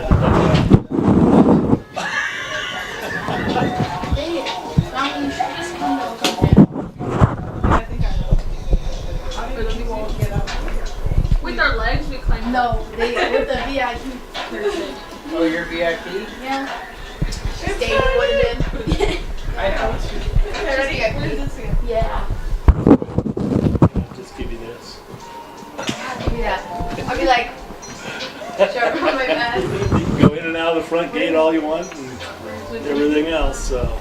had to duck out. Dang it. Dominic, you should just come down. I think I know. But you won't get up. With our legs, we climb. No, with the VIP person. Oh, you're VIP? Yeah. Stage would have been. I know. Okay, ready? We're gonna do this again. Yeah. Just give you this. Yeah. I'll be like, shove it on my back. You can go in and out of the front gate all you want and everything else, so.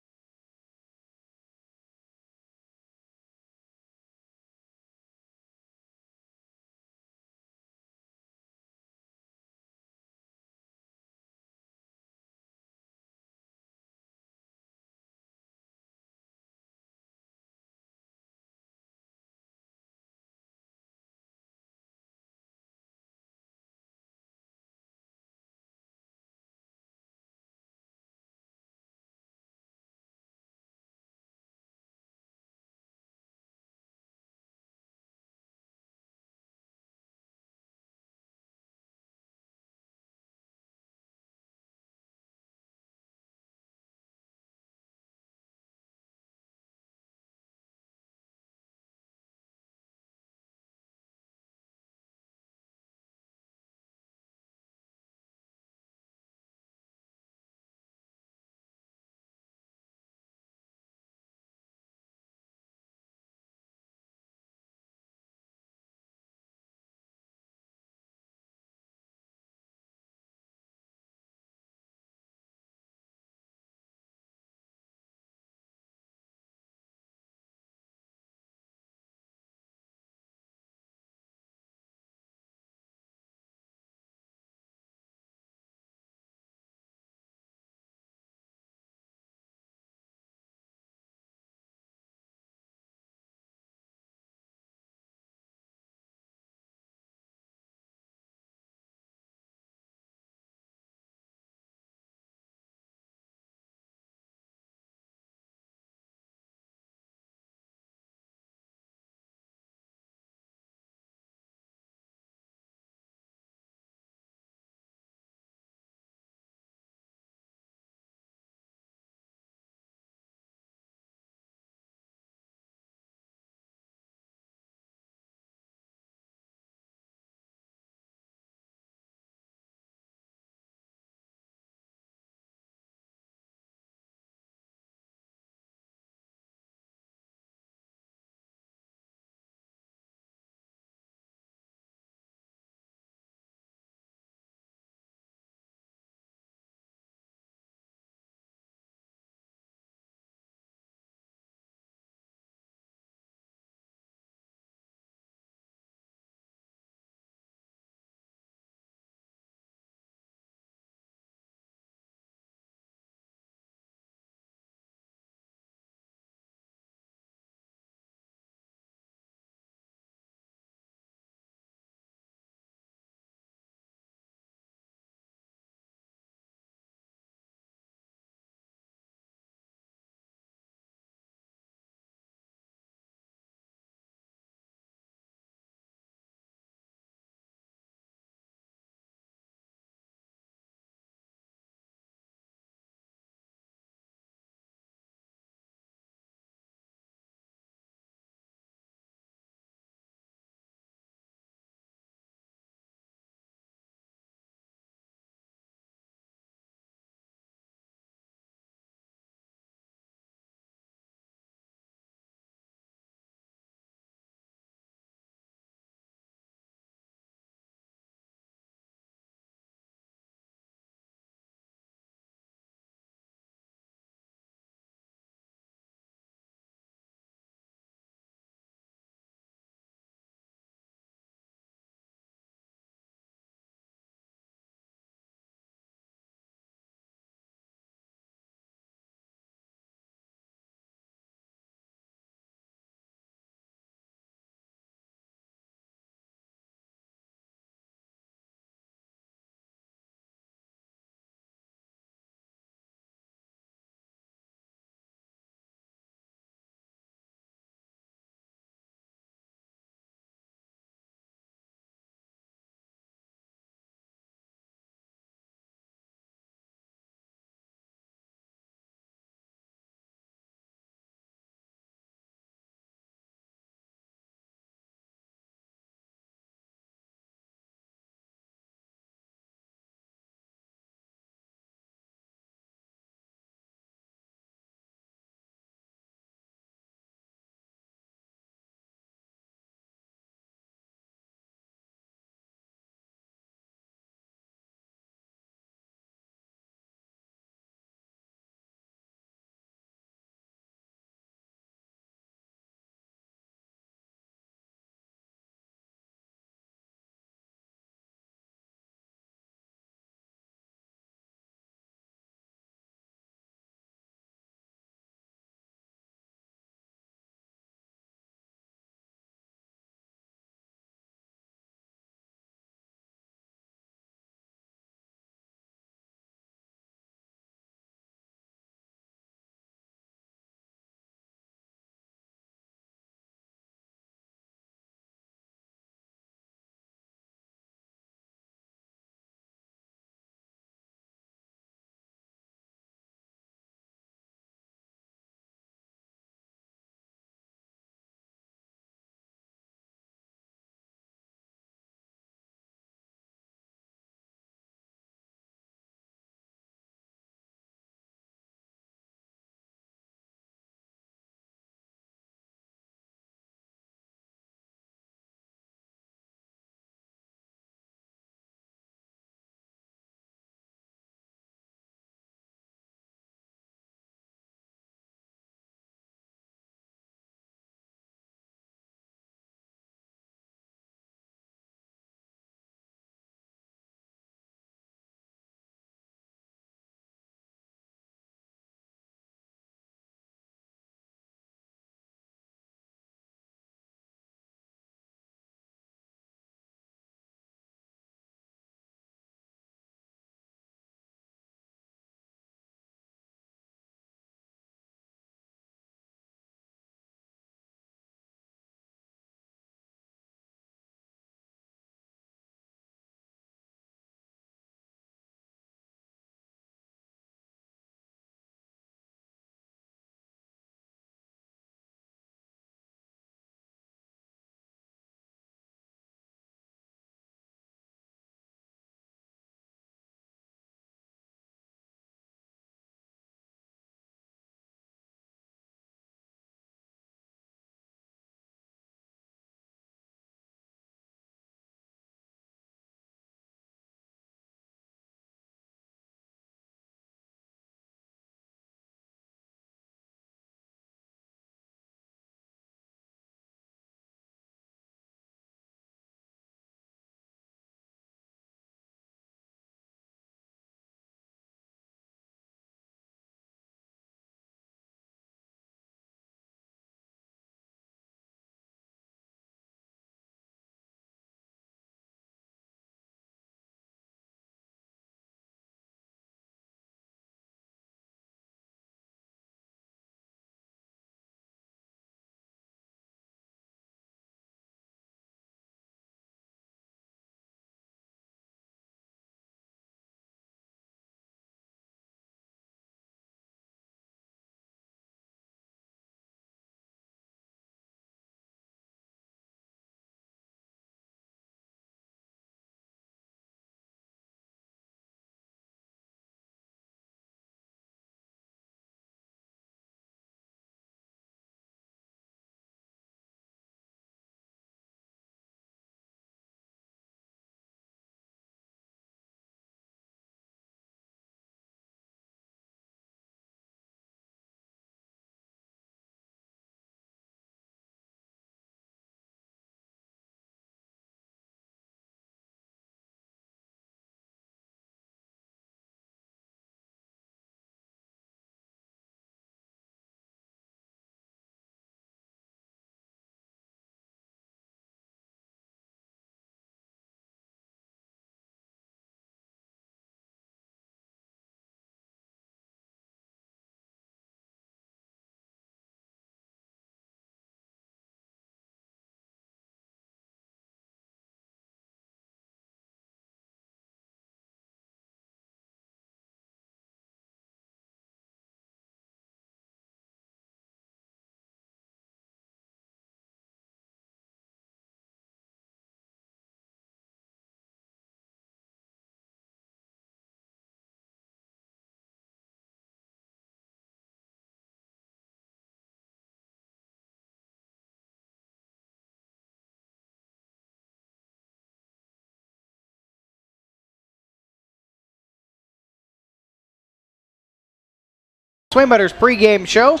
Swingbutters pregame show.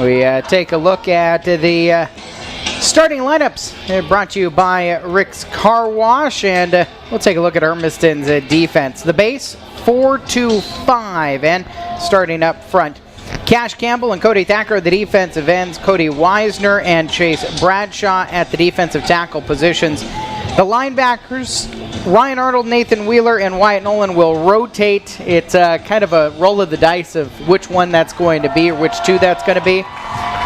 We take a look at the starting lineups. They're brought to you by Rick's Car Wash, and we'll take a look at Hermiston's defense. The base, 4-2-5, and starting up front, Cash Campbell and Cody Thacker at the defensive ends, Cody Weisner and Chase Bradshaw at the defensive tackle positions. The linebackers, Ryan Arnold, Nathan Wheeler, and Wyatt Nolan will rotate. It's kind of a roll of the dice of which one that's going to be or which two that's going to be,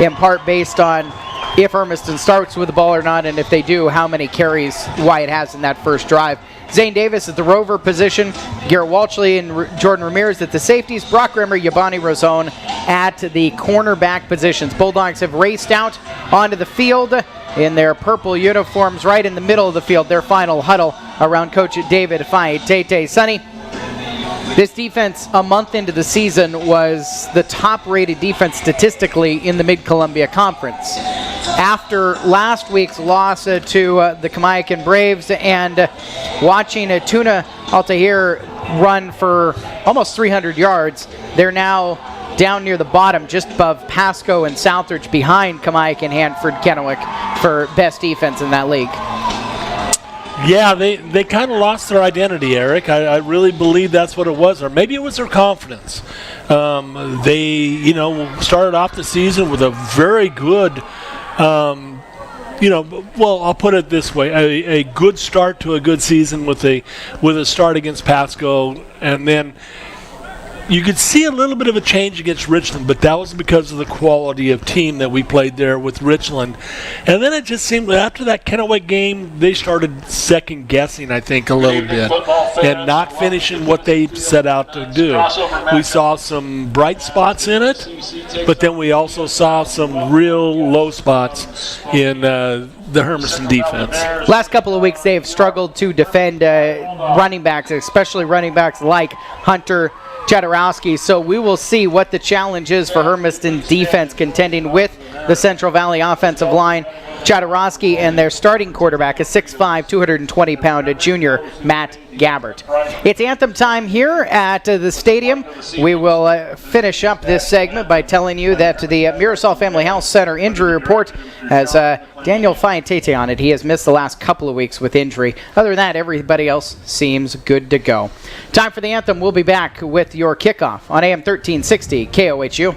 in part based on if Hermiston starts with the ball or not, and if they do, how many carries Wyatt has in that first drive. Zane Davis at the rover position, Garrett Walshley and Jordan Ramirez at the safeties, Brock Rimmer, Yabani Rozone at the cornerback positions. Bulldogs have raced out onto the field in their purple uniforms right in the middle of the field, their final huddle around Coach David Faye-Tete. Sonny, this defense a month into the season was the top-rated defense statistically in the Mid-Columbia Conference. After last week's loss to the Kamiakin Braves and watching Tuna Altahir run for almost 300 yards, they're now down near the bottom, just above Pasco and Southridge, behind Kamiakin, Hanford, Kennewick for best defense in that league. Yeah, they kind of lost their identity, Eric. I really believe that's what it was, or maybe it was their confidence. They, started off the season with a very good, I'll put it this way: a good start to a good season with a start against Pasco, and then you could see a little bit of a change against Richland, but that was because of the quality of team that we played there with Richland. And then it just seemed after that Kennewick game, they started second guessing, I think, a little bit, and not finishing what they set out to do. We saw some bright spots in it, but then we also saw some real low spots in the Hermiston defense. Last couple of weeks, they have struggled to defend running backs, especially running backs like Hunter Jadorowski. So we will see what the challenge is for Hermiston defense contending with the Central Valley offensive line. Jadorowski and their starting quarterback is 6'5", 220-pound junior Matt Gabbert. It's anthem time here at the stadium. We will finish up this segment by telling you that the Mirasol Family Health Center injury report has Daniel Faye-Tete on it. He has missed the last couple of weeks with injury. Other than that, everybody else seems good to go. Time for the anthem. We'll be back with your kickoff on AM 1360 KOHU.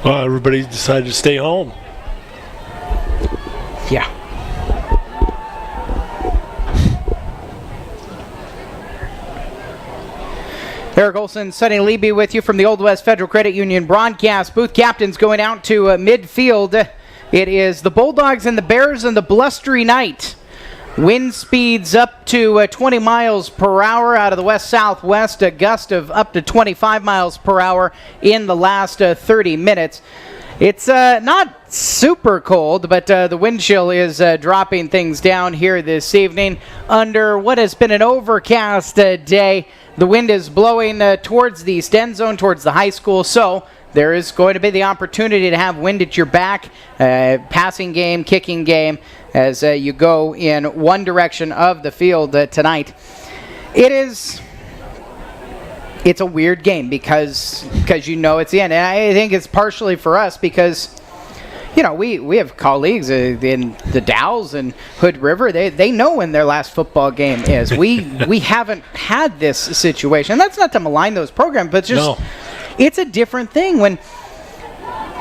Well, everybody decided to stay home. Yeah. Eric Olson, Sonny Leby with you from the Old West Federal Credit Union broadcast booth. Captains going out to midfield It is the Bulldogs and the Bears and the blustery night. Wind speeds up to 20 miles per hour out of the west-southwest, a gust of up to 25 miles per hour in the last 30 minutes. It's not super cold, but the wind chill is dropping things down here this evening. Under what has been an overcast day, the wind is blowing towards the east end zone, towards the high school, so there is going to be the opportunity to have wind at your back, passing game, kicking game, as you go in one direction of the field tonight. It's a weird game because you know it's the end. And I think it's partially for us because, you know, we have colleagues in the Dalles and Hood River. They know when their last football game is. We haven't had this situation. And that's not to malign those programs, but just it's a different thing. When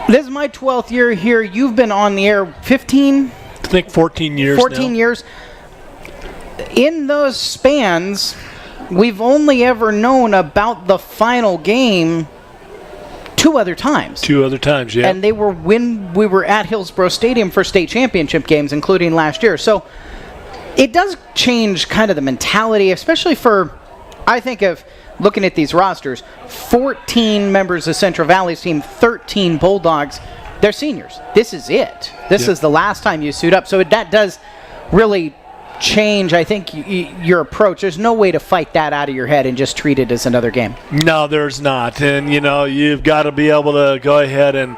this is my 12th year here, you've been on the air 15? I think 14 years 14 now. years. In those spans, we've only ever known about the final game two other times. Yeah. And they were when we were at Hillsborough Stadium for state championship games, including last year. So it does change kind of the mentality, especially for, I think of looking at these rosters, 14 members of Central Valley's team, 13 Bulldogs. They're seniors. This is it. This is the last time you suit up. So that does really change, I think, your approach. There's no way to fight that out of your head and just treat it as another game. No, there's not. And, you know, you've got to be able to go ahead and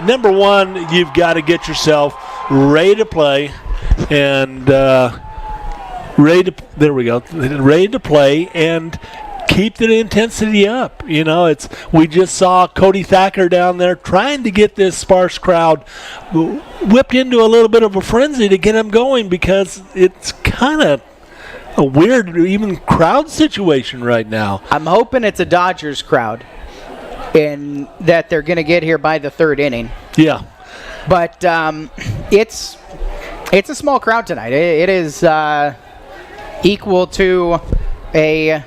number one, you've got to get yourself ready to play and ready to play and keep the intensity up. You know, we just saw Cody Thacker down there trying to get this sparse crowd whipped into a little bit of a frenzy to get them going because it's kind of a weird even crowd situation right now. I'm hoping it's a Dodgers crowd and that they're going to get here by the third inning. Yeah. But it's a small crowd tonight. It is equal to a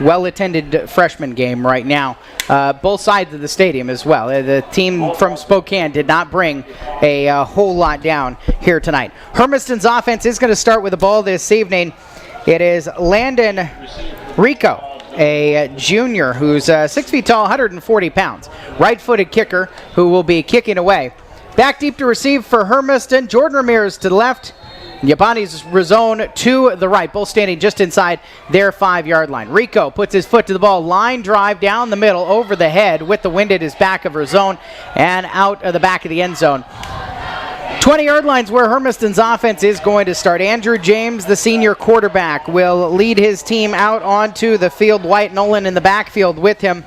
well-attended freshman game right now. Both sides of the stadium as well. The team from Spokane did not bring a whole lot down here tonight. Hermiston's offense is going to start with the ball this evening. It is Landon Rico, a junior who's 6 feet tall, 140 pounds. Right-footed kicker who will be kicking away. Back deep to receive for Hermiston. Jordan Ramirez to the left. Yabani's Razone to the right, both standing just inside their 5-yard line. Rico puts his foot to the ball, line drive down the middle, over the head with the wind at his back of Razone and out of the back of the end zone. 20-yard line's where Hermiston's offense is going to start. Andrew James, the senior quarterback, will lead his team out onto the field. Wyatt Nolan in the backfield with him.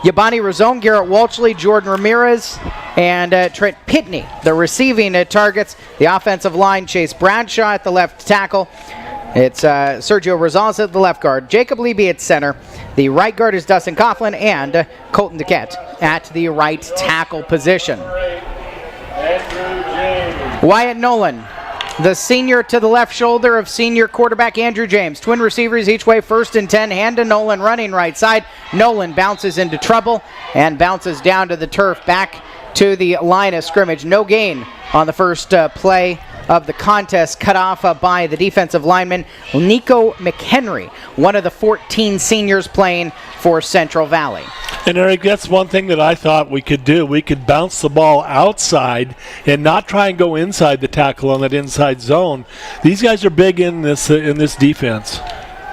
Yabani Razone, Garrett Walshley, Jordan Ramirez, and Trent Pitney, the receiving targets. The offensive line, Chase Bradshaw at the left tackle. It's Sergio Rosales at the left guard. Jacob Leby at center. The right guard is Dustin Coughlin and Colton DeQuette at the right tackle position. Wyatt Nolan, the senior to the left shoulder of senior quarterback Andrew James. Twin receivers each way, 1st and 10. Hand to Nolan, running right side. Nolan bounces into trouble and bounces down to the turf, back to the line of scrimmage. No gain on the first play of the contest, cut off by the defensive lineman Nico McHenry, one of the 14 seniors playing for Central Valley. And Eric, that's one thing that I thought we could do. We could bounce the ball outside and not try and go inside the tackle on that inside zone. These guys are big in this defense.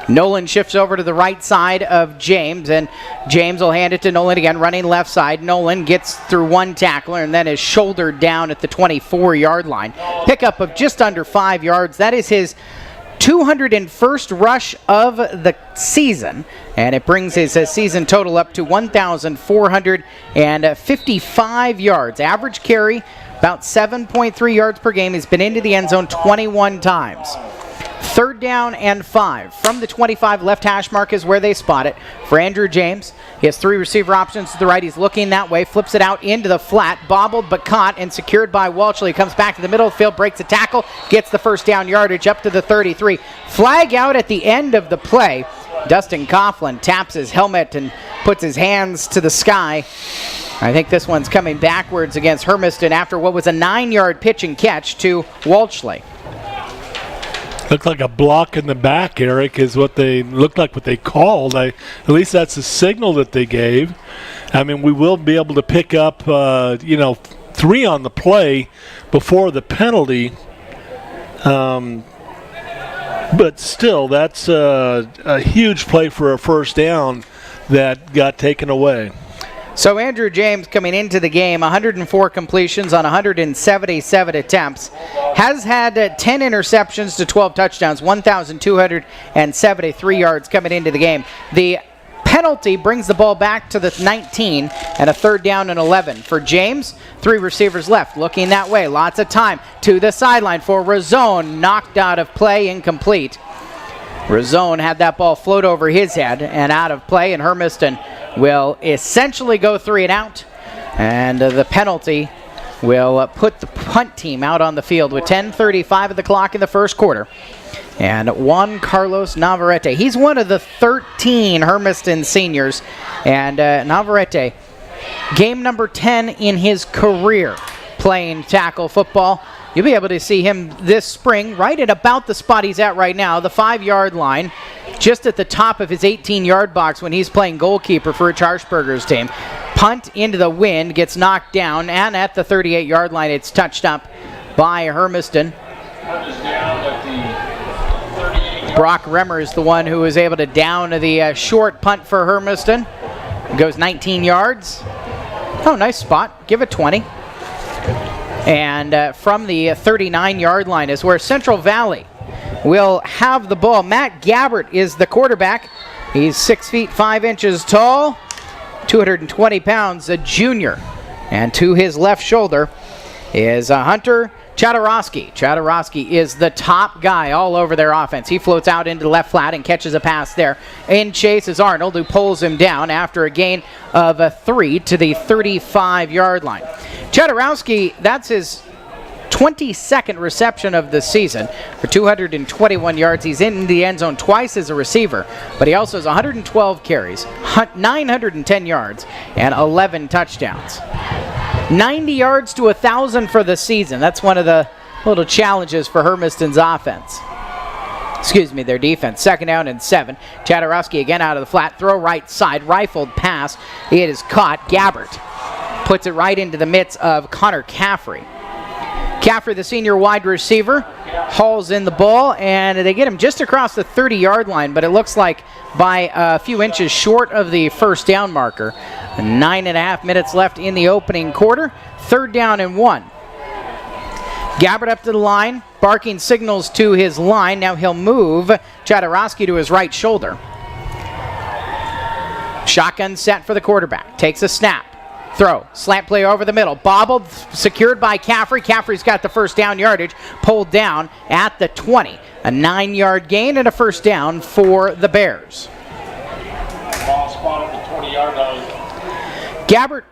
Nolan shifts over to the right side of James, and James will hand it to Nolan again, running left side. Nolan gets through one tackler and then is shouldered down at the 24-yard line. Pickup of just under 5 yards. That is his 201st rush of the season, and it brings his season total up to 1,455 yards. Average carry, about 7.3 yards per game. He's been into the end zone 21 times. 3rd down and 5. From the 25, left hash mark is where they spot it for Andrew James. He has 3 receiver options to the right. He's looking that way, flips it out into the flat, bobbled but caught and secured by Walshley. He comes back to the middle of the field, breaks a tackle, gets the 1st down yardage up to the 33. Flag out at the end of the play. Dustin Coughlin taps his helmet and puts his hands to the sky I think this one's coming backwards against Hermiston after what was a 9-yard pitch and catch to Walshley. Looked like a block in the back, Eric, is what they looked like, what they called. At least that's the signal that they gave. I mean, we will be able to pick up, 3 on the play before the penalty. But still, that's a huge play for a first down that got taken away. So Andrew James coming into the game, 104 completions on 177 attempts, has had 10 interceptions to 12 touchdowns, 1,273 yards coming into the game. The penalty brings the ball back to the 19 and a 3rd down and 11. For James, 3 receivers left, looking that way. Lots of time to the sideline for Razone, knocked out of play, incomplete. Razone had that ball float over his head and out of play, and Hermiston will essentially go 3 and out, and the penalty will put the punt team out on the field with 10:35 of the clock in the first quarter. And Juan Carlos Navarrete, he's one of the 13 Hermiston seniors, and Navarrete, game number 10 in his career playing tackle football. You'll be able to see him this spring right at about the spot he's at right now, the 5-yard line, just at the top of his 18-yard box when he's playing goalkeeper for Rich Harshberger's team. Punt into the wind, gets knocked down, and at the 38-yard line it's touched up by Hermiston. Brock Remmer is the one who was able to down the short punt for Hermiston. It goes 19 yards. Oh, nice spot. Give it 20. And from the 39-yard line is where Central Valley will have the ball. Matt Gabbert is the quarterback. He's 6 feet 5 inches tall, 220 pounds, a junior. And to his left shoulder is Hunter Chadarowski. Chadarowski is the top guy all over their offense. He floats out into the left flat and catches a pass there. In chase is Arnold, who pulls him down after a gain of 3 to the 35-yard line. Chadarowski, that's his 22nd reception of the season for 221 yards. He's in the end zone twice as a receiver, but he also has 112 carries, 910 yards, and 11 touchdowns. 90 yards to 1,000 for the season. That's one of the little challenges for Hermiston's offense. Their defense. 2nd down and 7. Chadarowski again out of the flat. Throw right side. Rifled pass. It is caught. Gabbert puts it right into the midst of Connor Caffrey. Caffrey, the senior wide receiver, hauls in the ball, and they get him just across the 30-yard line, but it looks like by a few inches short of the first down marker. 9.5 minutes left in the opening quarter. 3rd down and 1. Gabbert up to the line, barking signals to his line. Now he'll move Chadarowski to his right shoulder. Shotgun set for the quarterback. Takes a snap. Throw. Slant play over the middle. Bobbled. Secured by Caffrey. Caffrey's got the first down yardage. Pulled down at the 20. A 9-yard gain and a first down for the Bears. Ball spot on the 20-yard line. Gabbert,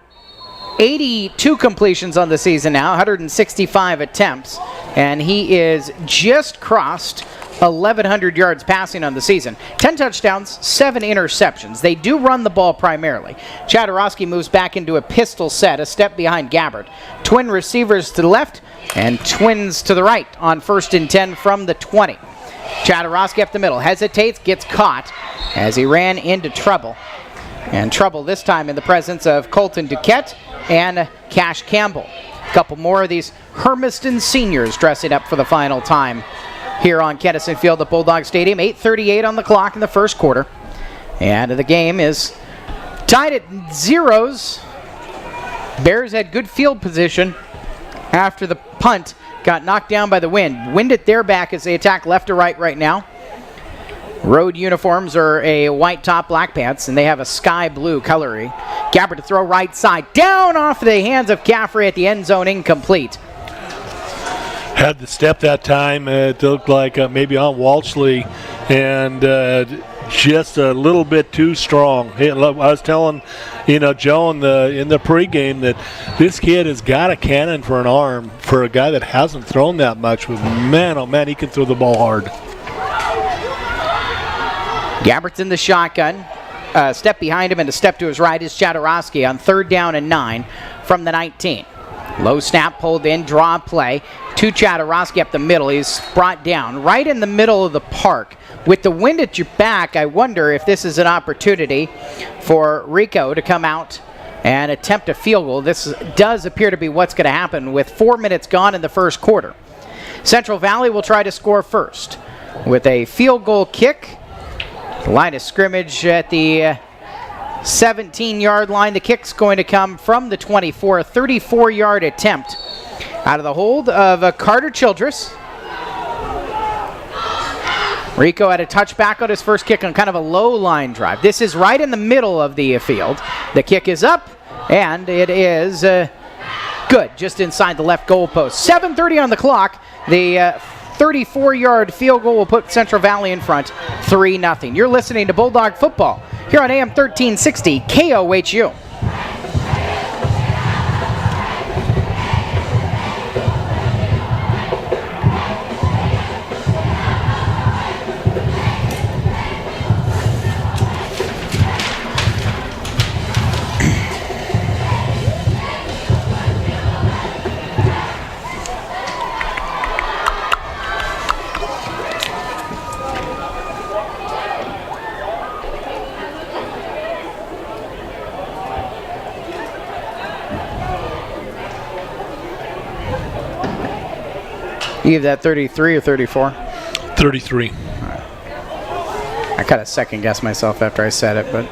82 completions on the season now, 165 attempts, and he is just crossed 1,100 yards passing on the season. 10 touchdowns, 7 interceptions. They do run the ball primarily. Chadarowski moves back into a pistol set, a step behind Gabbert. Twin receivers to the left and twins to the right on 1st and 10 from the 20. Chadarowski up the middle, hesitates, gets caught as he ran into trouble. And trouble this time in the presence of Colton Duquette and Cash Campbell. A couple more of these Hermiston seniors dressing up for the final time here on Kennison Field at Bulldog Stadium. 8:38 on the clock in the first quarter. And the game is tied at 0s. Bears had good field position after the punt got knocked down by the wind. Wind at their back as they attack left to right now. Road uniforms are a white top, black pants, and they have a sky blue coloring. Gabbert to throw right side. Down off the hands of Caffrey at the end zone, incomplete. Had the step that time. It looked like maybe on Walshley, and just a little bit too strong. Hey, I was telling, Joe in the pregame that this kid has got a cannon for an arm for a guy that hasn't thrown that much. But man, oh man, he can throw the ball hard. Gabbert's in the shotgun. step behind him and a step to his right is Jadorowski on 3rd down and 9 from the 19. Low snap, pulled in, draw play to Jadorowski up the middle. He's brought down right in the middle of the park. With the wind at your back, I wonder if this is an opportunity for Rico to come out and attempt a field goal. This does appear to be what's going to happen with 4 minutes gone in the first quarter. Central Valley will try to score first with a field goal kick. Line of scrimmage at the 17-yard line. The kick's going to come from the 24, a 34-yard attempt out of the hold of Carter Childress. Rico had a touchback on his first kick on kind of a low line drive. This is right in the middle of the field. The kick is up, and it is good, just inside the left goal post. 7:30 on the clock. The 34-yard field goal will put Central Valley in front, 3-0. You're listening to Bulldog Football here on AM 1360 KOHU. You have that 33 or 34? 33. I kind of second guessed myself after I said it, but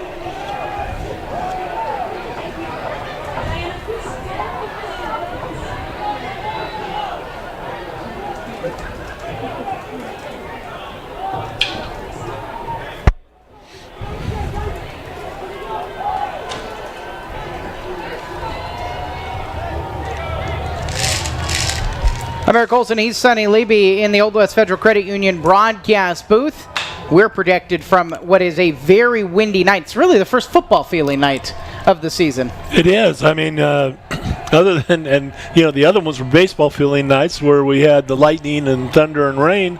I'm Eric Olson, he's Sonny Leby in the Old West Federal Credit Union broadcast booth. We're protected from what is a very windy night. It's really the first football feeling night of the season. It is. I mean, other than, and you know, the other ones were baseball feeling nights where we had the lightning and thunder and rain.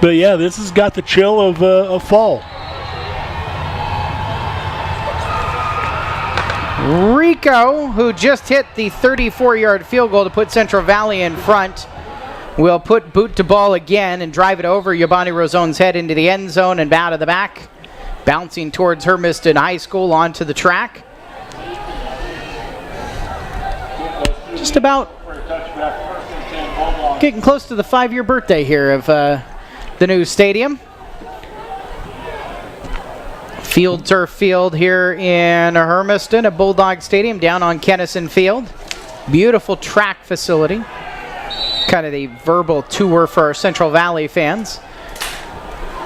But yeah, this has got the chill of fall. Rico, who just hit the 34-yard field goal to put Central Valley in front, will put boot to ball again and drive it over Yabani Rozone's head into the end zone and bow to the back. Bouncing towards Hermiston High School onto the track. Just about getting close to the 5-year birthday here of the new stadium. Turf field here in Hermiston at Bulldog Stadium down on Kennison Field. Beautiful track facility. Kind of the verbal tour for our Central Valley fans.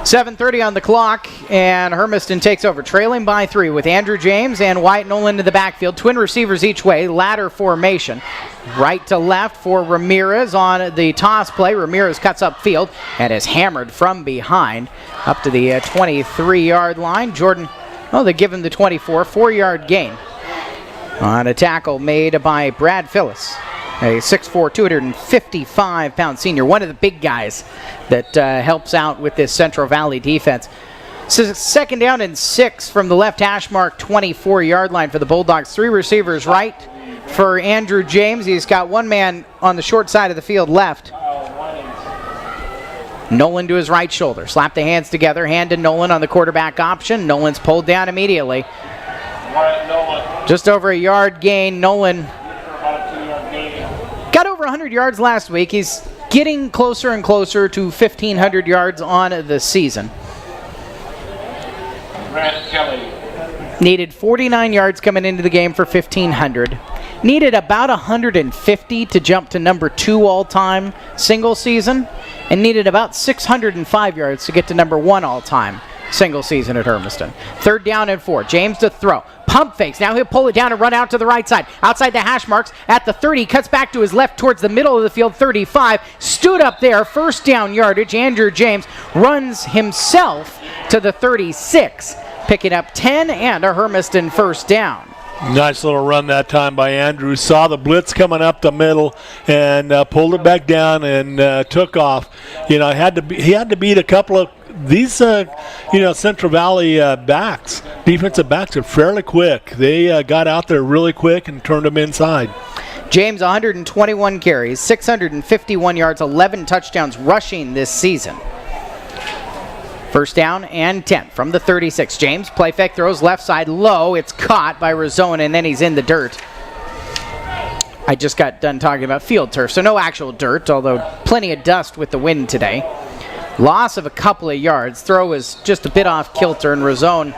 7:30 on the clock, and Hermiston takes over, trailing by 3 with Andrew James and Wyatt Nolan in the backfield. Twin receivers each way, ladder formation. Right to left for Ramirez on the toss play. Ramirez cuts upfield and is hammered from behind up to the 23-yard line. Jordan, they give him the 24, 4-yard gain on a tackle made by Brad Phillis. A 6'4", 255-pound senior, one of the big guys that helps out with this Central Valley defense. So 2nd down and 6 from the left hash mark, 24-yard line for the Bulldogs. 3 receivers right for Andrew James. He's got one man on the short side of the field left. Nolan to his right shoulder. Slap the hands together. Hand to Nolan on the quarterback option. Nolan's pulled down immediately. Just over a yard gain. Nolan got over 100 yards last week. He's getting closer and closer to 1,500 yards on the season. Grant Kelly. Needed 49 yards coming into the game for 1,500. Needed about 150 to jump to number 2 all-time single season. And needed about 605 yards to get to number 1 all-time single season at Hermiston. 3rd down and 4. James to throw. Pump fakes. Now he'll pull it down and run out to the right side. Outside the hash marks at the 30. Cuts back to his left towards the middle of the field. 35. Stood up there. 1st down yardage. Andrew James runs himself to the 36. Picking up 10 and a Hermiston 1st down. Nice little run that time by Andrews. Saw the blitz coming up the middle and pulled it back down and took off. He had to beat a couple of these, Central Valley defensive backs are fairly quick. They got out there really quick and turned them inside. James, 121 carries, 651 yards, 11 touchdowns rushing this season. First down and 10 from the 36. James, play fake, throws left side low. It's caught by Razone, and then he's in the dirt. I just got done talking about field turf, so no actual dirt, although plenty of dust with the wind today. Loss of a couple of yards. Throw was just a bit off kilter, and Razone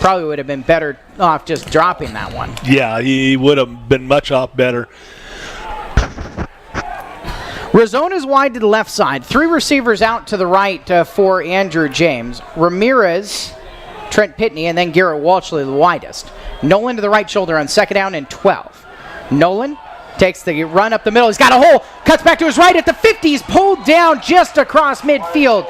probably would have been better off just dropping that one. Yeah, he would have been much off better. Razone is wide to the left side. 3 receivers out to the right for Andrew James. Ramirez, Trent Pitney, and then Garrett Walshley the widest. Nolan to the right shoulder on second down and 12. Nolan takes the run up the middle. He's got a hole. Cuts back to his right at the 50. He's pulled down just across midfield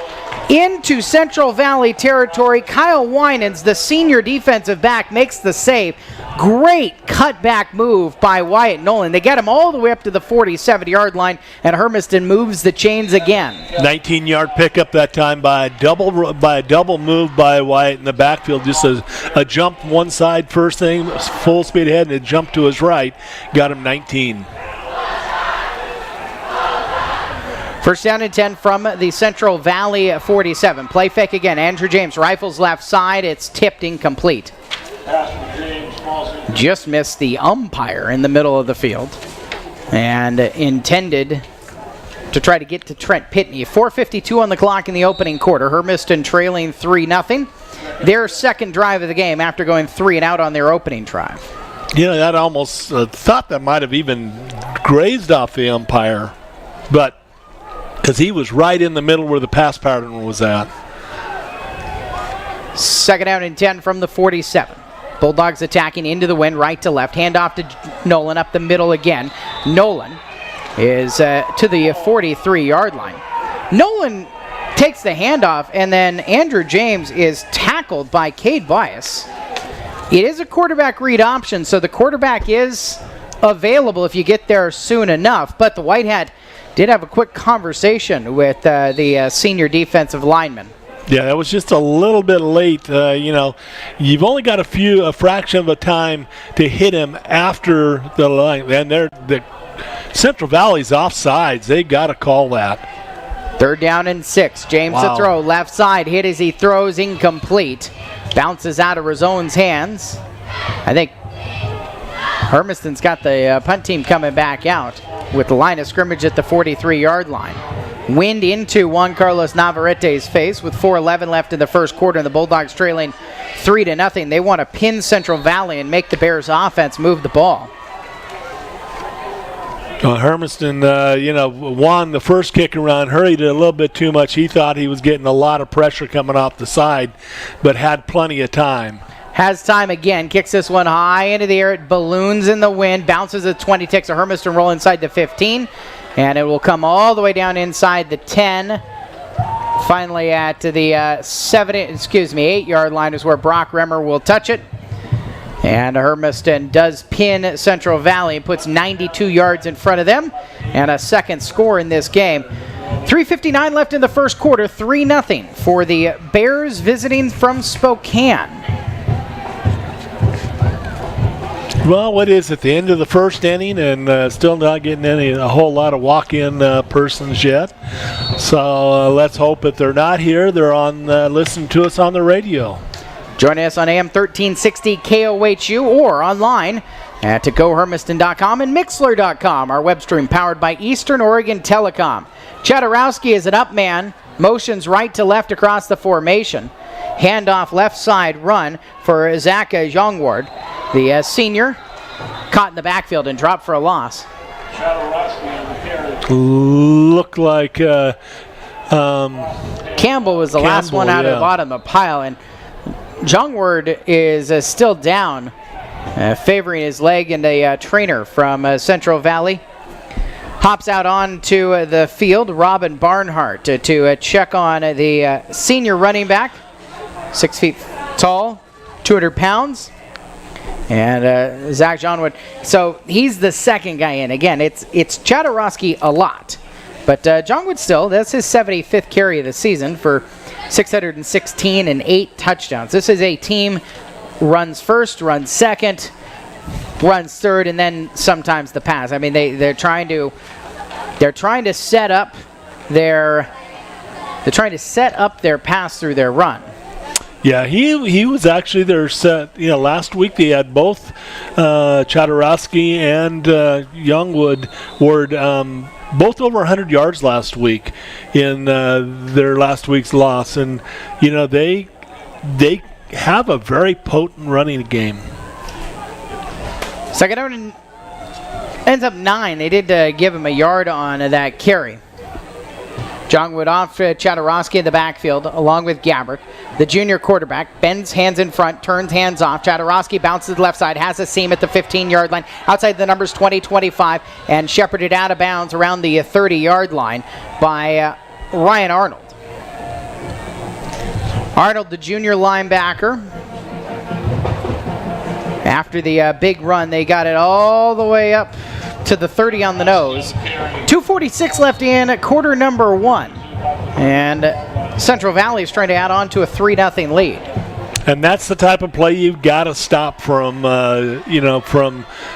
into Central Valley territory. Kyle Winans, the senior defensive back, makes the save. Great cutback move by Wyatt Nolan. They get him all the way up to the 47-yard line, and Hermiston moves the chains again. 19-yard pickup that time by a double move by Wyatt in the backfield. Just a jump one side first thing, full speed ahead, and a jump to his right. Got him 19. First down and 10 from the Central Valley 47. Play fake again. Andrew James rifles left side. It's tipped incomplete. Just missed the umpire in the middle of the field and intended to try to get to Trent Pitney. 4:52 on the clock in the opening quarter. Hermiston trailing 3-0. Their second drive of the game after going 3 and out on their opening drive. That almost thought that might have even grazed off the umpire, but because he was right in the middle where the pass pattern was at. Second down and 10 from the 47. Bulldogs attacking into the wind, right to left. Handoff to Nolan up the middle again. Nolan is to the 43-yard line. Nolan takes the handoff, and then Andrew James is tackled by Cade Bias. It is a quarterback read option, so the quarterback is available if you get there soon enough, but the White Hat did have a quick conversation with the senior defensive lineman. Yeah, that was just a little bit late. You've only got a fraction of a time to hit him after the line. And the Central Valley's offsides. They got to call that. Third down and 6. James to throw. Left side. Hit as he throws. Incomplete. Bounces out of Razone's hands. I think Hermiston's got the punt team coming back out with the line of scrimmage at the 43-yard line. Wind into Juan Carlos Navarrete's face with 4:11 left in the first quarter, and the Bulldogs trailing 3-0. They want to pin Central Valley and make the Bears offense move the ball. Hermiston, won the first kick around, hurried it a little bit too much. He thought he was getting a lot of pressure coming off the side, but had plenty of time. Has time again, kicks this one high into the air. It balloons in the wind, bounces at 20, takes a Hermiston roll inside the 15, and it will come all the way down inside the 10. Finally at the 8-yard line is where Brock Remmer will touch it. And Hermiston does pin Central Valley and puts 92 yards in front of them, and a second score in this game. 3:59 left in the first quarter, 3-0 for the Bears visiting from Spokane. Well, what is it, the end of the first inning, and still not getting a whole lot of walk-in persons yet. So let's hope that they're not here. They're on listening to us on the radio. Join us on AM 1360 KOHU or online at GoHermiston.com and Mixler.com, our web stream powered by Eastern Oregon Telecom. Chadarowski is an up man, motions right to left across the formation. Handoff left side run for Zach Jongward. The senior caught in the backfield and dropped for a loss. Looked like Campbell was the last one out of the bottom of the pile, and Jongward is still down, favoring his leg, and a trainer from Central Valley hops out onto the field. Robin Barnhart to check on the senior running back, 6 feet tall, 200 pounds. And Zach Johnwood, so he's the second guy in. Again, it's Chadarowski a lot. But Johnwood still, that's his 75th carry of the season for 616 and 8 touchdowns. This is a team runs first, runs second, runs third, and then sometimes the pass. I mean, they're trying to set up their pass through their run. Yeah, he was actually their set. Last week they had both Chadarowski and Youngwood were both over 100 yards last week in their last week's loss, and they have a very potent running game. Second down and ends up 9. They did give him a yard on that carry. Johnwood off Chadarowski in the backfield along with Gabbert. The junior quarterback bends hands in front, turns hands off. Chadarowski bounces to the left side, has a seam at the 15-yard line, outside the numbers 20-25, and shepherded out of bounds around the 30-yard line by Ryan Arnold. Arnold, the junior linebacker. After the big run, they got it all the way up to the 30 on the nose. 2:46 left in quarter number 1. And Central Valley is trying to add on to a 3-0 lead. And that's the type of play you've got to stop from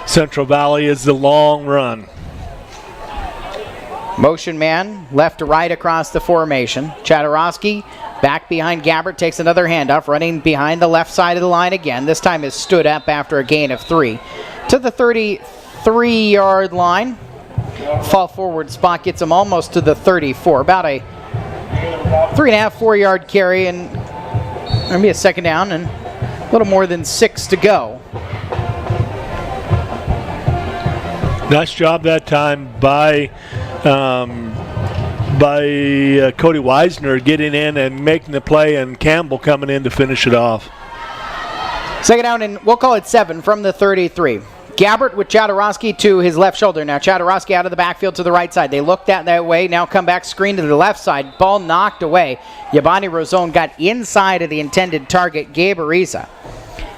Central Valley is the long run. Motion man, left to right across the formation. Chadarowski back behind Gabbert, takes another handoff, running behind the left side of the line again. This time is stood up after a gain of 3. To the 33-yard line. Fall forward spot gets him almost to the 34. About a 3.5, 4-yard carry, and maybe a second down and a little more than 6 to go. Nice job that time by Cody Weisner getting in and making the play, and Campbell coming in to finish it off. Second down, and we'll call it 7 from the 33. Gabbert with Chadarowski to his left shoulder. Now Chadarowski out of the backfield to the right side. They looked at that way. Now come back, screen to the left side. Ball knocked away. Yabani Rozone got inside of the intended target, Gabe Ariza.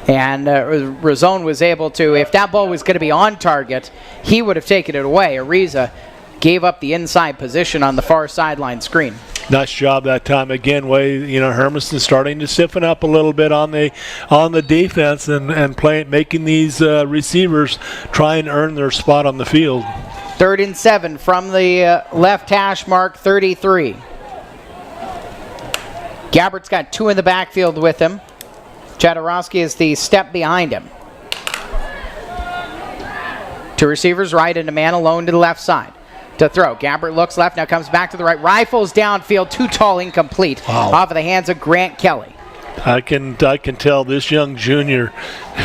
And Rozone was able to, if that ball was going to be on target, he would have taken it away. Ariza gave up the inside position on the far sideline screen. Nice job that time again. Hermiston starting to stiffen up a little bit on the defense and making these receivers try and earn their spot on the field. 3rd and 7 from the left hash mark, 33. Gabbert's got 2 in the backfield with him. Chadarowski is the step behind him. 2 receivers right and a man alone to the left side. To throw. Gabbert looks left, now comes back to the right. Rifles downfield, too tall, incomplete. Wow. Off of the hands of Grant Kelly. I can tell this young junior,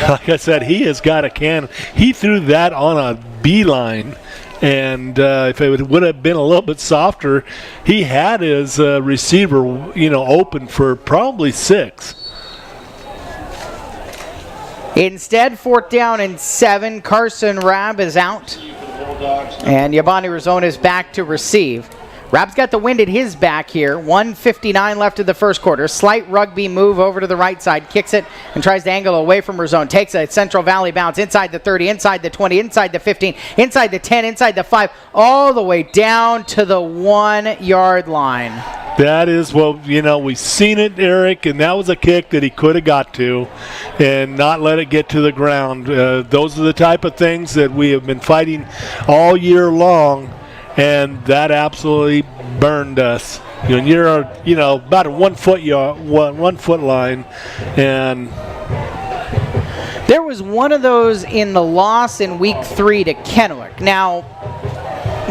like I said, he has got a cannon. He threw that on a beeline, and if it would have been a little bit softer, he had his receiver, open for probably 6. Instead, 4th down and 7. Carson Rabb is out. And Yabani Rozone is back to receive. Rabb's got the wind at his back here. 1:59 left in the first quarter. Slight rugby move over to the right side. Kicks it and tries to angle away from Rozone. Takes a Central Valley bounce inside the 30, inside the 20, inside the 15, inside the 10, inside the 5, all the way down to the 1-yard line. That is we've seen it, Eric, and that was a kick that he could have got to and not let it get to the ground. Those are the type of things that we have been fighting all year long, and that absolutely burned us. You're about a 1 foot line, and there was one of those in the loss in week 3 to Kennewick. Now,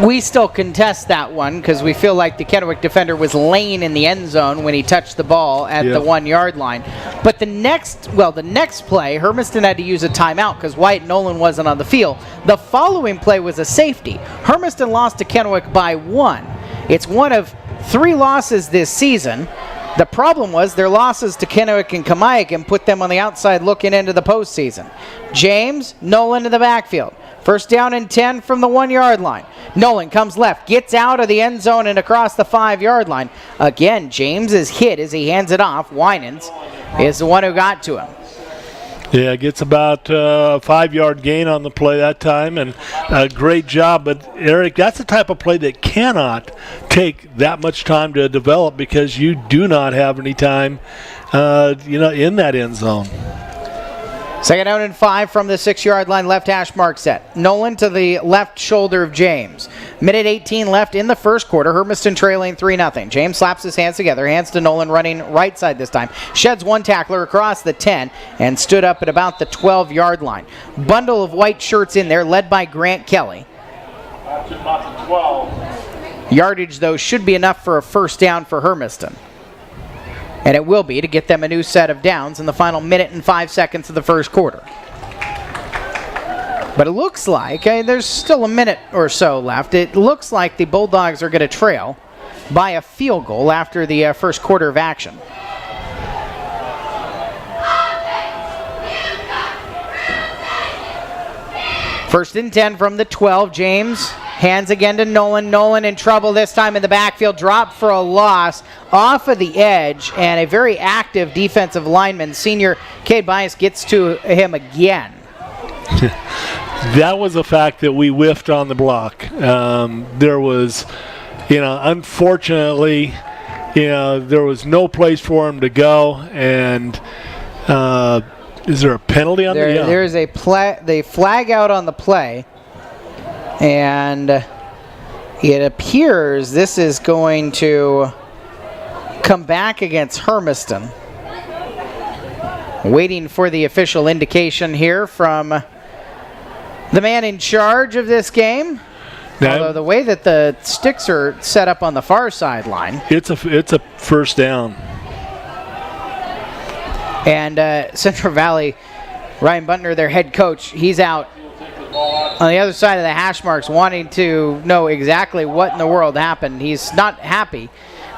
we still contest that one because we feel like the Kennewick defender was laying in the end zone when he touched the ball at the 1-yard line. But the next play, Hermiston had to use a timeout because Wyatt Nolan wasn't on the field. The following play was a safety. Hermiston lost to Kennewick by 1. It's one of 3 losses this season. The problem was their losses to Kennewick and Kamiakin put them on the outside looking into the postseason. James, Nolan in the backfield. 1st down and 10 from the 1-yard line. Nolan comes left, gets out of the end zone and across the 5-yard line. Again, James is hit as he hands it off. Winans is the one who got to him. Yeah, gets about a 5-yard gain on the play that time, and a great job. But, Eric, that's the type of play that cannot take that much time to develop because you do not have any time, in that end zone. 2nd down and 5 from the 6-yard line, left hash mark set. Nolan to the left shoulder of James. Minute 18 left in the first quarter. Hermiston trailing 3-0. James slaps his hands together. Hands to Nolan, running right side this time. Sheds one tackler across the 10 and stood up at about the 12-yard line. Bundle of white shirts in there, led by Grant Kelly. That's about the 12. Yardage, though, should be enough for a first down for Hermiston. And it will be to get them a new set of downs in the final minute and 5 seconds of the first quarter. But it looks like, there's still a minute or so left, it looks like the Bulldogs are going to trail by a field goal after the first quarter of action. First and 10 from the 12, James. Hands again to Nolan. Nolan in trouble this time in the backfield. Dropped for a loss off of the edge. And a very active defensive lineman, senior Cade Bias, gets to him again. That was a fact that we whiffed on the block. There was, unfortunately, there was no place for him to go. And is there a penalty on there? There is they flag out on the play. And it appears this is going to come back against Hermiston. Waiting for the official indication here from the man in charge of this game. Now, although the way that the sticks are set up on the far sideline. It's a first down. And Central Valley, Ryan Buntner, their head coach, he's out on the other side of the hash marks wanting to know exactly what in the world happened. He's not happy.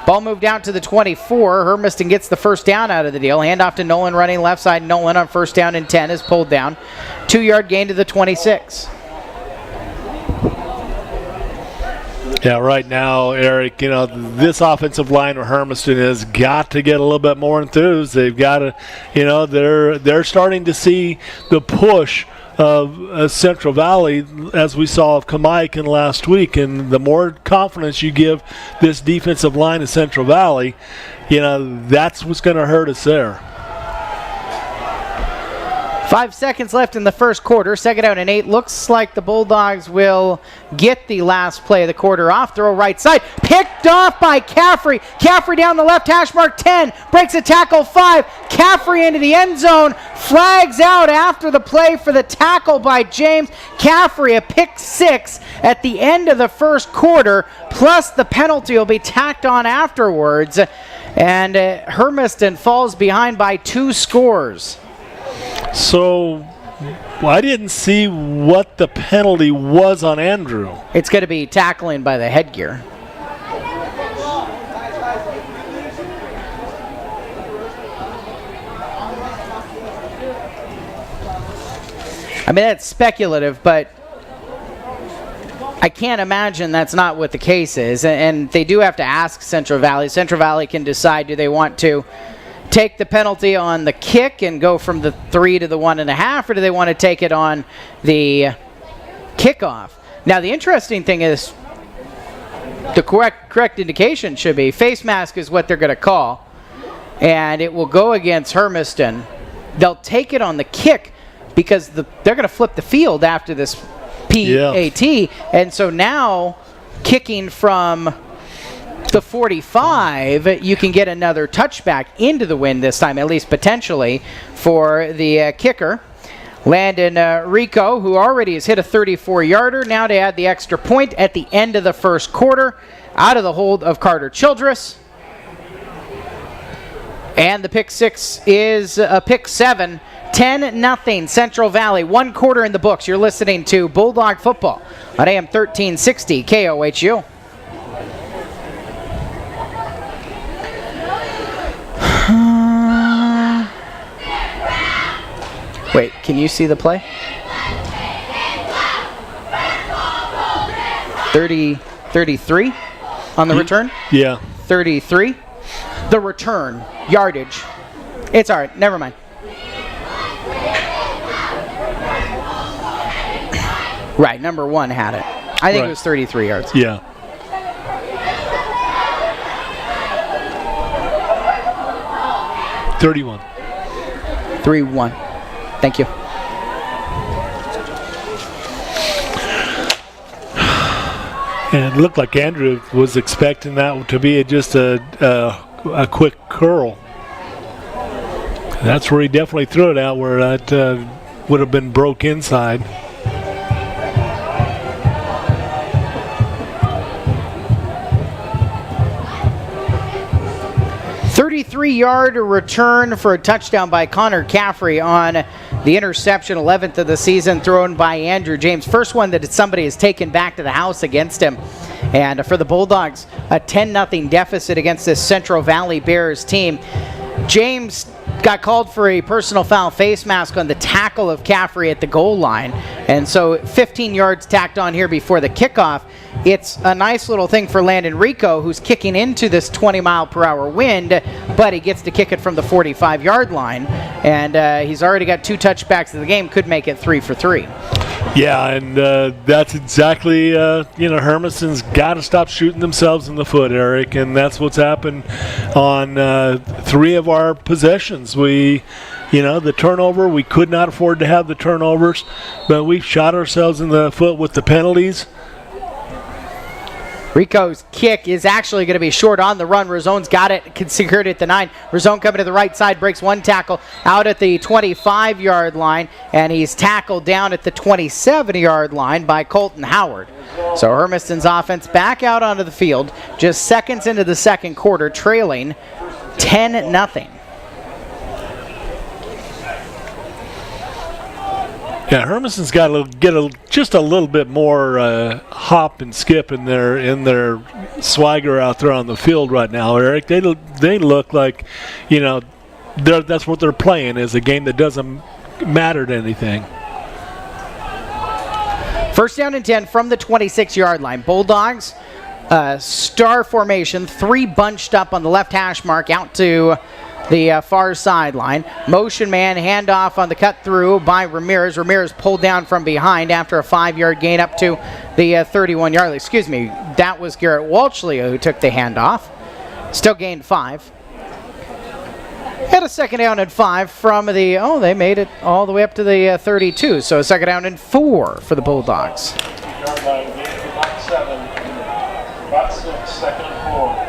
Ball moved out to the 24. Hermiston gets the first down out of the deal. Handoff to Nolan running left side. Nolan on first down and 10 is pulled down. 2-yard gain to the 26. Yeah, right now, Eric, this offensive line of Hermiston has got to get a little bit more enthused. They've got to, they're starting to see the push of Central Valley, as we saw of Kamaikan last week. And the more confidence you give this defensive line of Central Valley, that's what's going to hurt us there. 5 seconds left in the first quarter. 2nd down and 8. Looks like the Bulldogs will get the last play of the quarter off. Throw right side. Picked off by Caffrey. Caffrey down the left hash mark 10. Breaks a tackle 5. Caffrey into the end zone. Flags out after the play for the tackle by James. Caffrey, a pick 6 at the end of the first quarter. Plus the penalty will be tacked on afterwards. And Hermiston falls behind by 2 scores. So I didn't see what the penalty was on Andrew. It's going to be tackling by the headgear. I mean, that's speculative, but I can't imagine that's not what the case is. And they do have to ask Central Valley. Central Valley can decide, do they want to take the penalty on the kick and go from the 3 to the 1.5, or do they want to take it on the kickoff? Now, the interesting thing is the correct indication should be face mask is what they're going to call, and it will go against Hermiston. They'll take it on the kick because they're going to flip the field after this PAT, and so now kicking from the 45, you can get another touchback into the win this time, at least potentially, for the kicker. Landon Rico, who already has hit a 34-yarder, now to add the extra point at the end of the first quarter, out of the hold of Carter Childress. And the pick 6 is a pick 7. 10-0 Central Valley. 1 quarter in the books. You're listening to Bulldog Football on AM 1360 KOHU. Wait, can you see the play? 33 on the return? Yeah. 33. The return, yardage. It's all right, never mind. Right, number 1 had it. I think Right. it was 33 yards. Yeah. $31. 3-1. Thank you. And it looked like Andrew was expecting that to be just a quick curl. That's where he definitely threw it out, where that would have been broke inside. Three-yard return for a touchdown by Connor Caffrey on the interception, 11th of the season, thrown by Andrew James. First one that somebody has taken back to the house against him. And for the Bulldogs, a 10-0 deficit against this Central Valley Bears team. James got called for a personal foul face mask on the tackle of Caffrey at the goal line. And so 15 yards tacked on here before the kickoff. It's a nice little thing for Landon Rico, who's kicking into this 20-mile-per-hour wind, but he gets to kick it from the 45-yard line. And he's already got 2 touchbacks in the game, could make it 3 for 3. Yeah, and that's exactly, Hermiston's got to stop shooting themselves in the foot, Eric, and that's what's happened on 3 of our possessions. The turnover, we could not afford to have the turnovers, but we shot ourselves in the foot with the penalties. Rico's kick is actually going to be short on the run. Razone's got it, secured at the 9. Razone coming to the right side, breaks 1 tackle out at the 25-yard line, and he's tackled down at the 27-yard line by Colton Howard. So Hermiston's offense back out onto the field, just seconds into the second quarter, trailing 10-0. Yeah, Hermiston's got to get just a little bit more hop and skip in their swagger out there on the field right now, Eric. They look like, that's what they're playing, is a game that doesn't matter to anything. First down and 10 from the 26-yard line. Bulldogs, star formation, 3 bunched up on the left hash mark out to the far sideline. Motion man, handoff on the cut through by Ramirez. Ramirez pulled down from behind after a 5-yard gain up to the 31-yard line. Excuse me, that was Garrett Walshley who took the handoff. Still gained 5. Had a second down and 5 from the, they made it all the way up to the 32. So a second down and 4 for the Bulldogs. Yard line, gain about 7. About 6, second and 4.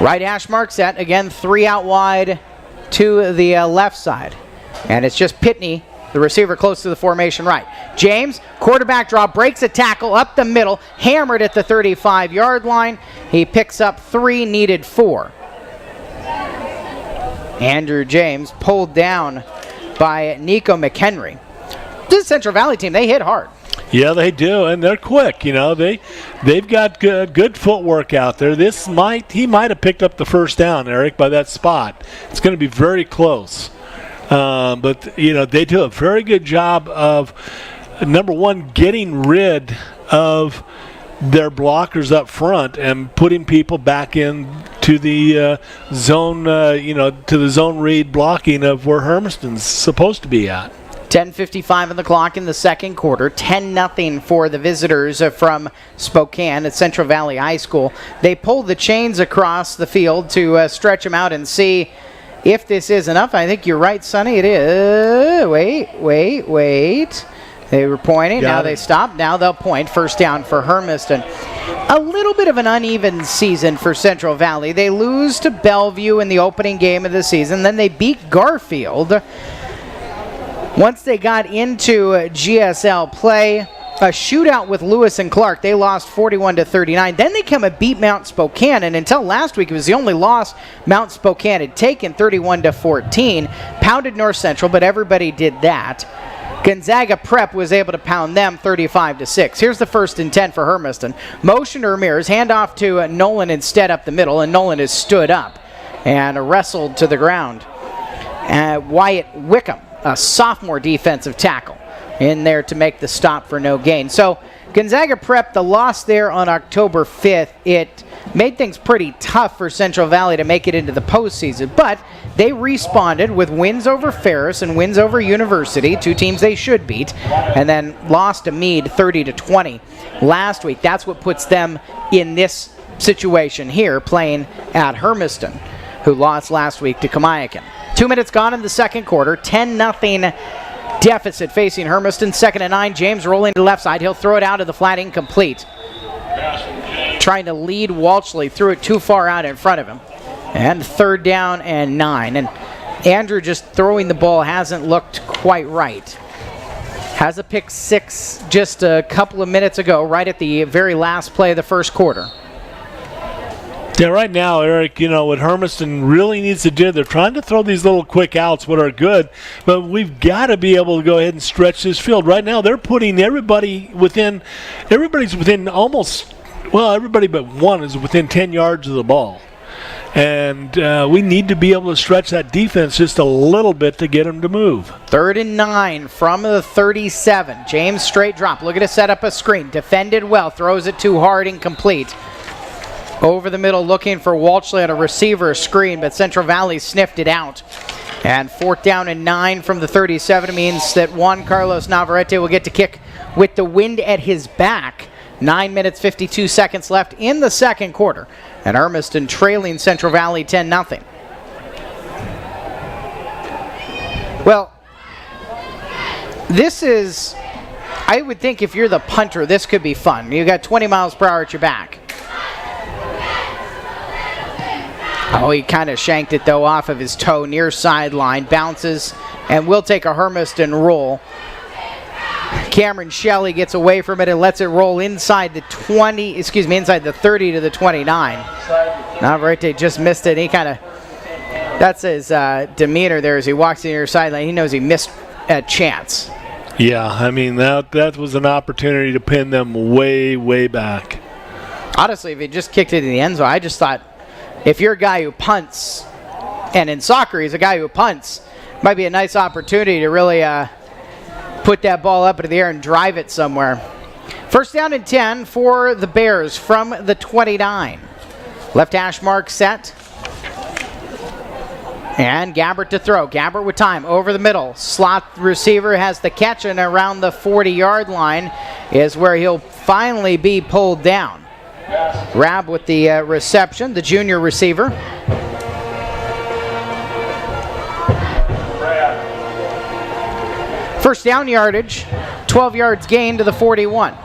Right hash mark set. Again, 3 out wide to the left side. And it's just Pitney, the receiver close to the formation right. James, quarterback draw, breaks a tackle up the middle, hammered at the 35-yard line. He picks up 3, needed 4. Andrew James pulled down by Nico McHenry. This Central Valley team, they hit hard. Yeah, they do, and they're quick. They've got good footwork out there. He might have picked up the first down, Eric, by that spot. It's going to be very close. But they do a very good job of, number one, getting rid of their blockers up front and putting people back in to the zone, to the zone read blocking of where Hermiston's supposed to be at. 10:55 on the clock in the second quarter. 10-0 for the visitors from Spokane at Central Valley High School. They pull the chains across the field to stretch them out and see if this is enough. I think you're right, Sonny. It is. Wait. They were pointing. Now they stop. Now they'll point. First down for Hermiston. A little bit of an uneven season for Central Valley. They lose to Bellevue in the opening game of the season. Then they beat Garfield. Once they got into GSL play, a shootout with Lewis and Clark, they lost 41-39. Then they come and beat Mount Spokane, and until last week, it was the only loss Mount Spokane had taken, 31-14. Pounded North Central, but everybody did that. Gonzaga Prep was able to pound them 35-6. Here's the 1st and 10 for Hermiston. Motion to Ramirez, handoff to Nolan instead up the middle, and Nolan is stood up and wrestled to the ground. Wyatt Wickham, a sophomore defensive tackle, in there to make the stop for no gain. So Gonzaga Prep, the loss there on October 5th, it made things pretty tough for Central Valley to make it into the postseason, but they responded with wins over Ferris and wins over University, two teams they should beat, and then lost to Meade 30-20 last week. That's what puts them in this situation here, playing at Hermiston, who lost last week to Kamiakin. 2 minutes gone in the second quarter, 10-0 deficit facing Hermiston. 2nd and 9, James rolling to the left side. He'll throw it out to the flat, incomplete. Trying to lead Walshley, threw it too far out in front of him. And 3rd down and 9. And Andrew just throwing the ball hasn't looked quite right. Has a pick 6 just a couple of minutes ago, right at the very last play of the first quarter. Yeah, right now, Eric, what Hermiston really needs to do, they're trying to throw these little quick outs, what are good, but we've got to be able to go ahead and stretch this field. Right now, they're putting everybody's within almost, well, everybody but one is within 10 yards of the ball. And we need to be able to stretch that defense just a little bit to get them to move. 3rd and 9 from the 37. James straight drop, looking to set up a screen. Defended well, throws it too hard, incomplete. Over the middle, looking for Walshley on a receiver screen, but Central Valley sniffed it out. And 4th down and 9 from the 37 means that Juan Carlos Navarrete will get to kick with the wind at his back. 9 minutes, 52 seconds left in the second quarter. And Hermiston trailing Central Valley 10-0. Well, this is, I would think if you're the punter, this could be fun. You got 20 miles per hour at your back. Oh, he kind of shanked it, though, off of his toe near sideline. Bounces and will take a Hermiston roll. Cameron Shelley gets away from it and lets it roll inside the 30 to the 29. Navarrete just missed it. He kind of, that's his demeanor there as he walks in your sideline. He knows he missed a chance. Yeah, I mean, that was an opportunity to pin them way, way back. Honestly, if he just kicked it in the end zone, I just thought, if you're a guy who punts, and in soccer he's a guy who punts, might be a nice opportunity to really put that ball up into the air and drive it somewhere. 1st down and 10 for the Bears from the 29. Left hash mark set. And Gabbert to throw. Gabbert with time over the middle. Slot receiver has the catch, and around the 40-yard line is where he'll finally be pulled down. Rab with the reception, the junior receiver. First down yardage, 12 yards gained to the 41.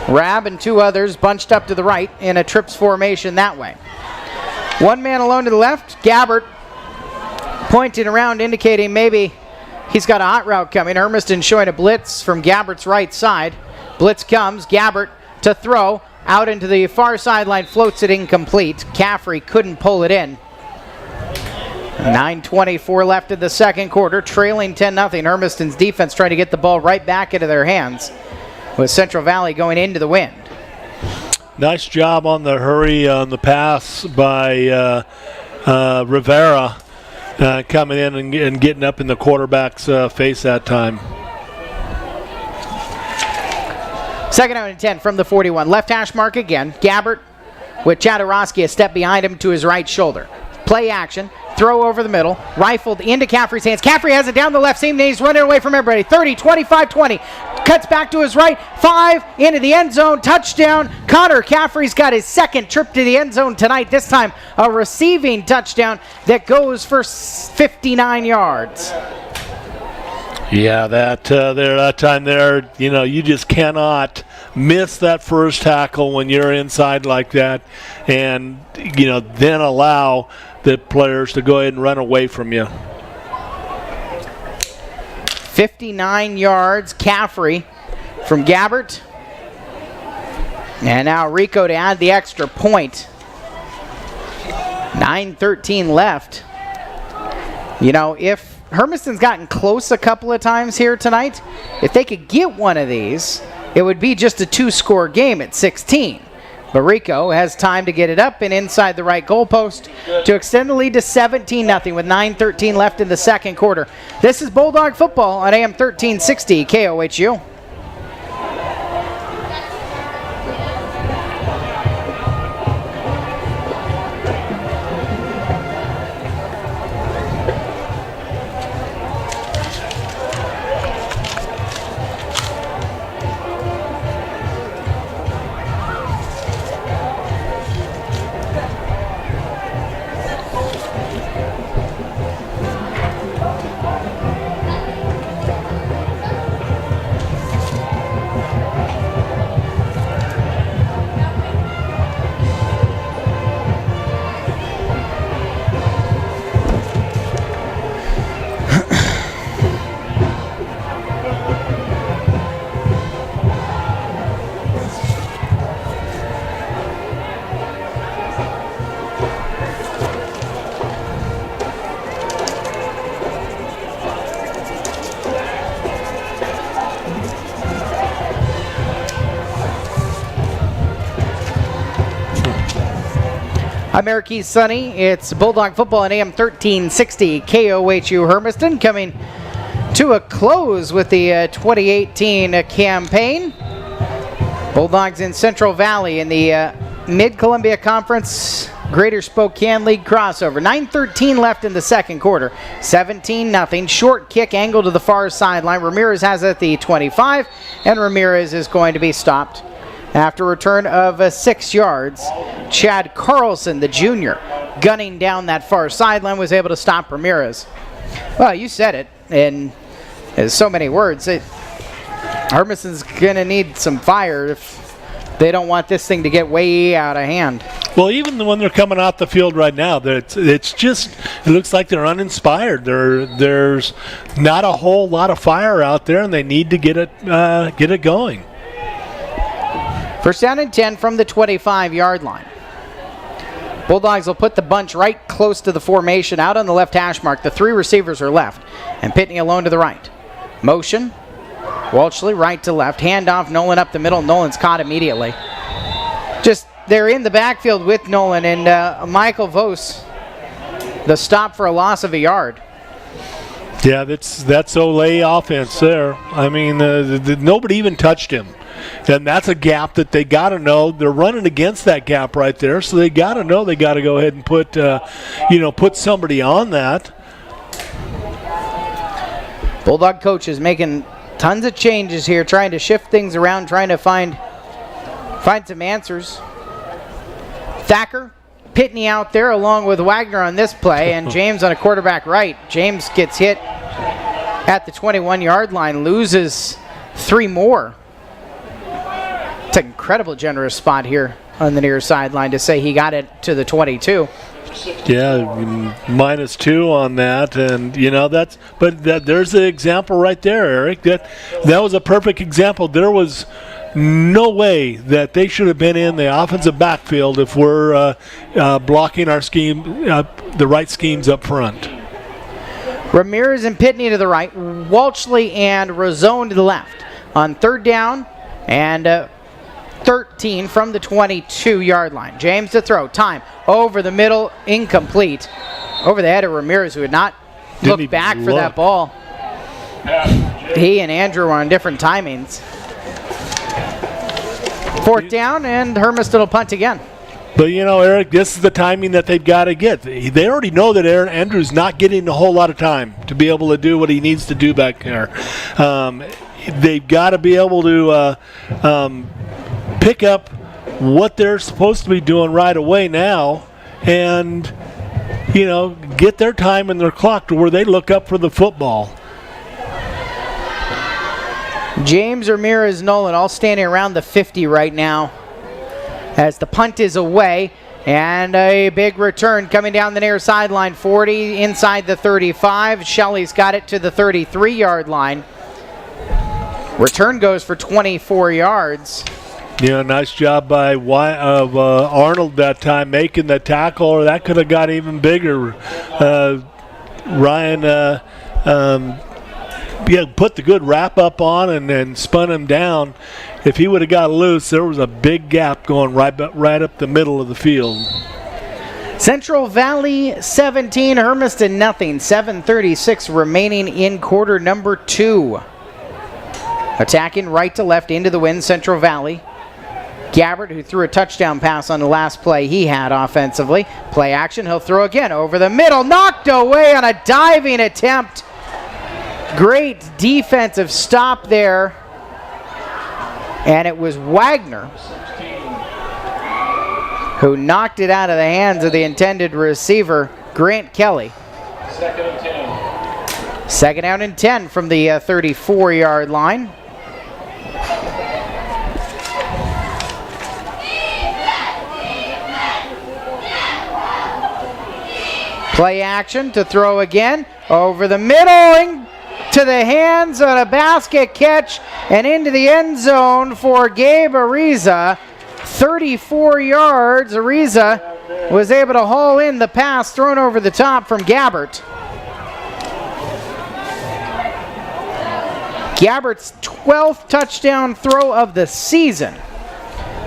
Rab and 2 others bunched up to the right in a trips formation that way. 1 man alone to the left. Gabbert pointing around, indicating maybe he's got a hot route coming. Hermiston showing a blitz from Gabbert's right side. Blitz comes. Gabbert to throw out into the far sideline, floats it incomplete. Caffrey couldn't pull it in. 9:24 left in the second quarter, trailing 10-0. Hermiston's defense trying to get the ball right back into their hands with Central Valley going into the wind. Nice job on the hurry on the pass by Rivera coming in and getting up in the quarterback's face that time. 2nd down and 10 from the 41. Left hash mark again. Gabbert with Chadorowski a step behind him to his right shoulder. Play action. Throw over the middle. Rifled into Caffrey's hands. Caffrey has it down the left seam. And he's running away from everybody. 30, 25, 20. Cuts back to his right. 5 into the end zone. Touchdown. Connor Caffrey's got his second trip to the end zone tonight. This time a receiving touchdown that goes for 59 yards. Yeah, that time there, you just cannot miss that first tackle when you're inside like that, and then allow the players to go ahead and run away from you. 59 yards, Caffrey from Gabbert, and now Rico to add the extra point. 9:13 left. If Hermiston's gotten close a couple of times here tonight, if they could get one of these, it would be just a 2-score game at 16. But Rico has time to get it up and inside the right goalpost to extend the lead to 17-0 with 9:13 left in the second quarter. This is Bulldog football on AM 1360 KOHU. I'm Eric E. Sunny. It's Bulldog football on AM 1360 KOHU Hermiston, coming to a close with the 2018 campaign. Bulldogs in Central Valley in the Mid-Columbia Conference Greater Spokane League crossover. 9:13 left in the second quarter. 17-0. Short kick angled to the far sideline. Ramirez has it at the 25, and Ramirez is going to be stopped after a return of 6 yards. Chad Carlson, the junior, gunning down that far sideline, was able to stop Ramirez. Well, you said it in so many words. Hermiston's going to need some fire if they don't want this thing to get way out of hand. Well, even when they're coming off the field right now, it's just, it looks like they're uninspired. There's not a whole lot of fire out there, and they need to get it going. First down and 10 from the 25-yard line. Bulldogs will put the bunch right close to the formation, out on the left hash mark. The 3 receivers are left, and Pitney alone to the right. Motion, Walshley right to left. Handoff, Nolan up the middle. Nolan's caught immediately. Just, they're in the backfield with Nolan, and Michael Vos, the stop for a loss of a yard. Yeah, that's Olay offense there. I mean, nobody even touched him. And that's a gap that they got to know. They're running against that gap right there, so they got to know they got to go ahead and put somebody on that. Bulldog coach is making tons of changes here, trying to shift things around, trying to find some answers. Thacker, Pitney out there along with Wagner on this play, and James on a quarterback right. James gets hit at the 21-yard line, loses 3 more. It's an incredible generous spot here on the near sideline to say he got it to the 22. Yeah, -2 on that, and there's the example right there, Eric. That was a perfect example. There was no way that they should have been in the offensive backfield if we're blocking our scheme, the right schemes up front. Ramirez and Pitney to the right, Walshley and Razone to the left. On third down and 13 from the 22-yard line. James to throw. Time over the middle, incomplete. Over the head of Ramirez, who had not looked back for that ball. He and Andrew were on different timings. Fourth down, and Hermiston will punt again. But, Eric, this is the timing that they've got to get. They already know that Aaron Andrews not getting a whole lot of time to be able to do what he needs to do back there. They've got to be able to pick up what they're supposed to be doing right away now and, get their time and their clock to where they look up for the football. James, Ramirez, Nolan all standing around the 50 right now as the punt is away, and a big return coming down the near sideline. 40 inside the 35. Shelley's got it to the 33-yard line. Return goes for 24 yards. Yeah, nice job by Arnold that time making the tackle, or that could have got even bigger. Ryan Yeah, put the good wrap up on and then spun him down. If he would have got loose, there was a big gap going right up the middle of the field. Central Valley 17, Hermiston nothing. 7:36 remaining in quarter number 2. Attacking right to left into the wind, Central Valley. Gabbert, who threw a touchdown pass on the last play he had offensively. Play action, he'll throw again over the middle. Knocked away on a diving attempt. Great defensive stop there. And it was Wagner who knocked it out of the hands of the intended receiver, Grant Kelly. Second and 10. Second out and 10 from the 34-yard line. Play action to throw again over the middle and to the hands on a basket catch and into the end zone for Gabe Ariza. 34 yards. Ariza was able to haul in the pass thrown over the top from Gabbert. Gabbert's 12th touchdown throw of the season.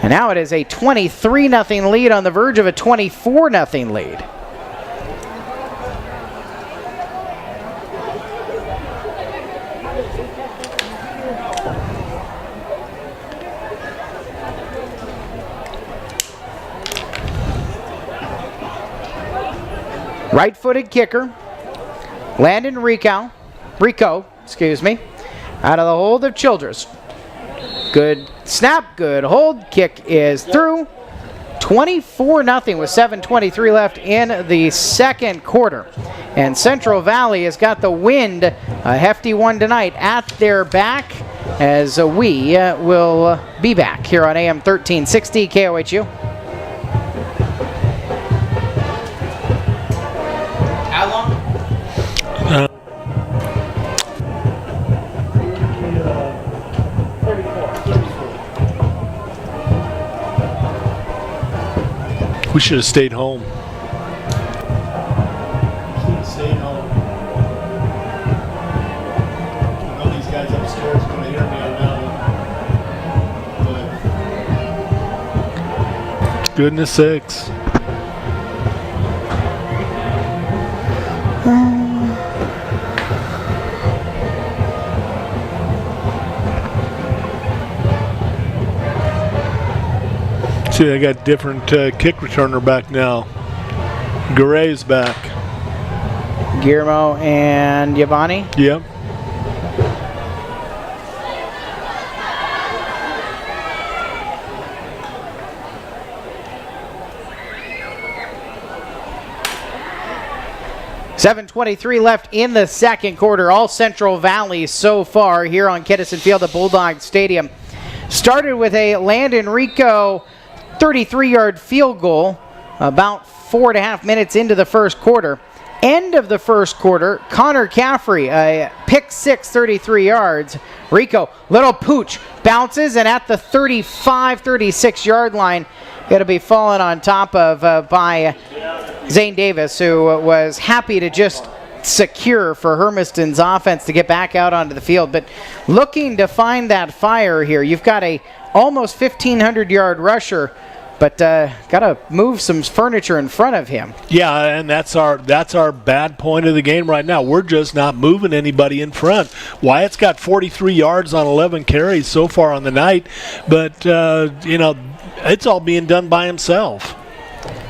And now it is a 23-0 lead on the verge of a 24-0 lead. Right-footed kicker, Landon Rico, out of the hold of Childress. Good snap, good hold, kick is through. 24-0 with 7:23 left in the second quarter. And Central Valley has got the wind, a hefty one tonight, at their back as we will be back here on AM 1360 KOHU. How long? We should have stayed home. Stay home. I know these guys upstairs are going to hear me on that one. Goodness sakes. See, I got different kick returner back now. Garay's back. Guillermo and Giovanni. Yep. .7:23 left in the second quarter. All Central Valley so far here on Kinnison Field at Bulldogs Stadium. Started with a Landon Rico 33-yard field goal about 4.5 minutes into the first quarter. End of the first quarter, Connor Caffrey, a pick six, 33 yards. Rico, little pooch, bounces, and at the 35, 36-yard line, it'll be fallen on top of by Zane Davis, who was happy to just secure for Hermiston's offense to get back out onto the field. But looking to find that fire here, you've got a almost 1,500-yard rusher, but got to move some furniture in front of him. Yeah, and that's our bad point of the game right now. We're just not moving anybody in front. Wyatt's got 43 yards on 11 carries so far on the night, but it's all being done by himself.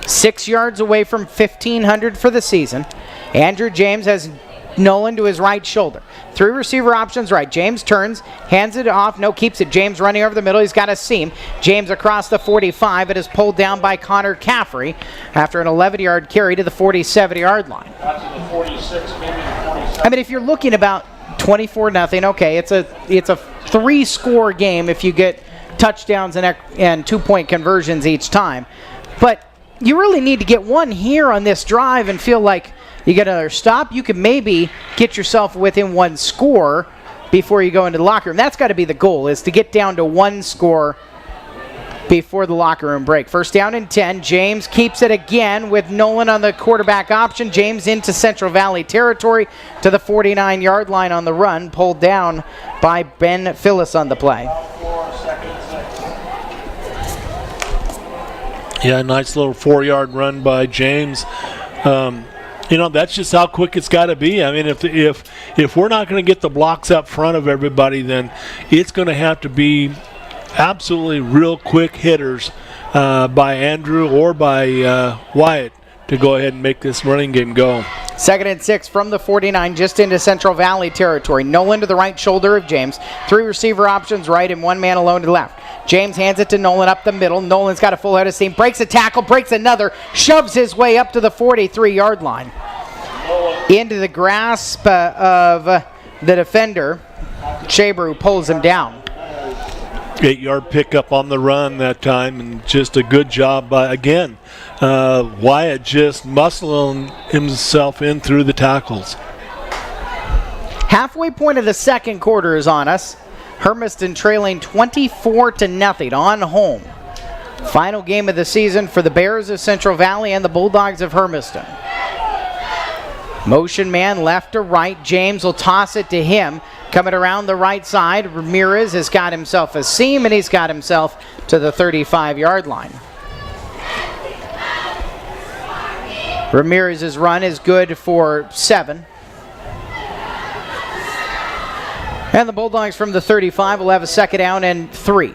6 yards away from 1,500 for the season. Andrew James has Nolan to his right shoulder. 3 receiver options right. James turns, hands it off. No, keeps it. James running over the middle. He's got a seam. James across the 45. It is pulled down by Connor Caffrey after an 11-yard carry to the 47-yard line. Got to the 46, maybe the 47. I mean, if you're looking about 24-0, okay, it's a 3-score game if you get touchdowns and 2-point conversions each time. But you really need to get one here on this drive and feel like you get another stop. You could maybe get yourself within 1 score before you go into the locker room. That's got to be the goal, is to get down to 1 score before the locker room break. First down and 10. James keeps it again with Nolan on the quarterback option. James into Central Valley territory to the 49-yard line on the run, pulled down by Ben Phyllis on the play. Yeah, nice little 4-yard run by James. That's just how quick it's got to be. I mean, if we're not going to get the blocks up front of everybody, then it's going to have to be absolutely real quick hitters by Andrew or by Wyatt to go ahead and make this running game go. 2nd and 6 from the 49, just into Central Valley territory. Nolan to the right shoulder of James. 3 receiver options right and 1 man alone to the left. James hands it to Nolan up the middle. Nolan's got a full head of steam. Breaks a tackle, breaks another, shoves his way up to the 43-yard line. Into the grasp of the defender. Shaber pulls him down. 8-yard pickup on the run that time, and just a good job by, again, Wyatt just muscling himself in through the tackles. Halfway point of the second quarter is on us. Hermiston trailing 24-0 on home. Final game of the season for the Bears of Central Valley and the Bulldogs of Hermiston. Motion man left to right. James will toss it to him. Coming around the right side, Ramirez has got himself a seam, and he's got himself to the 35-yard line. Ramirez's run is good for 7. And the Bulldogs from the 35 will have a 2nd down and 3.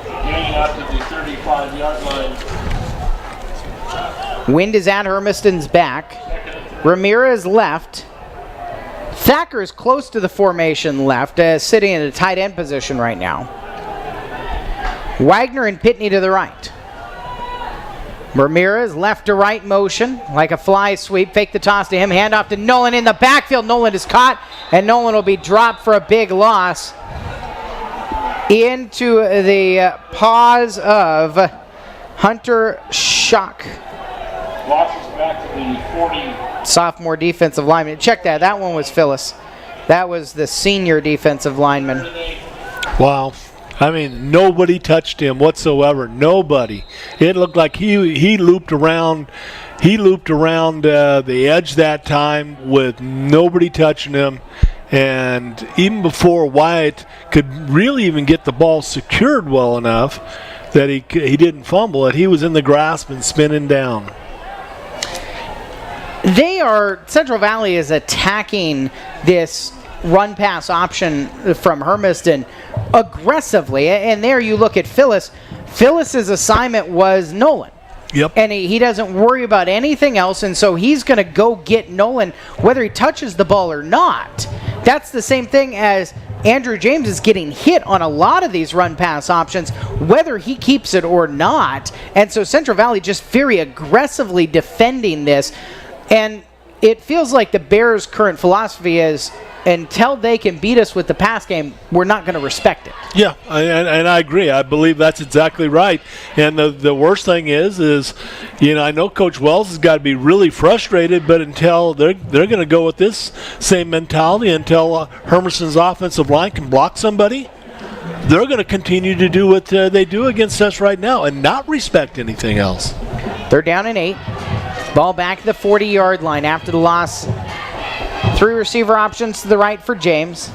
Getting out to the 35-yard line. Wind is at Hermiston's back. Ramirez left. Thacker is close to the formation left, sitting in a tight end position right now. Wagner and Pitney to the right. Ramirez left to right motion, like a fly sweep. Fake the toss to him, hand off to Nolan in the backfield. Nolan is caught, and Nolan will be dropped for a big loss into the paws of Hunter Schock. Losses back to the 40. Sophomore defensive lineman. Check that. That one was Phyllis. That was the senior defensive lineman. Wow. I mean, nobody touched him whatsoever. Nobody. It looked like he looped around. He looped around the edge that time with nobody touching him. And even before Wyatt could really even get the ball secured well enough that he didn't fumble it, he was in the grasp and spinning down. Central Valley is attacking this run-pass option from Hermiston aggressively. And there you look at Phyllis. Phyllis's assignment was Nolan. Yep. And he doesn't worry about anything else, and so he's going to go get Nolan whether he touches the ball or not. That's the same thing as Andrew James is getting hit on a lot of these run-pass options, whether he keeps it or not. And so Central Valley just very aggressively defending this. And it feels like the Bears' current philosophy is until they can beat us with the pass game, we're not going to respect it. Yeah, and I agree. I believe that's exactly right. And the worst thing is I know Coach Wells has got to be really frustrated, but until they're going to go with this same mentality until Hermiston's offensive line can block somebody, they're going to continue to do what they do against us right now and not respect anything else. 3rd down and 8. Ball back to the 40-yard line after the loss. 3 receiver options to the right for James.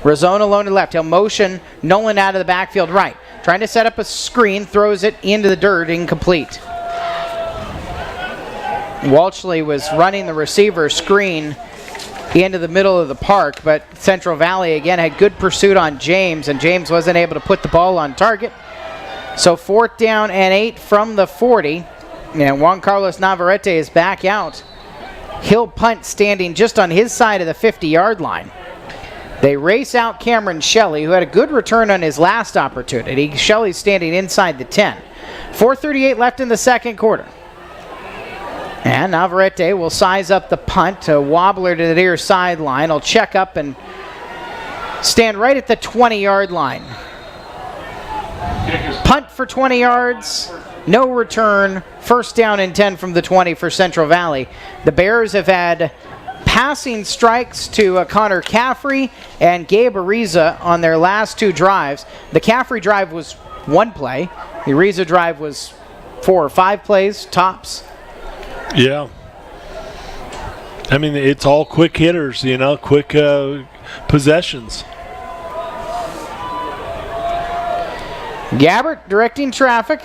Razone alone to left. He'll motion Nolan out of the backfield right. Trying to set up a screen, throws it into the dirt, incomplete. Walshley was running the receiver screen into the middle of the park, but Central Valley again had good pursuit on James, and James wasn't able to put the ball on target. So 4th down and 8 from the 40. And Juan Carlos Navarrete is back out. He'll punt standing just on his side of the 50-yard line. They race out Cameron Shelley, who had a good return on his last opportunity. Shelley's standing inside the 10. 4:38 left in the second quarter. And Navarrete will size up the punt, a wobbler to the near sideline. He'll check up and stand right at the 20-yard line. Punt for 20 yards. No return. 1st down and 10 from the 20 for Central Valley. The Bears have had passing strikes to Connor Caffrey and Gabe Ariza on their last 2 drives. The Caffrey drive was one play. The Ariza drive was 4 or 5 plays, tops. Yeah. I mean, it's all quick hitters, quick possessions. Gabbert directing traffic.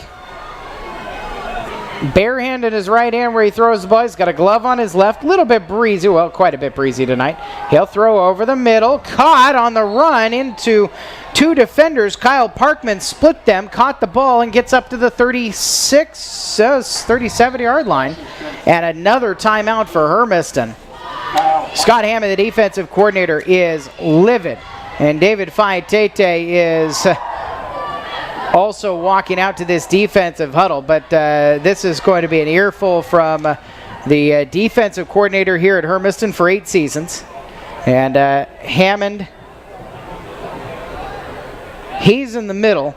Bare hand in his right hand where he throws the ball. He's got a glove on his left. Little bit breezy. Well, quite a bit breezy tonight. He'll throw over the middle. Caught on the run into 2 defenders. Kyle Parkman split them. Caught the ball and gets up to the 37-yard line. And another timeout for Hermiston. Scott Hammond, the defensive coordinator, is livid. And David Faitete is also walking out to this defensive huddle, but this is going to be an earful from the defensive coordinator here at Hermiston for 8 seasons. And Hammond, he's in the middle.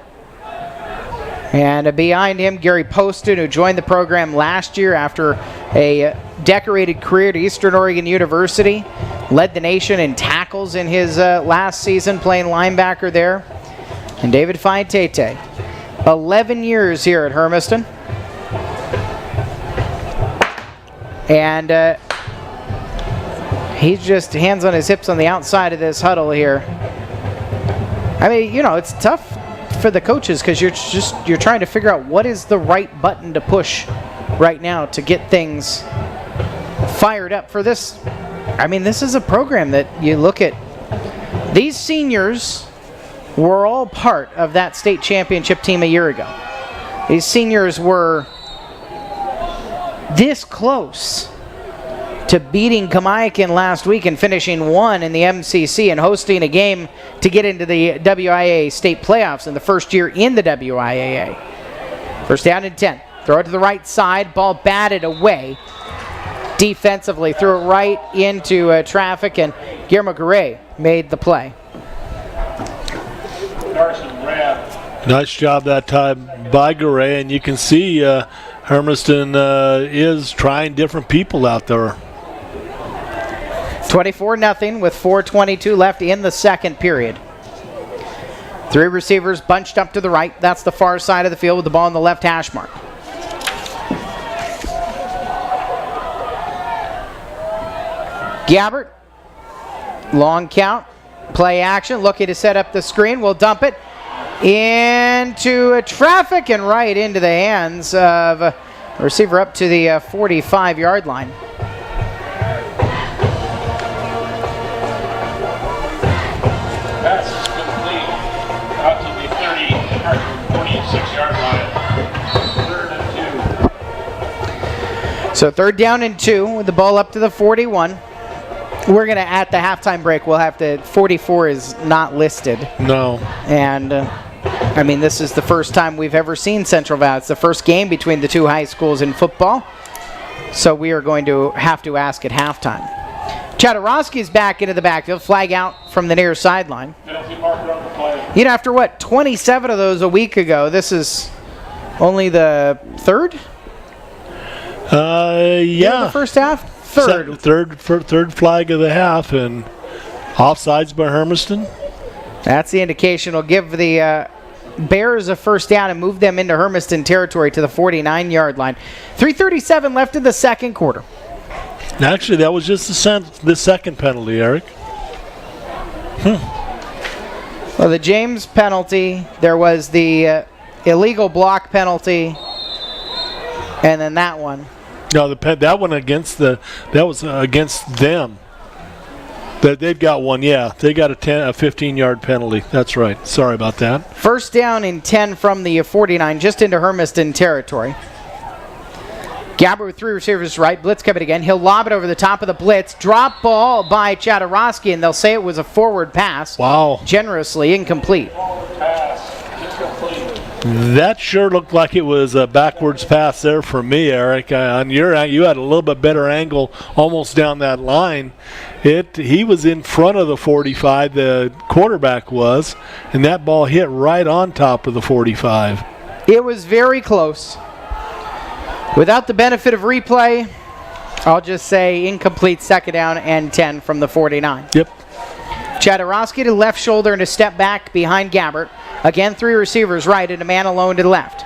And behind him, Gary Poston, who joined the program last year after a decorated career at Eastern Oregon University, led the nation in tackles in his last season playing linebacker there. And David Faitete, 11 years here at Hermiston. And he's just hands on his hips on the outside of this huddle here. I mean, it's tough for the coaches because you're trying to figure out what is the right button to push right now to get things fired up for this. I mean, this is a program that you look at. These seniors were all part of that state championship team a year ago. These seniors were this close to beating Kamiakin last week and finishing 1 in the MCC and hosting a game to get into the WIAA state playoffs in the first year in the WIAA. First down and 10. Throw it to the right side. Ball batted away defensively. Threw it right into traffic, and Guillermo Garay made the play. Nice job that time by Garay, and you can see Hermiston is trying different people out there. 24-0 with 4:22 left in the second period. 3 receivers bunched up to the right. That's the far side of the field with the ball on the left hash mark. Gabbert, long count, play action, looking to set up the screen. We'll dump it into traffic and right into the hands of a receiver up to the 45-yard line. Pass is complete out to the 46-yard line. 3rd and 2. So 3rd down and 2 with the ball up to the 41. We're going to, at the halftime break, we'll have to, 44 is not listed. No. And, I mean, this is the first time we've ever seen Central Valley. It's the first game between the 2 high schools in football. So we are going to have to ask at halftime. Chadorowski's back into the backfield. Flag out from the near sideline. Penalty marker on the play. After 27 of those a week ago, this is only the 3rd? Yeah. The first half? 3rd. Third flag of the half, and offsides by Hermiston. That's the indication. It'll give the Bears a first down and move them into Hermiston territory to the 49-yard line. 3:37 left in the second quarter. Actually, that was just the second penalty, Eric. Well, the James penalty, there was the illegal block penalty, and then that one. No, that one that was against them. They've got one, yeah. They got a 15-yard penalty. That's right. Sorry about that. First down and 10 from the 49, just into Hermiston territory. Gabbert with 3 receivers right. Blitz coming again. He'll lob it over the top of the blitz. Drop ball by Chadorowski, and they'll say it was a forward pass. Wow. Generously incomplete. That sure looked like it was a backwards pass there for me, Eric. On your end, you had a little bit better angle almost down that line. He was in front of the 45, the quarterback was, and that ball hit right on top of the 45. It was very close. Without the benefit of replay, I'll just say incomplete, 2nd down and 10 from the 49. Yep. Chadorowski to left shoulder and a step back behind Gabbert. Again, 3 receivers right and a man alone to the left.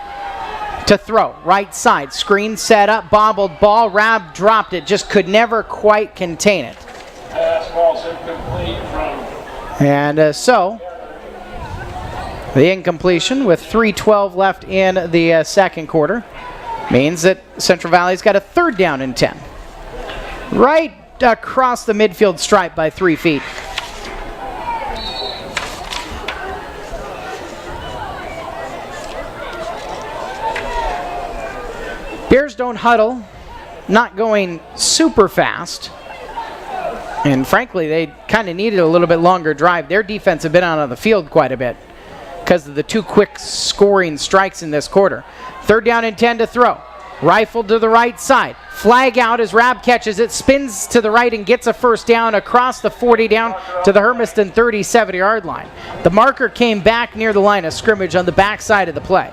To throw, right side, screen set up, bobbled ball, Rab dropped it, just could never quite contain it. Pass ball's incomplete from And so, the incompletion with 3:12 left in the second quarter means that Central Valley's got a 3rd down and 10. Right across the midfield stripe by 3 feet. Bears don't huddle, not going super fast. And frankly, they kind of needed a little bit longer drive. Their defense have been out on the field quite a bit because of the 2 quick scoring strikes in this quarter. 3rd down and 10 to throw. Rifled to the right side. Flag out as Rab catches it, spins to the right and gets a 1st down across the 40 down to the Hermiston 37-yard line. The marker came back near the line of scrimmage on the backside of the play.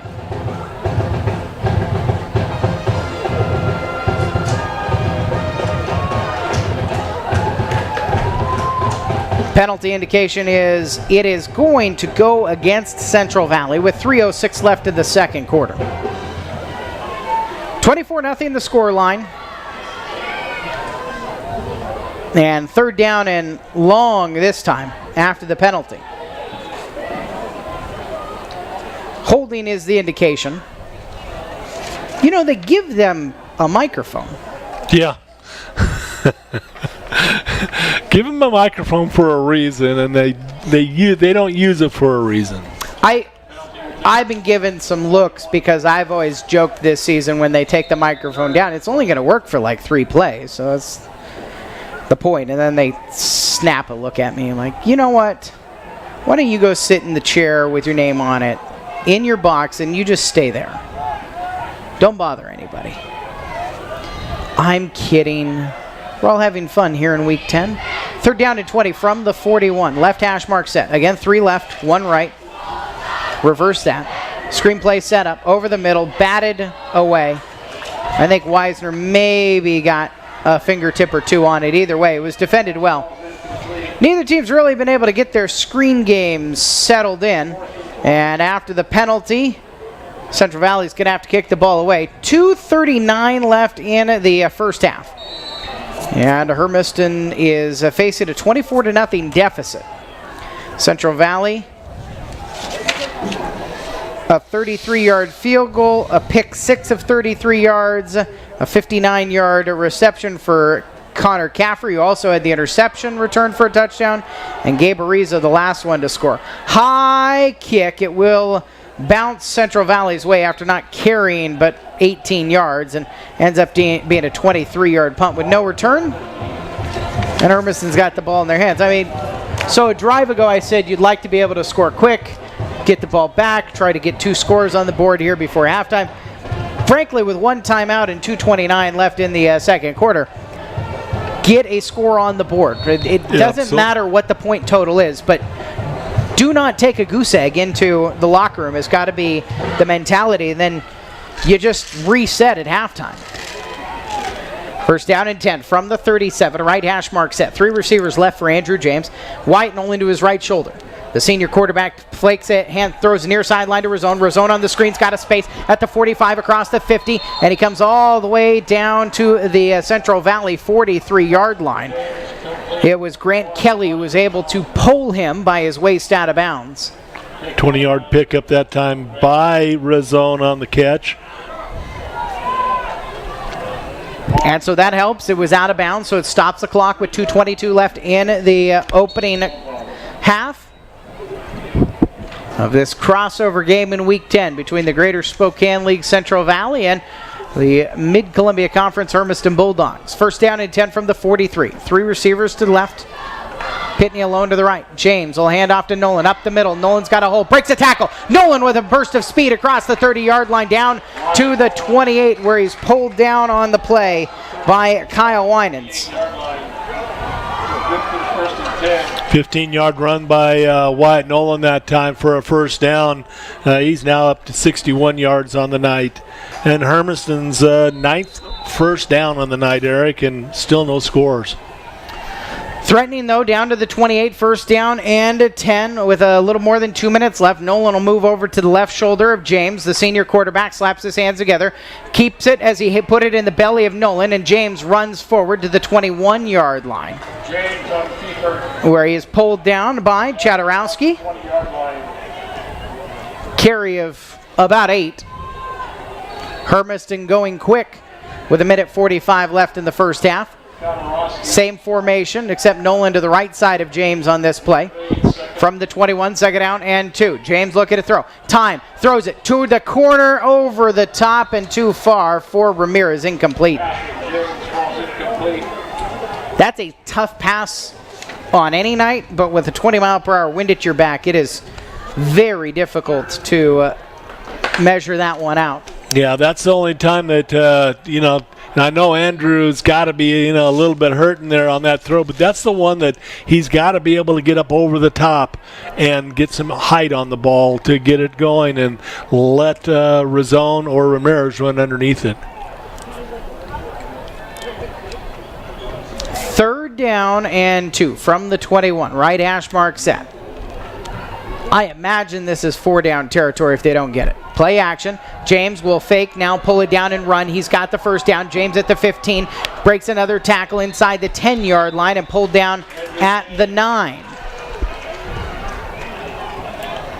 Penalty indication is it is going to go against Central Valley with 3:06 left in the second quarter. 24-0 the score line. And 3rd down and long this time after the penalty. Holding is the indication. You know, they give them a microphone. Yeah. Give them a microphone for a reason, and they don't use it for a reason. I've been given some looks because I've always joked this season when they take the microphone down, it's only going to work for like 3 plays, so that's the point. And then they snap a look at me. I'm like, you know what? Why don't you go sit in the chair with your name on it in your box and you just stay there. Don't bother anybody. I'm kidding. We're all having fun here in week 10. 3rd down and 20 from the 41. Left hash mark set. Again, 3 left, 1 right. Reverse that. Screenplay set up over the middle, batted away. I think Weisner maybe got a fingertip or 2 on it. Either way, it was defended well. Neither team's really been able to get their screen games settled in. And after the penalty, Central Valley's going to have to kick the ball away. 2:39 left in the first half. And Hermiston is facing a 24-0 deficit. Central Valley, a 33-yard field goal, a pick 6 of 33 yards, a 59-yard reception for Connor Caffrey, who also had the interception return for a touchdown, and Gabe Ariza, the last one to score. High kick. It will bounce Central Valley's way after not carrying but 18 yards and ends up being a 23-yard punt with no return. And Hermiston's got the ball in their hands. I mean, so a drive ago I said you'd like to be able to score quick, get the ball back, try to get 2 scores on the board here before halftime. Frankly, with 1 timeout and 2:29 left in the second quarter, get a score on the board. It doesn't matter what the point total is, but do not take a goose egg into the locker room. It's got to be the mentality. Then you just reset at halftime. 1st down and 10 from the 37. Right hash mark set. 3 receivers left for Andrew James. White Nolan to his right shoulder. The senior quarterback flakes it, throws near sideline to Razone. Razone on the screen's got a space at the 45 across the 50, and he comes all the way down to the Central Valley 43-yard line. It was Grant Kelly who was able to pull him by his waist out of bounds. 20-yard pickup that time by Razone on the catch. And so that helps. It was out of bounds, so it stops the clock with 2:22 left in the opening half of this crossover game in Week 10 between the Greater Spokane League Central Valley and the Mid-Columbia Conference Hermiston Bulldogs. 1st down and 10 from the 43. 3 receivers to the left. Pitney alone to the right. James will hand off to Nolan. Up the middle. Nolan's got a hole. Breaks a tackle. Nolan with a burst of speed across the 30-yard line down to the 28 where he's pulled down on the play by Kyle Winans. 15-yard run by Wyatt Nolan that time for a 1st down. He's now up to 61 yards on the night. And Hermiston's 9th 1st down on the night, Eric, and still no scores. Threatening, though, down to the 28, first down and 10 with a little more than 2 minutes left. Nolan will move over to the left shoulder of James. The senior quarterback slaps his hands together, keeps it as he put it in the belly of Nolan, and James runs forward to the 21-yard line, James on keeper, where he is pulled down by Chadarowski. 20-yard line. Carry of about 8. Hermiston going quick with 1:45 left in the first half. Same formation, except Nolan to the right side of James on this play. From the 21, second down and 2. James looking to throw. Time, throws it to the corner, over the top and too far for Ramirez, incomplete. That's a tough pass on any night, but with a 20-mile-per-hour wind at your back, it is very difficult to measure that one out. Yeah, that's the only time that, I know Andrew's got to be, a little bit hurting there on that throw, but that's the one that he's got to be able to get up over the top and get some height on the ball to get it going and let Razone or Ramirez run underneath it. Third down and 2 from the 21. Right hash mark set. I imagine this is 4-down territory if they don't get it. Play action. James will fake, now pull it down and run. He's got the first down. James at the 15. Breaks another tackle inside the 10-yard line and pulled down at the 9.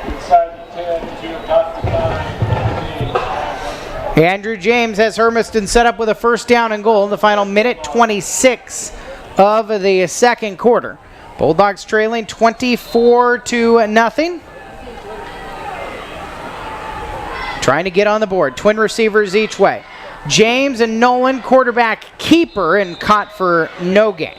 Inside the 10 to about the 9. Andrew James has Hermiston set up with a first down and goal in the final minute 26 of the second quarter. Bulldogs trailing 24-0. Trying to get on the board. Twin receivers each way. James and Nolan, quarterback keeper, and caught for no gain.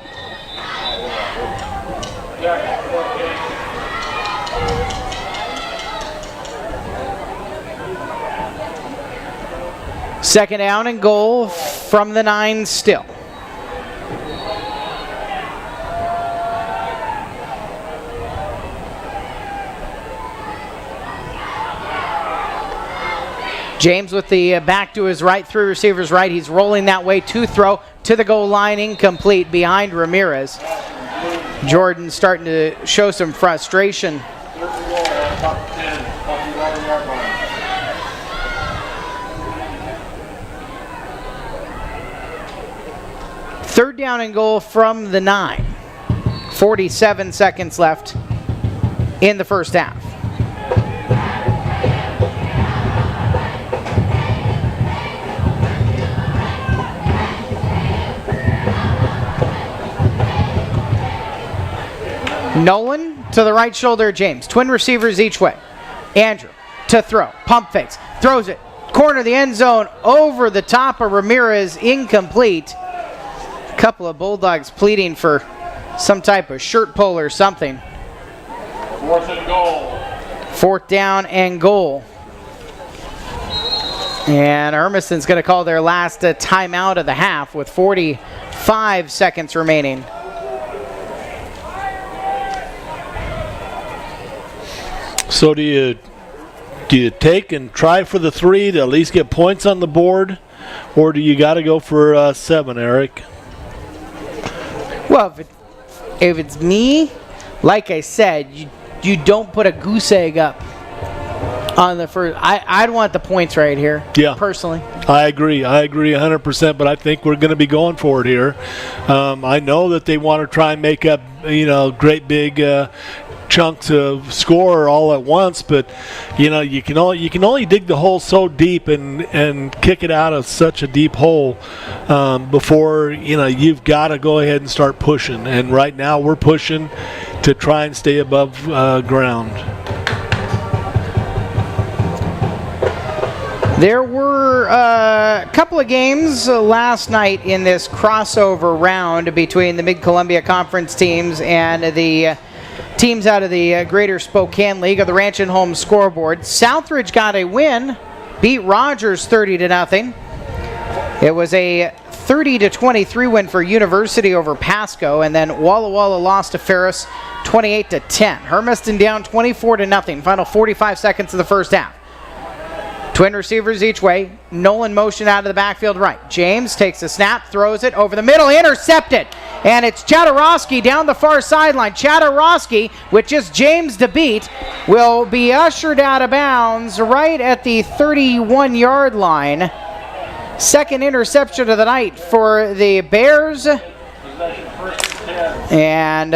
Second down and goal from the 9 still. James with the back to his right, 3 receivers right. He's rolling that way to throw to the goal line, incomplete behind Ramirez. Jordan starting to show some frustration. Third down and goal from the 9. 47 seconds left in the first half. Nolan to the right shoulder of James. Twin receivers each way. Andrew to throw. Pump fakes. Throws it. Corner of the end zone. Over the top of Ramirez. Incomplete. A couple of Bulldogs pleading for some type of shirt pull or something. 4th and goal. 4th down and goal. And Hermiston's going to call their last timeout of the half with 45 seconds remaining. So do you take and try for the 3 to at least get points on the board, or do you got to go for 7, Eric? Well, if it's me, like I said, you don't put a goose egg up on the first. I'd want the points right here. Yeah, personally. I agree 100%. But I think we're going to be going for it here. I know that they want to try and make up, great big chunks of score all at once, but you can only dig the hole so deep and kick it out of such a deep hole before you've got to go ahead and start pushing. And right now we're pushing to try and stay above ground. There were a couple of games last night in this crossover round between the Mid-Columbia Conference teams and the teams out of the Greater Spokane League of the Ranch and Home scoreboard. Southridge got a win, beat Rogers 30-0. It was a 30-23 win for University over Pasco, and then Walla Walla lost to Ferris 28-10. Hermiston down 24-0. Final 45 seconds of the first half. Twin receivers each way. Nolan motion out of the backfield right. James takes the snap, throws it over the middle, intercepted. And it's Chadarowski down the far sideline. Chadarowski, with just James to beat, will be ushered out of bounds right at the 31-yard line. Second interception of the night for the Bears. And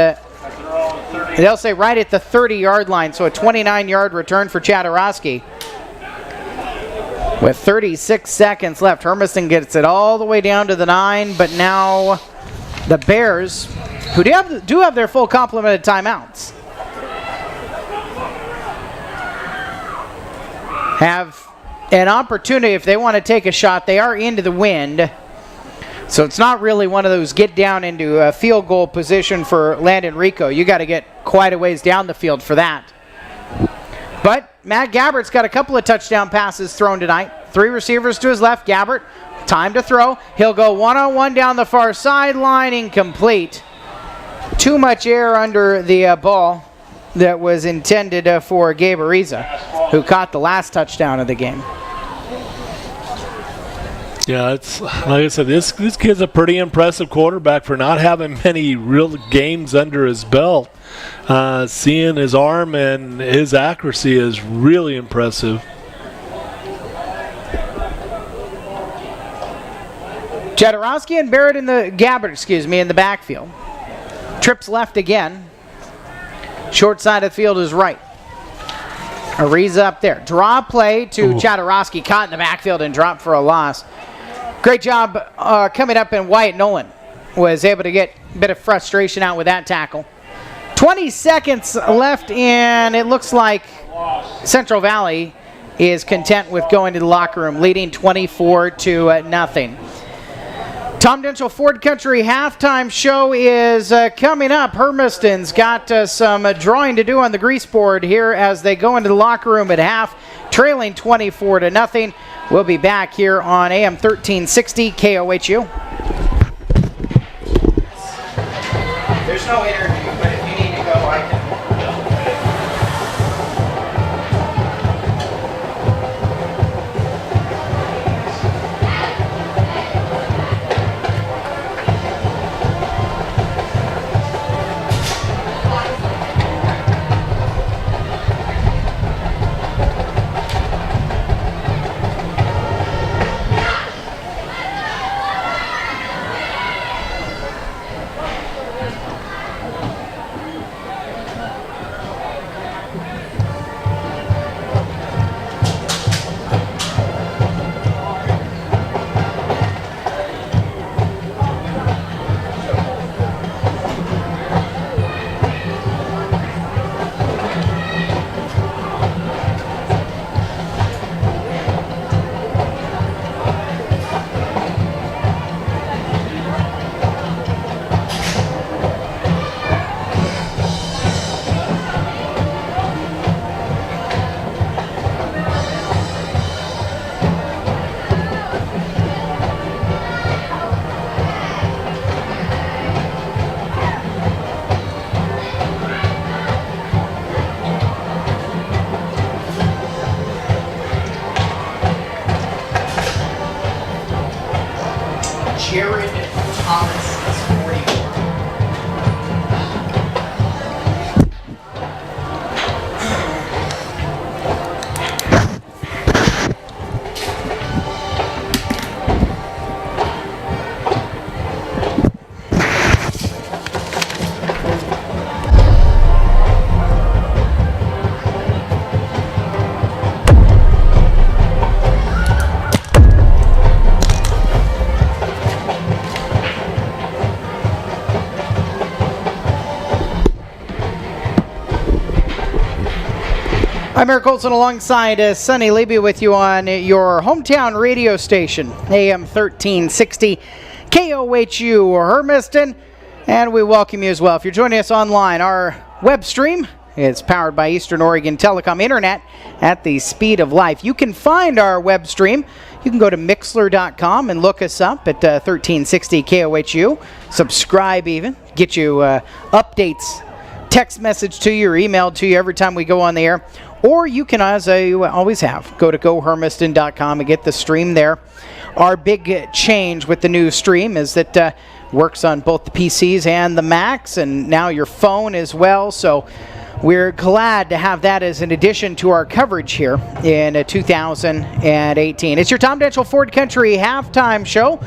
they'll say right at the 30-yard line, so a 29-yard return for Chadarowski. With 36 seconds left, Hermiston gets it all the way down to the 9, but now the Bears, who do have their full complement of timeouts, have an opportunity if they want to take a shot. They are into the wind, so it's not really one of those get down into a field goal position for Landon Rico. You got to get quite a ways down the field for that. But Matt Gabbert's got a couple of touchdown passes thrown tonight. 3 receivers to his left. Gabbert, time to throw. He'll go one-on-one down the far sideline, incomplete. Too much air under the ball that was intended for Gabe Ariza, who caught the last touchdown of the game. Yeah, it's like I said, this kid's a pretty impressive quarterback for not having many real games under his belt. Seeing his arm and his accuracy is really impressive. Chadarowski and Barrett in the in the backfield. Trips left again. Short side of the field is right. Ariza up there. Draw play to Chadarowski. Caught in the backfield and dropped for a loss. Great job coming up, and Wyatt Nolan was able to get a bit of frustration out with that tackle. 20 seconds left, and it looks like Central Valley is content with going to the locker room, leading 24-0. Tom Denchel Ford Country halftime show is coming up. Hermiston's got some drawing to do on the grease board here as they go into the locker room at half, trailing 24-0. We'll be back here on AM 1360 KOHU. There's no interview, but if you need to go, I can. I'm Eric Olson alongside Sonny Levy with you on your hometown radio station, AM 1360 KOHU Hermiston, and we welcome you as well. If you're joining us online, our web stream is powered by Eastern Oregon Telecom Internet at the speed of life. You can find our web stream. You can go to Mixler.com and look us up at 1360 KOHU. Subscribe even. Get you updates, text message to you or emailed to you every time we go on the air. Or you can, as I always have, go to GoHermiston.com and get the stream there. Our big change with the new stream is that works on both the PCs and the Macs, and now your phone as well. So we're glad to have that as an addition to our coverage here in 2018. It's your Tom Denchel Ford Country halftime show.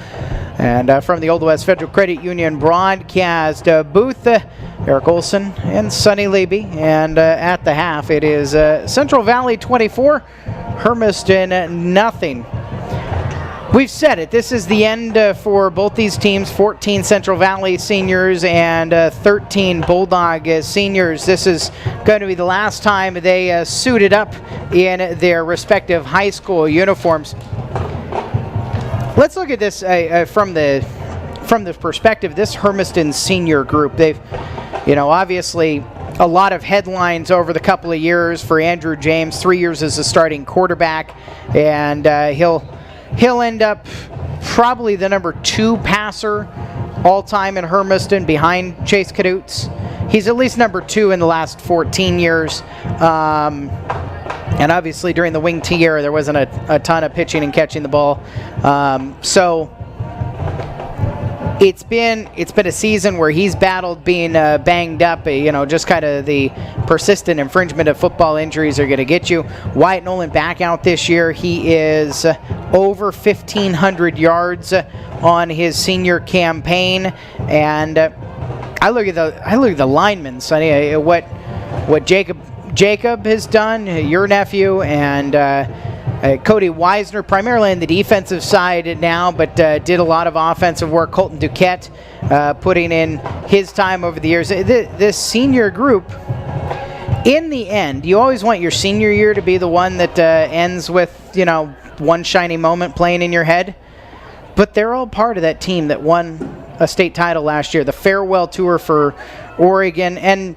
And from the Old West Federal Credit Union broadcast booth, Eric Olson and Sonny Levy. And at the half, it is Central Valley 24, Hermiston nothing. We've said it. This is the end for both these teams, 14 Central Valley seniors and 13 Bulldog seniors. This is going to be the last time they suited up in their respective high school uniforms. Let's look at this from the perspective of this Hermiston senior group. They've, obviously a lot of headlines over the couple of years for Andrew James, 3 years as a starting quarterback, and he'll end up probably the number 2 passer all time in Hermiston behind Chase Cadutes. He's at least number 2 in the last 14 years. And obviously during the wing T era, there wasn't a ton of pitching and catching the ball. So it's been a season where he's battled being banged up. Just kind of the persistent infringement of football injuries are going to get you. Wyatt Nolan back out this year. He is over 1,500 yards on his senior campaign, and I look at the linemen, Sonny. What Jacob has done, your nephew, and Cody Weisner, primarily on the defensive side now, but did a lot of offensive work. Colton Duquette putting in his time over the years. This senior group, in the end, you always want your senior year to be the one that ends with, one shiny moment playing in your head. But they're all part of that team that won a state title last year, the farewell tour for Oregon. And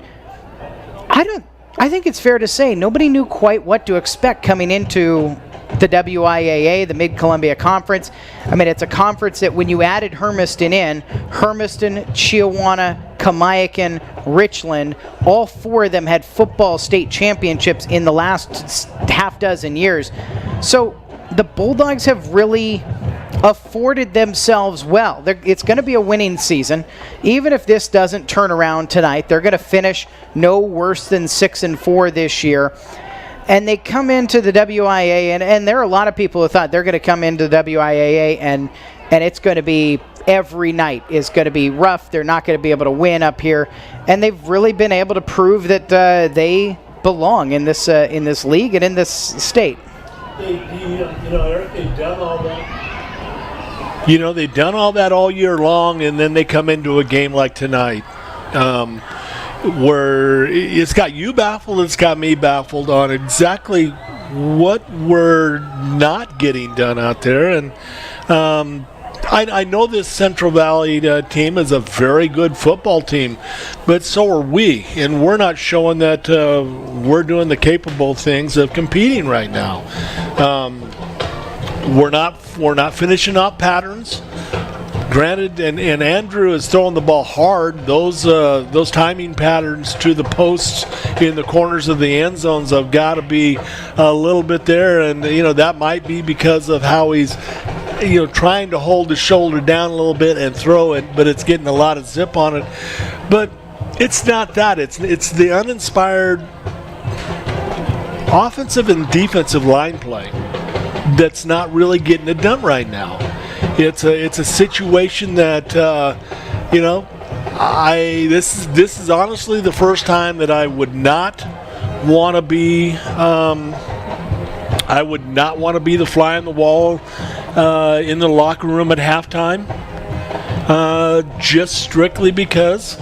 I think it's fair to say nobody knew quite what to expect coming into the WIAA, the Mid-Columbia Conference. I mean, it's a conference that when you added Hermiston in, Hermiston, Chiawana, Kamiakin, Richland, all 4 of them had football state championships in the last half dozen years. So the Bulldogs have really afforded themselves well. It's going to be a winning season. Even if this doesn't turn around tonight, they're going to finish no worse than 6-4 this year. And they come into the WIAA, and there are a lot of people who thought they're going to come into the WIAA and it's going to be every night is going to be rough. They're not going to be able to win up here. And they've really been able to prove that they belong in this league and in this state. Eric, they've done all that. They've done all that all year long, and then they come into a game like tonight, where it's got you baffled, it's got me baffled on exactly what we're not getting done out there. And I know this Central Valley team is a very good football team, but so are we, and we're not showing that we're doing the capable things of competing right now. We're not finishing up patterns. Granted, and Andrew is throwing the ball hard. Those timing patterns to the posts in the corners of the end zones have got to be a little bit there, and that might be because of how he's trying to hold his shoulder down a little bit and throw it, but it's getting a lot of zip on it. But it's not that. It's the uninspired offensive and defensive line play that's not really getting it done right now. It's a situation that this is honestly the first time that I would not want to be the fly on the wall in the locker room at halftime, just strictly because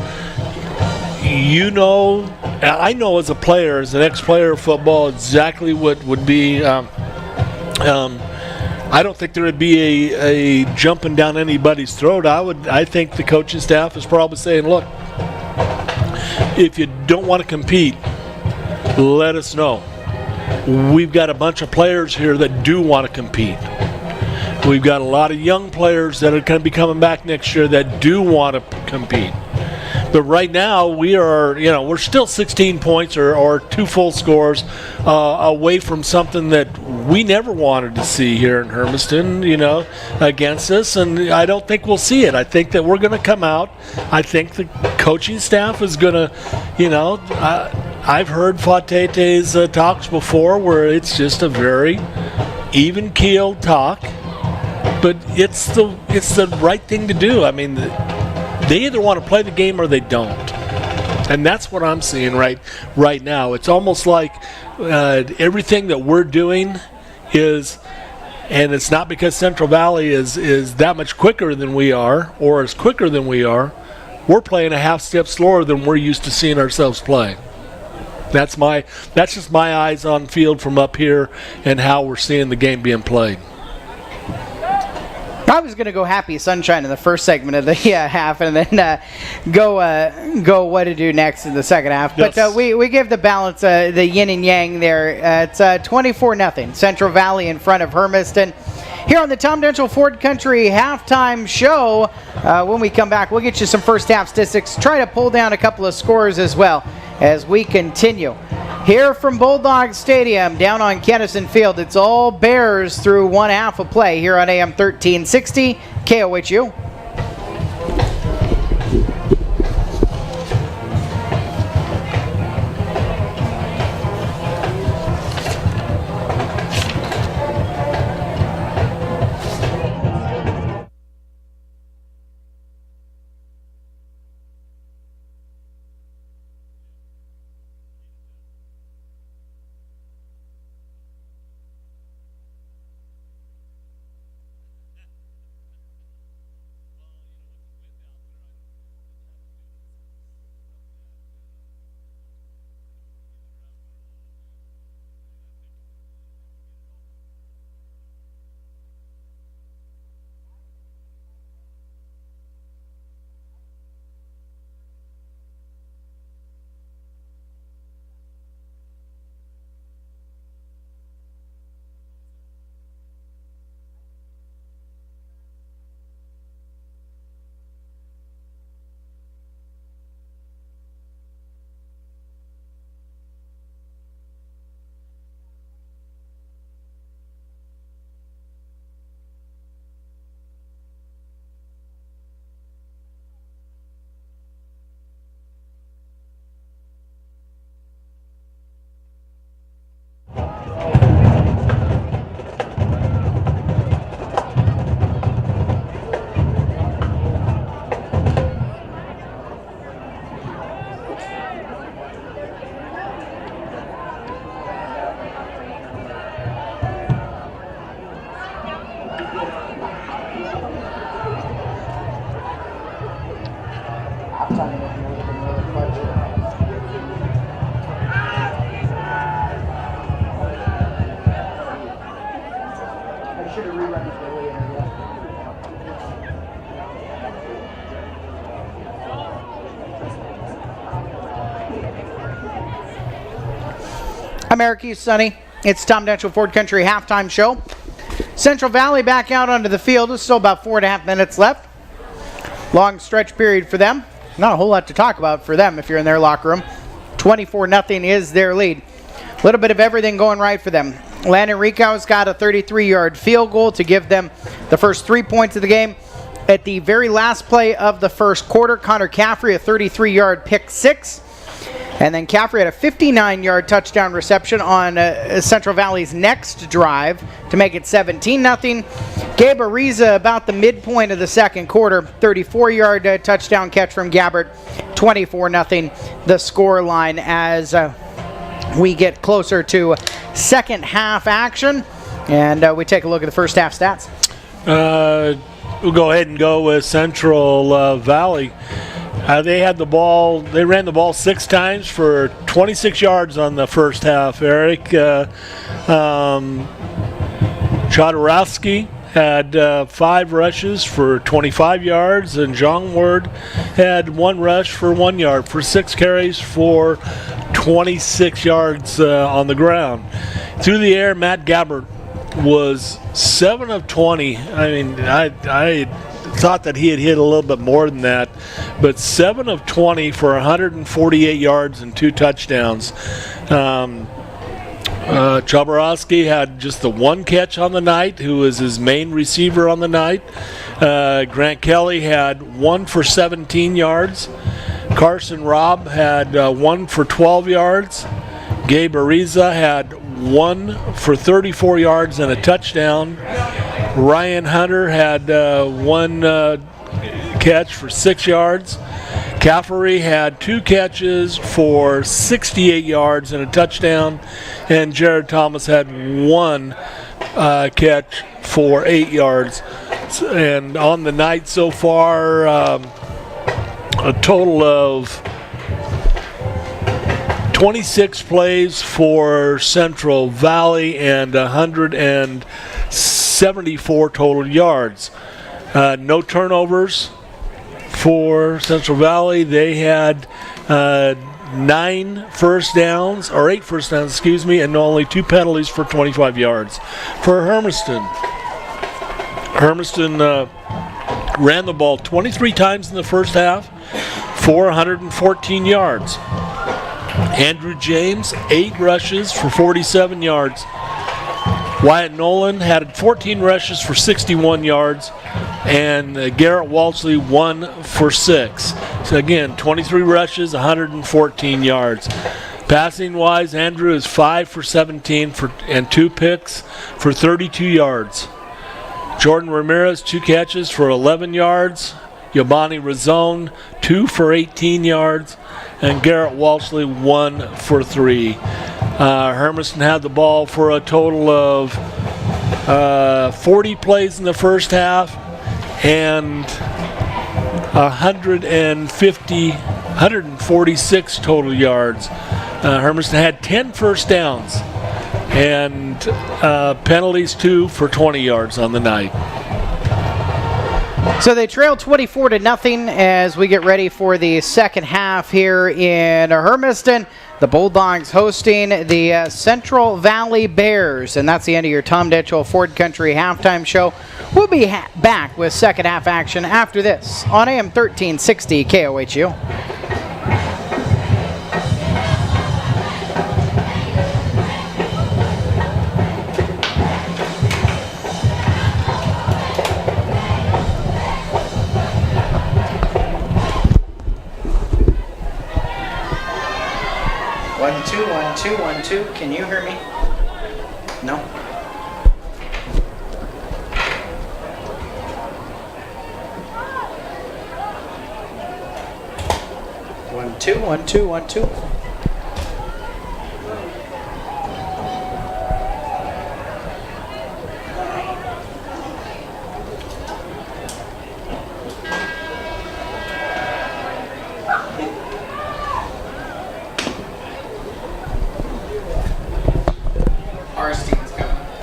I know as a player, as an ex-player of football, exactly what would be. I don't think there would be a jumping down anybody's throat. I think the coaching staff is probably saying, look, if you don't want to compete, let us know. We've got a bunch of players here that do want to compete. We've got a lot of young players that are going to be coming back next year that do want to compete. But right now, we're still 16 points or 2 full scores away from something that we never wanted to see here in Hermiston, against us. And I don't think we'll see it. I think that we're going to come out. I think the coaching staff is going to, I've heard Fatete's talks before where it's just a very even-keeled talk. But it's the right thing to do. I mean, they either want to play the game or they don't, and that's what I'm seeing right now. It's almost like everything that we're doing is, and it's not because Central Valley is that much quicker than we are or is quicker than we are. We're playing a half step slower than we're used to seeing ourselves play. That's just my eyes on field from up here and how we're seeing the game being played. I was going to go happy sunshine in the first segment of the half and then go what to do next in the second half. Yes. But we give the balance, the yin and yang there. It's 24-0. Central Valley in front of Hermiston. Here on the Tom Denchel Ford Country halftime show. When we come back, we'll get you some first half statistics. Try to pull down a couple of scores as well as we continue. Here from Bulldogs Stadium, down on Kennison Field, it's all Bears through one half of play here on AM 1360 KOHU. America, sunny. It's Tom Denchel Ford Country halftime show. Central Valley back out onto the field. There's still about 4.5 minutes left. Long stretch period for them. Not a whole lot to talk about for them if you're in their locker room. 24-0 is their lead. A little bit of everything going right for them. Landon Rico's got a 33-yard field goal to give them the first 3 points of the game. At the very last play of the first quarter, Connor Caffrey, a 33-yard pick six. And then Caffrey had a 59-yard touchdown reception on Central Valley's next drive to make it 17-0. Gabe Ariza about the midpoint of the second quarter, 34-yard touchdown catch from Gabbert, 24-0 the score line as we get closer to second half action. And we take a look at the first half stats. We'll go ahead and go with Central Valley. They had the ball. They ran the ball 6 times for 26 yards on the first half. Eric Chodorowski had 5 rushes for 25 yards, and Zhang Word had 1 rush for 1 yard for 6 carries for 26 yards on the ground. Through the air, Matt Gabbert was 7 of 20. I mean, thought that he had hit a little bit more than that, but 7 of 20 for 148 yards and 2 touchdowns. Chaborowski had just the 1 catch on the night, who was his main receiver on the night. Grant Kelly had 1 for 17 yards. Carson Robb had 1 for 12 yards. Gabe Ariza had 1 for 34 yards and a touchdown. Ryan Hunter had 1 catch for 6 yards. Caffery had 2 catches for 68 yards and a touchdown. And Jared Thomas had 1 catch for 8 yards. And on the night so far, a total of 26 plays for Central Valley and 174 total yards. No turnovers for Central Valley. They had 8 first downs, and only 2 penalties for 25 yards. For Hermiston ran the ball 23 times in the first half for 114 yards. Andrew James, 8 rushes for 47 yards. Wyatt Nolan had 14 rushes for 61 yards, and Garrett Walsley 1 for 6. So again, 23 rushes, 114 yards. Passing wise, Andrew is 5 for 17 and 2 picks for 32 yards. Jordan Ramirez, 2 catches for 11 yards. Yabani Razone, 2 for 18 yards. And Garrett Walsley, 1 for 3. Hermiston had the ball for a total of 40 plays in the first half and 146 total yards. Hermiston had 10 first downs and penalties 2 for 20 yards on the night. So they trail 24-0 as we get ready for the second half here in Hermiston. The Bulldogs hosting the Central Valley Bears, and that's the end of your Tom Detchell Ford Country halftime show. We'll be back with second half action after this on AM 1360 KOHU. One, two, 1, 2. Can you hear me? No? One, two, 1, 2, 1, 2.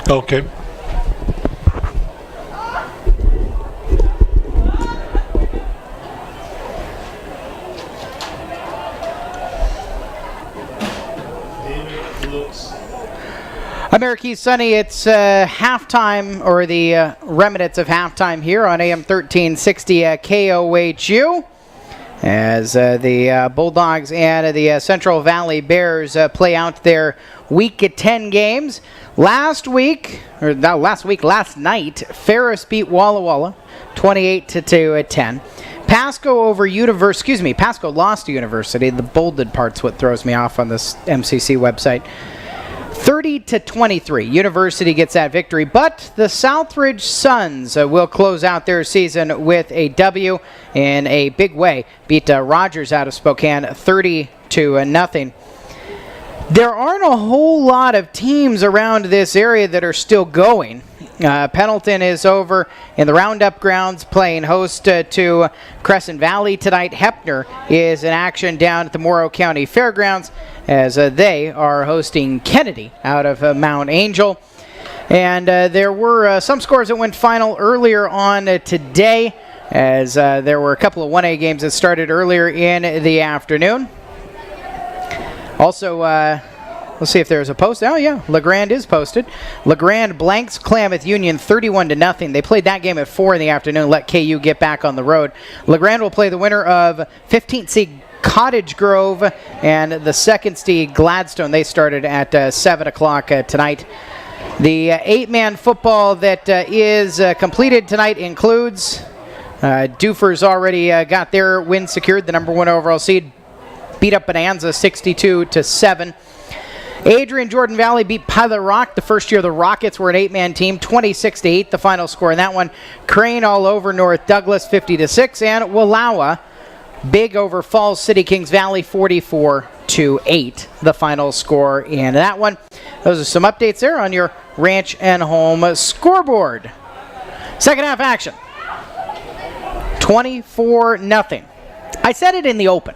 Okay. American Sunny, it's halftime, or the remnants of halftime here on AM 1360 KOHU. As the Bulldogs and the Central Valley Bears play out their Week 10 games. Last night, Ferris beat Walla Walla 28-10. Pasco lost to University. The bolded part's what throws me off on this MCC website. 30-23. University gets that victory, but the Southridge Suns will close out their season with a W in a big way. Beat Rogers out of Spokane 30-0. There aren't a whole lot of teams around this area that are still going. Pendleton is over in the Roundup grounds playing host to Crescent Valley tonight. Heppner is in action down at the Morrow County Fairgrounds as they are hosting Kennedy out of Mount Angel. And there were some scores that went final earlier on today, as there were a couple of 1A games that started earlier in the afternoon. Also, Let's see if there's a post. Oh, yeah. LeGrand is posted. LeGrand blanks Klamath Union 31-0. They played that game at 4 in the afternoon. Let KU get back on the road. LeGrand will play the winner of 15th seed Cottage Grove and the second seed Gladstone. They started at 7 o'clock tonight. The 8-man football that is completed tonight includes Doofer's already got their win secured, the number 1 overall seed. Beat up Bonanza 62-7. Adrian Jordan Valley beat Pilot Rock. The first year the Rockets were an 8-man team, 26-8 the final score in that one. Crane all over North Douglas 50-6, and Wallowa big over Falls City Kings Valley 44-8 the final score in that one. Those are some updates there on your Ranch and Home scoreboard. Second half action. 24-0. I said it in the open.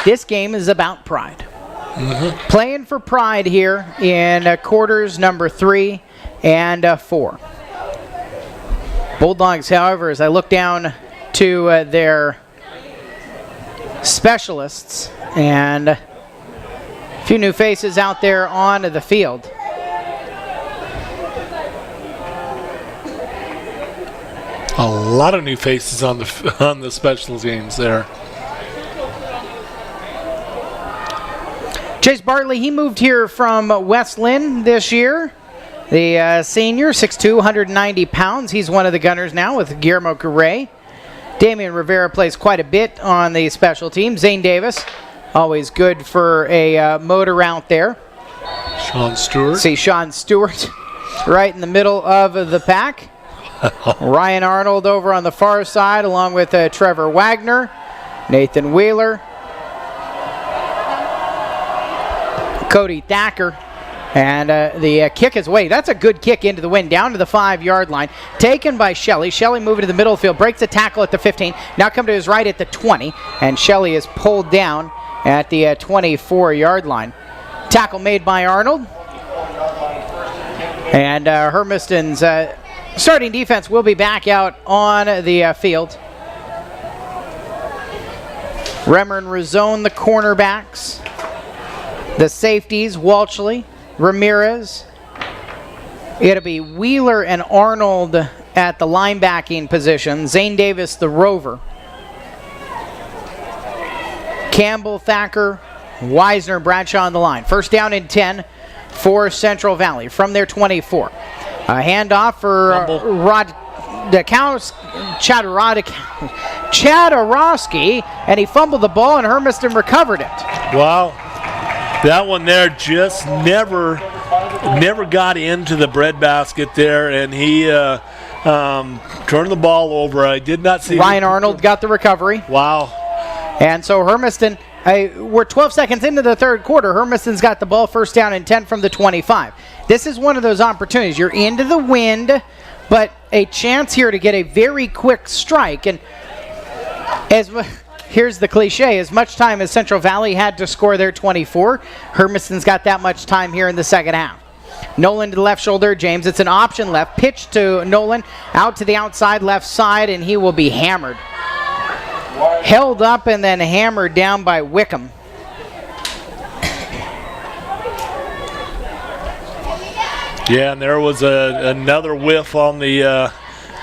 This game is about pride. Playing for pride here in quarters number 3 and 4. Bulldogs, however, as I look down to their specialists and a few new faces out there on the field. A lot of new faces on the special teams there. Chase Bartley, he moved here from West Lynn this year. The senior, 6'2", 190 pounds. He's one of the gunners now with Guillermo Correa. Damian Rivera plays quite a bit on the special team. Zane Davis, always good for a motor out there. Sean Stewart. See Sean Stewart right in the middle of the pack. Ryan Arnold over on the far side along with Trevor Wagner, Nathan Wheeler, Cody Thacker, and the kick is away. That's a good kick into the wind, down to the 5-yard line. Taken by Shelley. Shelley moving to the middle of the field, breaks a tackle at the 15. Now come to his right at the 20, and Shelley is pulled down at the 24-yard line. Tackle made by Arnold. And Hermiston's starting defense will be back out on the field. Remmer and Razone, the cornerbacks. The safeties, Walshley, Ramirez. It'll be Wheeler and Arnold at the linebacking position. Zane Davis, the rover. Campbell, Thacker, Wisner, Bradshaw on the line. First down and 10 for Central Valley from their 24. A handoff for Chadorowski, and he fumbled the ball, and Hermiston recovered it. Wow. That one there just never got into the breadbasket there, and he turned the ball over. I did not see Ryan Arnold got the recovery. Wow. And so Hermiston, we're 12 seconds into the third quarter. Hermiston's got the ball, first down and 10 from the 25. This is one of those opportunities. You're into the wind, but a chance here to get a very quick strike. And here's the cliche, as much time as Central Valley had to score their 24, Hermiston's got that much time here in the second half. Nolan to the left shoulder, James. It's an option left. Pitch to Nolan, out to the outside left side, and he will be hammered. Held up and then hammered down by Wickham. Yeah, and there was another whiff on the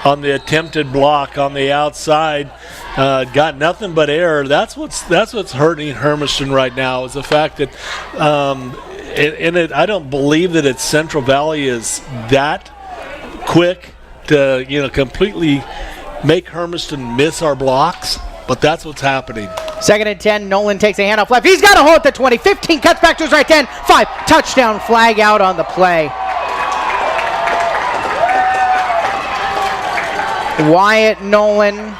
attempted block on the outside. Got nothing but error. That's what's hurting Hermiston right now, is the fact that I don't believe that it's Central Valley is that quick to completely make Hermiston miss our blocks, but that's what's happening. Second and 10, Nolan takes a handoff left. He's got a hole at the 20, 15, cuts back to his right 10, 5, touchdown flag out on the play. Wyatt Nolan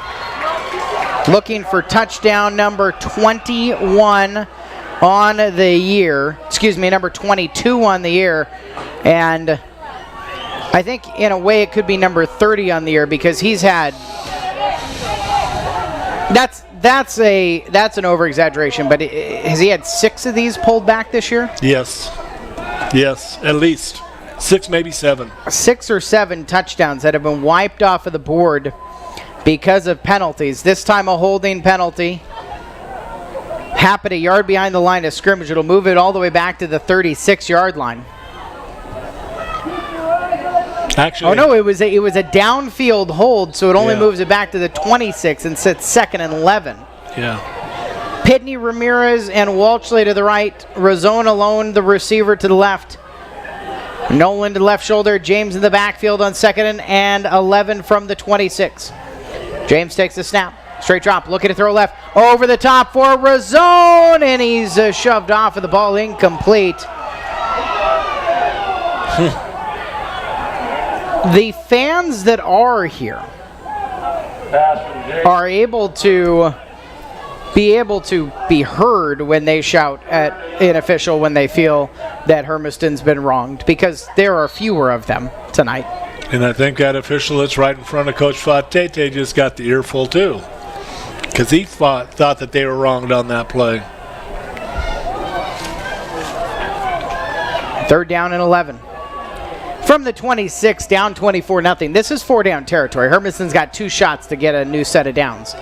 looking for touchdown number 21 on the year. Excuse me, number 22 on the year. And I think in a way it could be number 30 on the year, because he's had... That's an over-exaggeration, but has he had 6 of these pulled back this year? Yes, at least 6, maybe 7. 6 or 7 touchdowns that have been wiped off of the board because of penalties. This time a holding penalty. happen a yard behind the line of scrimmage. It'll move it all the way back to the 36-yard line. Actually, Oh no, it was a downfield hold, so it only Yeah. moves it back to the 26 and sits 2nd and 11. yeah. Pitney, Ramirez, and Walshley to the right. Razone alone, the receiver to the left. Nolan to the left shoulder. James in the backfield on 2nd and 11 from the 26. James takes the snap. Straight drop, looking to throw left. Over the top for Razone, and he's shoved off with the ball incomplete. The fans that are here are able to be heard when they shout at an official when they feel that Hermiston's been wronged, because there are fewer of them tonight. And I think that official that's right in front of Coach Fatete just got the earful too, because he thought that they were wronged on that play. 3rd down and 11. From the 26, down 24-0. This is 4-down territory. Hermiston's got 2 shots to get a new set of downs.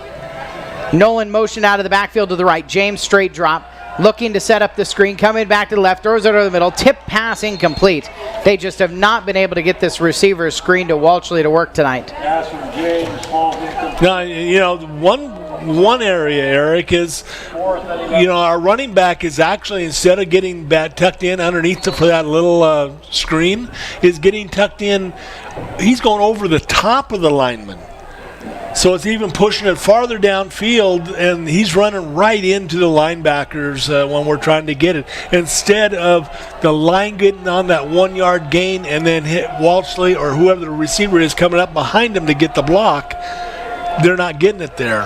Nolan motion out of the backfield to the right. James straight drop, looking to set up the screen, coming back to the left, throws it over the middle, tip pass incomplete. They just have not been able to get this receiver screen to Walshley to work tonight. Pass from James, falls incomplete. Now, you know, one area, Eric, is, you know, our running back is actually, instead of getting tucked in underneath for that little screen, is getting tucked in. He's going over the top of the lineman. So it's even pushing it farther downfield, and he's running right into the linebackers when we're trying to get it. Instead of the line getting on that 1-yard gain and then hit Walshley or whoever the receiver is coming up behind him to get the block, they're not getting it there.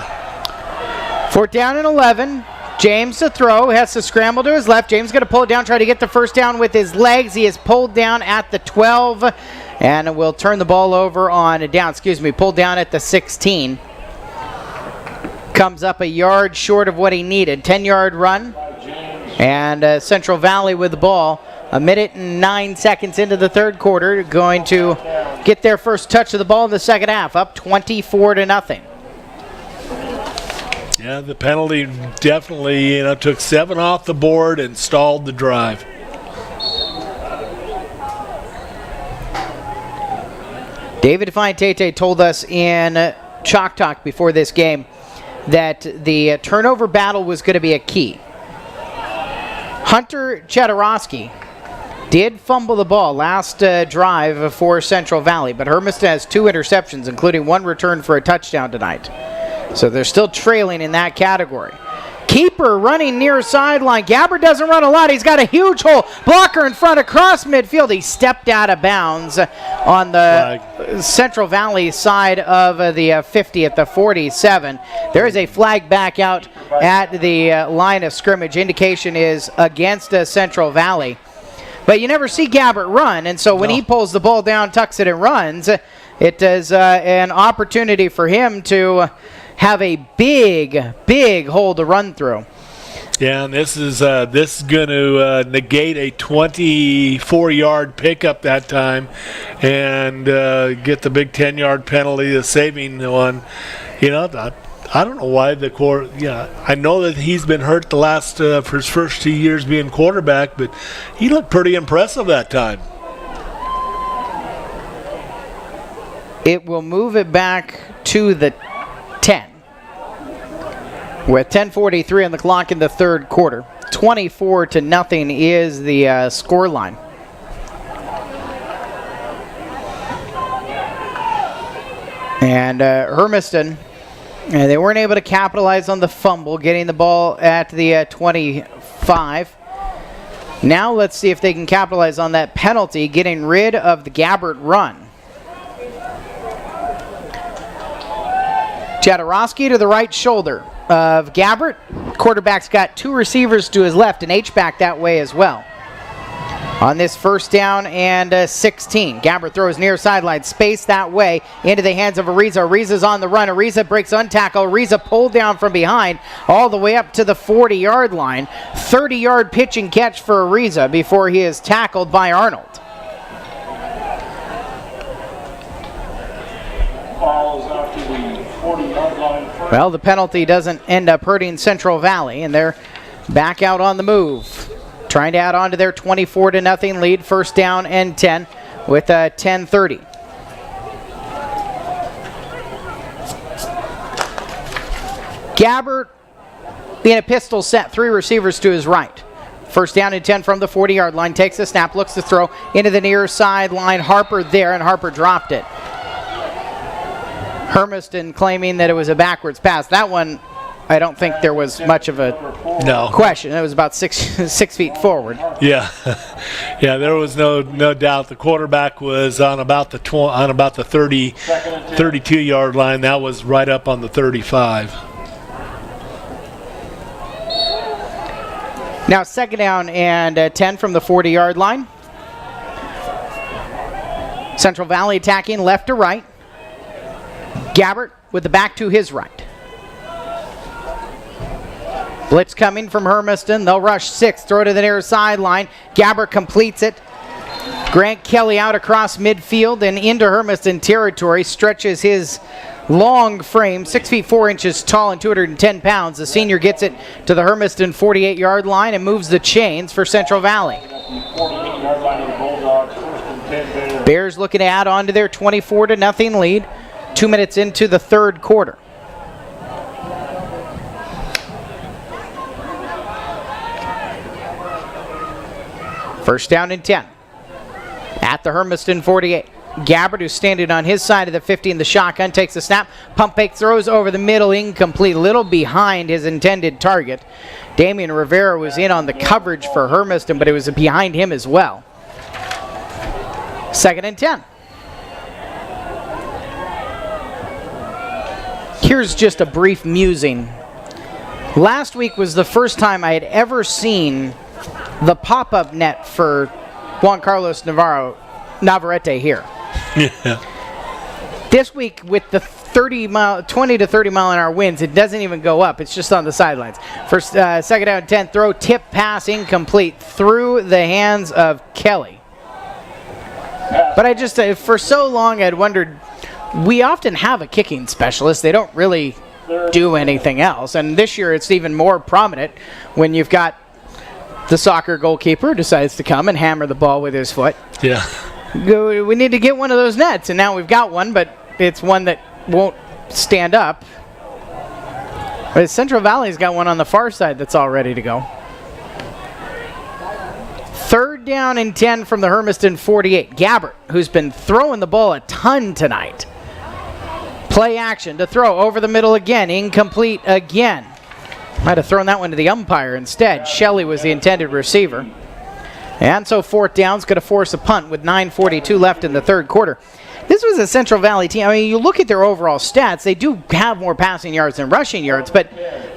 4th down and 11. James to throw, has to scramble to his left. James going to pull it down, try to get the first down with his legs. He is pulled down at the 12, and will turn the ball over on a down. Pulled down at the 16. Comes up a yard short of what he needed. 10-yard run, and Central Valley with the ball. 1 minute and 9 seconds into the 3rd quarter, going to get their first touch of the ball in the 2nd half, up 24-0. Yeah, the penalty definitely, took 7 off the board and stalled the drive. David Defiant-Tete told us in Chalk Talk before this game that the turnover battle was going to be a key. Hunter Chadorowski did fumble the ball last drive for Central Valley, but Hermiston has 2 interceptions, including 1 return for a touchdown tonight. So they're still trailing in that category. Keeper running near sideline. Gabbard doesn't run a lot. He's got a huge hole. Blocker in front across midfield. He stepped out of bounds on the Central Valley side of the 50 at the 47. There is a flag back out at the line of scrimmage. Indication is against Central Valley. But you never see Gabbard run, and so when he pulls the ball down, tucks it, and runs, it is an opportunity for him to have a big hole to run through. Yeah, and this is going to negate a 24-yard pickup that time, and get the big 10-yard penalty, the saving one. I don't know why the court. Yeah, I know that he's been hurt the last for his first 2 years being quarterback, but he looked pretty impressive that time. It will move it back to the 10 with 10:43 on the clock in the 3rd quarter. 24-0 is the score line. And Hermiston, they weren't able to capitalize on the fumble, getting the ball at the 25. Now let's see if they can capitalize on that penalty, getting rid of the Gabbard run. Chadorowski to the right shoulder of Gabbard. Quarterback's got 2 receivers to his left, and H-back that way as well. On this 1st down and 16. Gabbard throws near sideline, space that way into the hands of Ariza. Ariza's on the run. Ariza breaks untackle. Ariza pulled down from behind all the way up to the 40-yard line. 30-yard pitch and catch for Ariza before he is tackled by Arnold. Falls out to the 40-yard line. Well, the penalty doesn't end up hurting Central Valley, and they're back out on the move. Trying to add on to their 24-0 lead. First down and 10 with 10:30. Gabbert in a pistol set, 3 receivers to his right. First down and 10 from the 40-yard line. Takes the snap, looks to throw into the near sideline. Harper there, and Harper dropped it. Hermiston claiming that it was a backwards pass. That one, I don't think there was much of a question. It was about 6 feet forward. Yeah, yeah. There was no doubt. The quarterback was on about the 32-yard line. That was right up on the 35. Now second down and 10 from the 40-yard line. Central Valley attacking left to right. Gabbert with the back to his right. Blitz coming from Hermiston. They'll rush 6. Throw to the near sideline. Gabbert completes it. Grant Kelly out across midfield and into Hermiston territory. Stretches his long frame, 6 feet 4 inches tall and 210 pounds. The senior gets it to the Hermiston 48-yard line and moves the chains for Central Valley. 48-yard line of the Bulldogs. First and 10 there. Bears looking to add on to their 24-0 lead. 2 minutes into the third quarter. First down and 10 at the Hermiston 48. Gabbert, who's standing on his side of the 50 in the shotgun, takes the snap. Pump fake, throws over the middle, incomplete, little behind his intended target. Damian Rivera was in on the coverage for Hermiston, but it was behind him as well. Second and 10. Here's just a brief musing. Last week was the first time I had ever seen the pop-up net for Juan Carlos Navarrete here. Yeah. This week with the 20 to 30 mile an hour winds, it doesn't even go up. It's just on the sidelines. First, second down, 10, throw, tip, pass, incomplete through the hands of Kelly. But I just, for so long, I'd wondered, we often have a kicking specialist. They don't really do anything else. And this year it's even more prominent when you've got the soccer goalkeeper decides to come and hammer the ball with his foot. Yeah. We need to get one of those nets, and now we've got one, but it's one that won't stand up. But Central Valley's got one on the far side that's all ready to go. Third down and 10 from the Hermiston 48. Gabbert, who's been throwing the ball a ton tonight. Play action to throw over the middle again, incomplete again. Might have thrown that one to the umpire instead. Shelley was the intended receiver. And so fourth down's going to force a punt with 9:42 left in the third quarter. This was a Central Valley team. I mean, you look at their overall stats, they do have more passing yards than rushing yards, but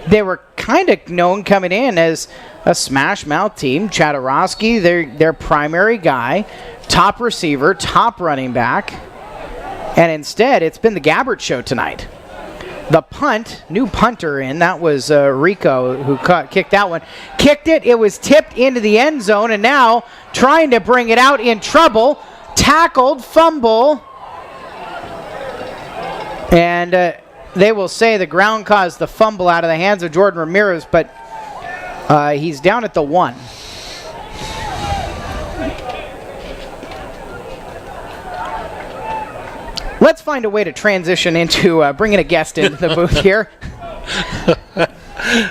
they were kind of known coming in as a smash mouth team. Chadorowski, their primary guy, top receiver, top running back. And instead, it's been the Gabbert show tonight. The punt, new punter in, that was Rico who kicked that one. Kicked it, it was tipped into the end zone, and now trying to bring it out in trouble. Tackled, fumble. And they will say the ground caused the fumble out of the hands of Jordan Ramirez, but he's down at the 1. Let's find a way to transition into bringing a guest into the booth here.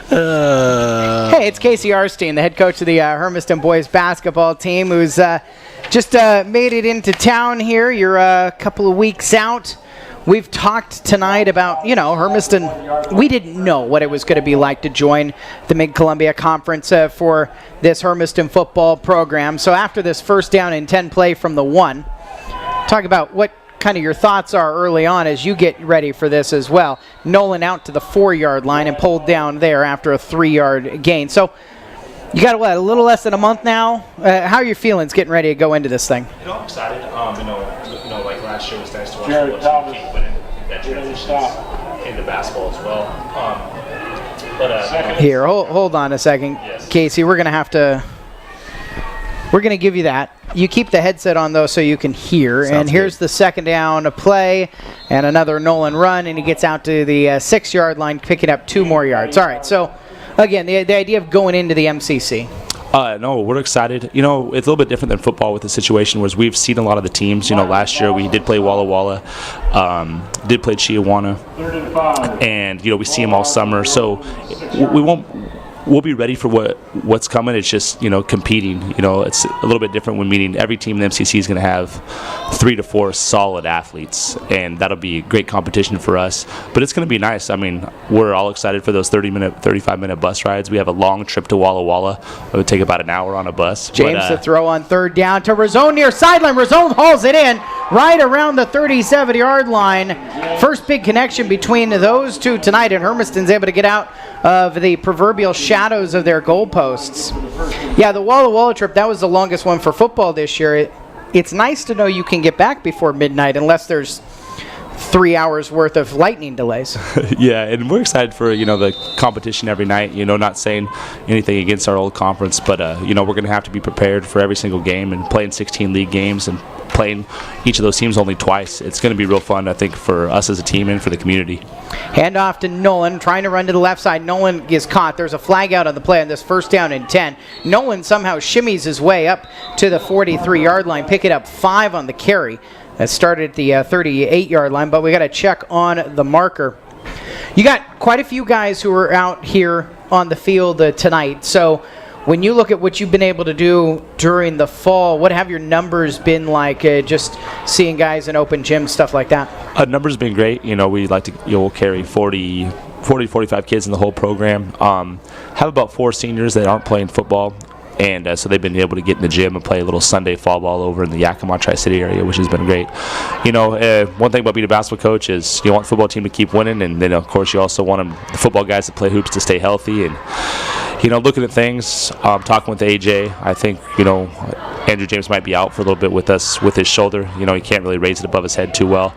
Hey, it's Casey Arstein, the head coach of the Hermiston boys basketball team, who's just made it into town here. You're a couple of weeks out. We've talked tonight about, Hermiston. We didn't know what it was going to be like to join the Mid-Columbia Conference for this Hermiston football program. So after this first down and 10 play from the 1, talk about what kind of your thoughts are early on as you get ready for this as well. Nolan out to the 4-yard line and pulled down there after a 3-yard gain. So you got a little less than a month now. How are your feelings getting ready to go into this thing? I'm excited. Like last year was nice to watch the team keep winning that transitions into basketball as well. Here, hold on a second, Yes. Casey. We're gonna give you that. You keep the headset on, though, so you can hear. And here's the second down play and another Nolan run, and he gets out to the 6-yard line, picking up 2 more yards. All right, so again, the idea of going into the MCC? No, we're excited. You know, it's a little bit different than football with the situation, whereas we've seen a lot of the teams. You know, last year we did play Walla Walla, did play Chiawana, and, you know, we see them all summer. So we'll be ready for what's coming. It's just, you know, competing. You know, it's a little bit different when meeting. Every team in the MCC is going to have 3 to 4 solid athletes, and that'll be great competition for us. But it's going to be nice. I mean, we're all excited for those 35-minute bus rides. We have a long trip to Walla Walla. It would take about an hour on a bus. James to throw on third down to Razone near sideline. Razone hauls it in right around the 37-yard line. First big connection between those two tonight, and Hermiston's able to get out of the proverbial shadows of their goalposts. Yeah, the Walla Walla trip, that was the longest one for football this year. It's nice to know you can get back before midnight unless there's 3 hours worth of lightning delays. Yeah, and we're excited for, you know, the competition every night. You know, not saying anything against our old conference, but, you know, we're going to have to be prepared for every single game and playing 16 league games and playing each of those teams only twice. It's going to be real fun, I think, for us as a team and for the community. Handoff to Nolan, trying to run to the left side. Nolan gets caught. There's a flag out on the play on this 1st down and 10. Nolan somehow shimmies his way up to the 43-yard line, picking up 5 on the carry. That started at the 38-yard line, but we got to check on the marker. You got quite a few guys who are out here on the field tonight. So when you look at what you've been able to do during the fall, what have your numbers been like, just seeing guys in open gyms, stuff like that? Numbers have been great. You know, we like to, we'll carry 40, 45 kids in the whole program. Have about 4 seniors that aren't playing football. And so they've been able to get in the gym and play a little Sunday fall ball over in the Yakima Tri-City area, which has been great. You know, one thing about being a basketball coach is you want the football team to keep winning, and then, of course, you also want the football guys that play hoops to stay healthy. And, you know, looking at things, talking with AJ, I think, you know, Andrew James might be out for a little bit with us with his shoulder. You know, he can't really raise it above his head too well.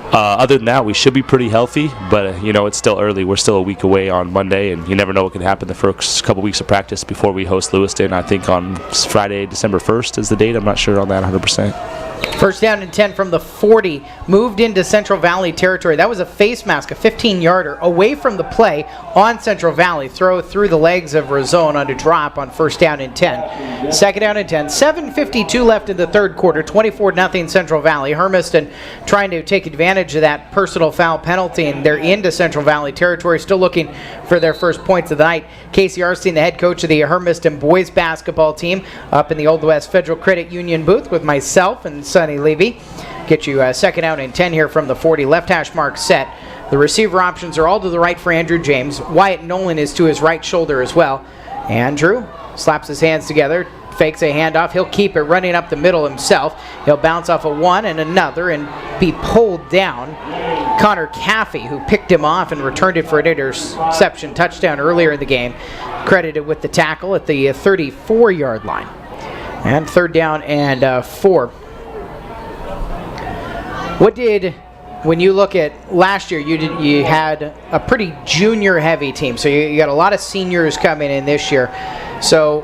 Other than that, we should be pretty healthy, but, you know, it's still early. We're still a week away on Monday, and you never know what can happen the first couple weeks of practice before we host Lewiston. I think on Friday, December 1st is the date. I'm not sure on that 100%. 1st down and 10 from the 40, moved into Central Valley territory. That was a face mask, a 15-yarder, away from the play on Central Valley. Throw through the legs of Razone on a drop on 1st down and 10. 2nd down and 10, 7:52 left in the 3rd quarter, 24-0 Central Valley. Hermiston trying to take advantage of that personal foul penalty, and they're into Central Valley territory, still looking for their first points of the night. Casey Arstein, the head coach of the Hermiston boys basketball team, up in the Old West Federal Credit Union booth with myself and Sonny Levy. Get you 2nd down and 10 here from the 40. Left hash mark set. The receiver options are all to the right for Andrew James. Wyatt Nolan is to his right shoulder as well. Andrew slaps his hands together, fakes a handoff. He'll keep it running up the middle himself. He'll bounce off a one and another and be pulled down. Connor Caffey, who picked him off and returned it for an interception touchdown earlier in the game, credited with the tackle at the 34-yard line. And 3rd down and 4. When you look at last year, you had a pretty junior-heavy team, so you got a lot of seniors coming in this year. So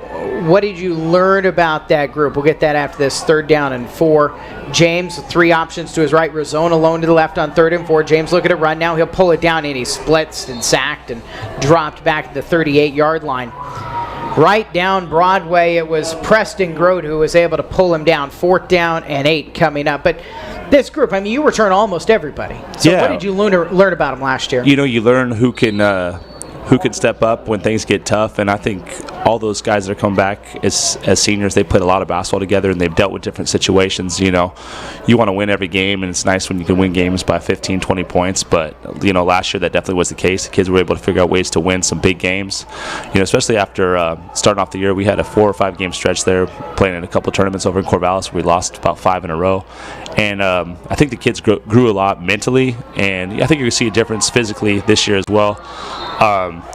what did you learn about that group? We'll get that after this 3rd down and 4. James, 3 options to his right. Razone alone to the left on 3rd and 4. James looking at run now. He'll pull it down, and he splits and sacked and dropped back at the 38-yard line. Right down Broadway, it was Preston Grote who was able to pull him down. 4th down and 8 coming up. But this group, I mean, you return almost everybody. So yeah. What did you learn about them last year? You know, you learn who can step up when things get tough, and I think all those guys that are coming back as seniors, they played a lot of basketball together, and they've dealt with different situations. You know, you want to win every game, and it's nice when you can win games by 15, 20 points, but, you know, last year that definitely was the case. The kids were able to figure out ways to win some big games, you know, especially after starting off the year. We had a 4 or 5 game stretch there, playing in a couple of tournaments over in Corvallis where we lost about 5 in a row, and I think the kids grew a lot mentally, and I think you're going to see a difference physically this year as well.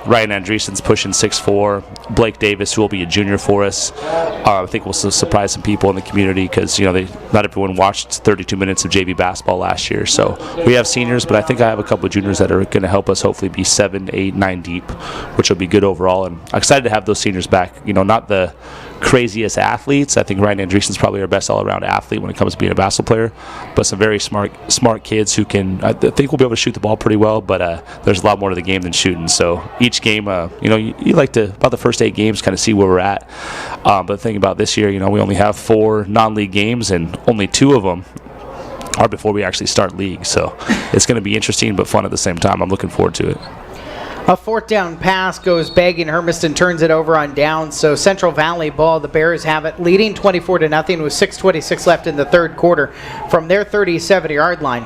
Ryan Andreessen's pushing 6'4". Blake Davis, who will be a junior for us, I think will surprise some people in the community because, you know, not everyone watched 32 minutes of JV basketball last year. So we have seniors, but I think I have a couple of juniors that are going to help us hopefully be 7, 8, 9 deep, which will be good overall. And I'm excited to have those seniors back. You know, not the craziest athletes. I think Ryan Andreessen's probably our best all-around athlete when it comes to being a basketball player, but some very smart kids who can, I think we'll be able to shoot the ball pretty well, but there's a lot more to the game than shooting. So each game, you like to, about the first 8 games, kind of see where we're at. But the thing about this year, we only have 4 non-league games, and only 2 of them are before we actually start league. So it's going to be interesting but fun at the same time. I'm looking forward to it. A 4th down pass goes begging. Hermiston turns it over on downs. So Central Valley ball. The Bears have it, leading 24-0 with 6:26 left in the third quarter from their 37-yard line.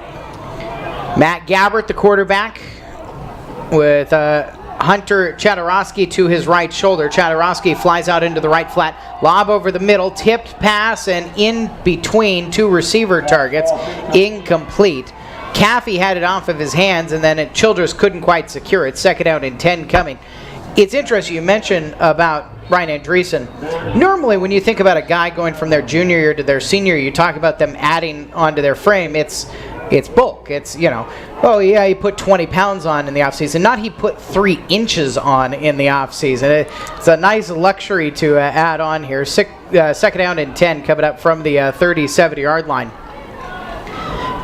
Matt Gabbert, the quarterback, with Hunter Chadarowski to his right shoulder. Chadarowski flies out into the right flat. Lob over the middle. Tipped pass and in between 2 receiver targets. Incomplete. Caffey had it off of his hands, and then Childress couldn't quite secure it. 2nd down and 10 coming. It's interesting you mentioned about Ryan Andreessen. Normally when you think about a guy going from their junior year to their senior year, you talk about them adding onto their frame. It's bulk. It's, oh yeah, he put 20 pounds on in the offseason. Not he put 3 inches on in the offseason. It's a nice luxury to add on here. 2nd down and 10 coming up from the 37-yard line.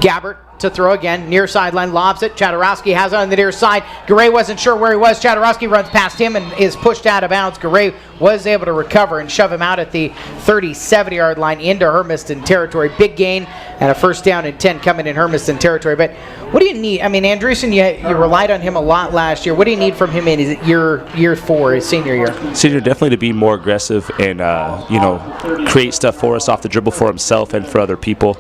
Gabbert to throw again, near sideline, lobs it. Chadarowski has it on the near side. Garay wasn't sure where he was. Chadarowski runs past him and is pushed out of bounds. Garay was able to recover and shove him out at the 37-yard line into Hermiston territory. Big gain and a 1st down and 10 coming in Hermiston territory. But what do you need? I mean, Andreessen, you relied on him a lot last year. What do you need from him in his year 4, his senior year? Senior, definitely to be more aggressive and create stuff for us off the dribble for himself and for other people.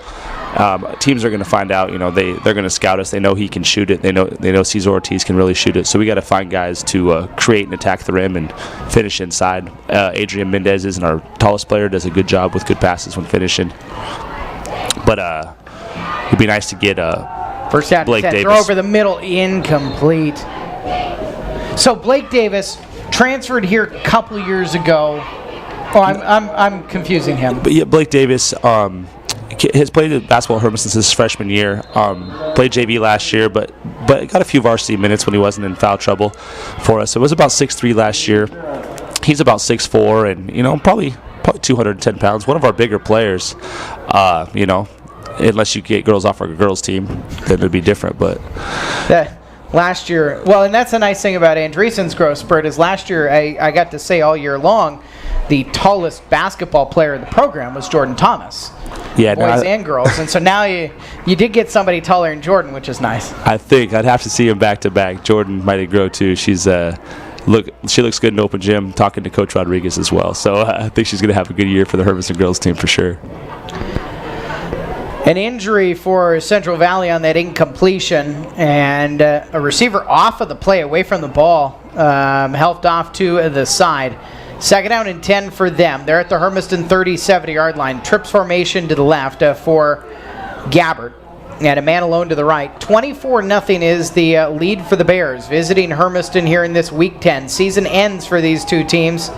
Teams are going to find out, they're going to scout us. They know he can shoot it. They know Cesar Ortiz can really shoot it. So we got to find guys to create and attack the rim and finish inside. Adrian Mendez isn't our tallest player, does a good job with good passes when finishing. But it'd be nice to get 1st down Blake 10. Davis. Throw over the middle, incomplete. So Blake Davis transferred here a couple years ago. Oh, I'm confusing him. But yeah, Blake Davis has played basketball at Hermiston since his freshman year. Played JV last year, but got a few varsity minutes when he wasn't in foul trouble for us. It was about 6'3" last year. He's about 6'4", and probably 210 pounds. One of our bigger players. Unless you get girls off our girls team, then it'd be different. But last year, well, and that's the nice thing about Andreessen's growth spurt is last year I got to say all year long, the tallest basketball player in the program was Jordan Thomas. Yeah, boys and girls, and so now you did get somebody taller than Jordan, which is nice. I think I'd have to see him back to back. Jordan might have grown too. She looks good in open gym. Talking to Coach Rodriguez as well, so I think she's going to have a good year for the Hermiston girls team for sure. An injury for Central Valley on that incompletion, and a receiver off of the play, away from the ball, helped off to the side. 2nd down and 10 for them. They're at the Hermiston 37-yard line. Trips formation to the left for Gabbert. And a man alone to the right. 24-0 is the lead for the Bears, visiting Hermiston here in this Week 10. Season ends for these two teams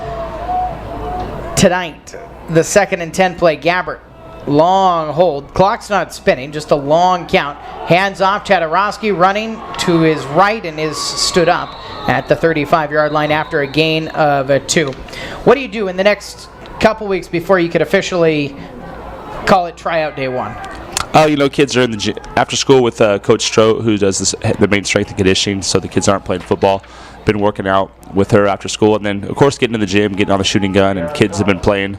tonight. The 2nd and 10 play. Gabbert, long hold. Clock's not spinning, just a long count. Hands off. Chadarowski running to his right and is stood up at the 35-yard line after a gain of 2. What do you do in the next couple weeks before you could officially call it tryout day 1? Kids are in the gym after school with Coach Stroh, who does the main strength and conditioning, so the kids aren't playing football. Been working out with her after school, and then, of course, getting in the gym, getting on the shooting gun, and kids have been playing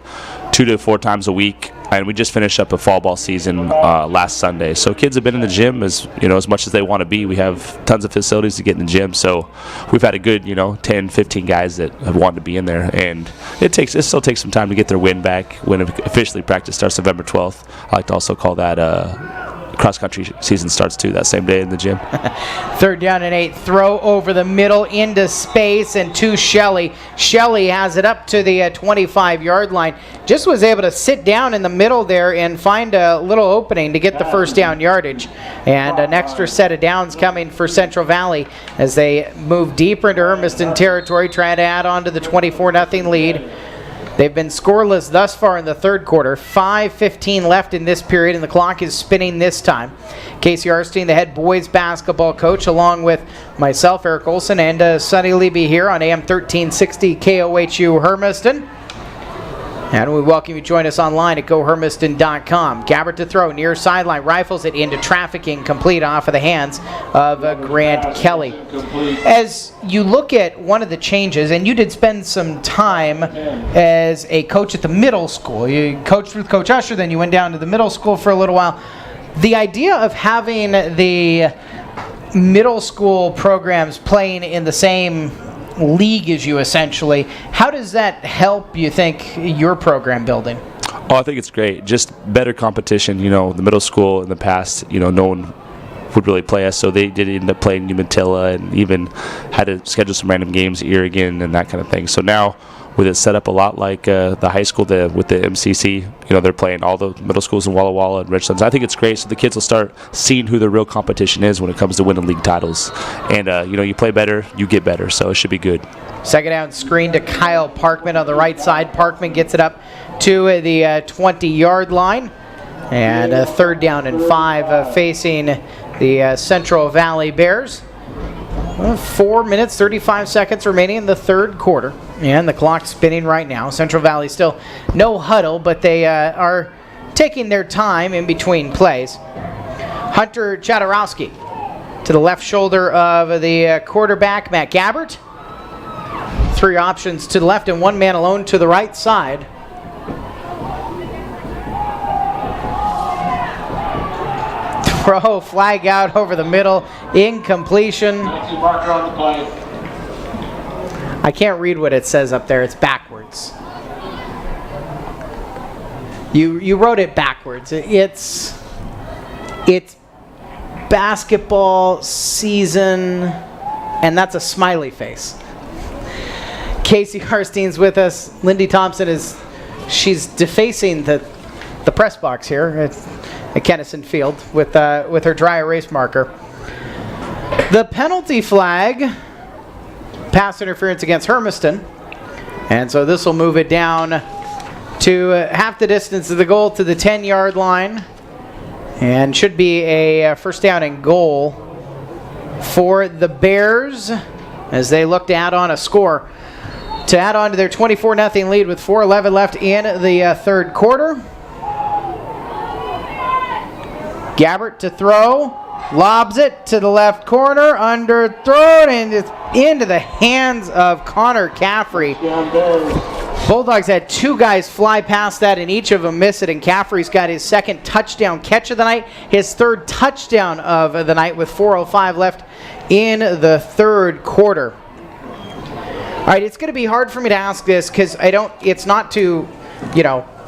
2 to 4 times a week. And we just finished up a fall ball season last Sunday. So kids have been in the gym as much as they want to be. We have tons of facilities to get in the gym. So we've had a good, 10, 15 guys that have wanted to be in there. And it still takes some time to get their wind back when officially practice starts November 12th. I like to also call that cross-country season starts too that same day in the gym. 3rd down and 8. Throw over the middle into space and to Shelley. Shelley has it up to the 25-yard line. Just was able to sit down in the middle there and find a little opening to get the 1st down yardage. And an extra set of downs coming for Central Valley as they move deeper into Hermiston territory, trying to add on to the 24-0 lead. They've been scoreless thus far in the third quarter. 5:15 left in this period, and the clock is spinning this time. Casey Arstein, the head boys basketball coach, along with myself, Eric Olson, and Sonny Leby here on AM 1360 KOHU Hermiston. And we welcome you to join us online at gohermiston.com. Gabbert to throw, near sideline, rifles it into traffic, incomplete off of the hands of Grant Kelly. As you look at one of the changes, and you did spend some time as a coach at the middle school. You coached with Coach Usher, then you went down to the middle school for a little while. The idea of having the middle school programs playing in the same league as you, essentially, how does that help, you think, your program building? Oh, I think it's great. Just better competition. The middle school in the past, no one would really play us, so they did end up playing Umatilla and even had to schedule some random games, Irrigan and that kind of thing. So now, with it set up a lot like the high school with the MCC, they're playing all the middle schools in Walla Walla and Richlands. I think it's great, so the kids will start seeing who their real competition is when it comes to winning league titles. And, you play better, you get better, so it should be good. Second down screen to Kyle Parkman on the right side. Parkman gets it up to the 20-yard line. And a third down and 5 facing the Central Valley Bears. 4 minutes, 35 seconds remaining in the third quarter. And the clock's spinning right now. Central Valley still no huddle, but they are taking their time in between plays. Hunter Chadarowski to the left shoulder of the quarterback, Matt Gabbert. 3 options to the left and 1 man alone to the right side. Throw, flag out over the middle, incompletion. Marker on the play. I can't read what it says up there. It's backwards. You wrote it backwards. It's basketball season, and that's a smiley face. Casey Harstein's with us. Lindy Thompson she's defacing the press box here at Kennison Field with her dry erase marker. The penalty flag, pass interference against Hermiston, and so this will move it down to half the distance of the goal to the 10-yard line, and should be a first down and goal for the Bears as they look to add on a score to add on to their 24-0 lead with 4:11 left in the third quarter. Gabbert to throw, lobs it to the left corner, underthrown, and it's into the hands of Connor Caffrey. Bulldogs had 2 guys fly past that, and each of them miss it, and Caffrey's got his second touchdown catch of the night, his third touchdown of the night with 4:05 left in the third quarter. All right, it's going to be hard for me to ask this because it's not to,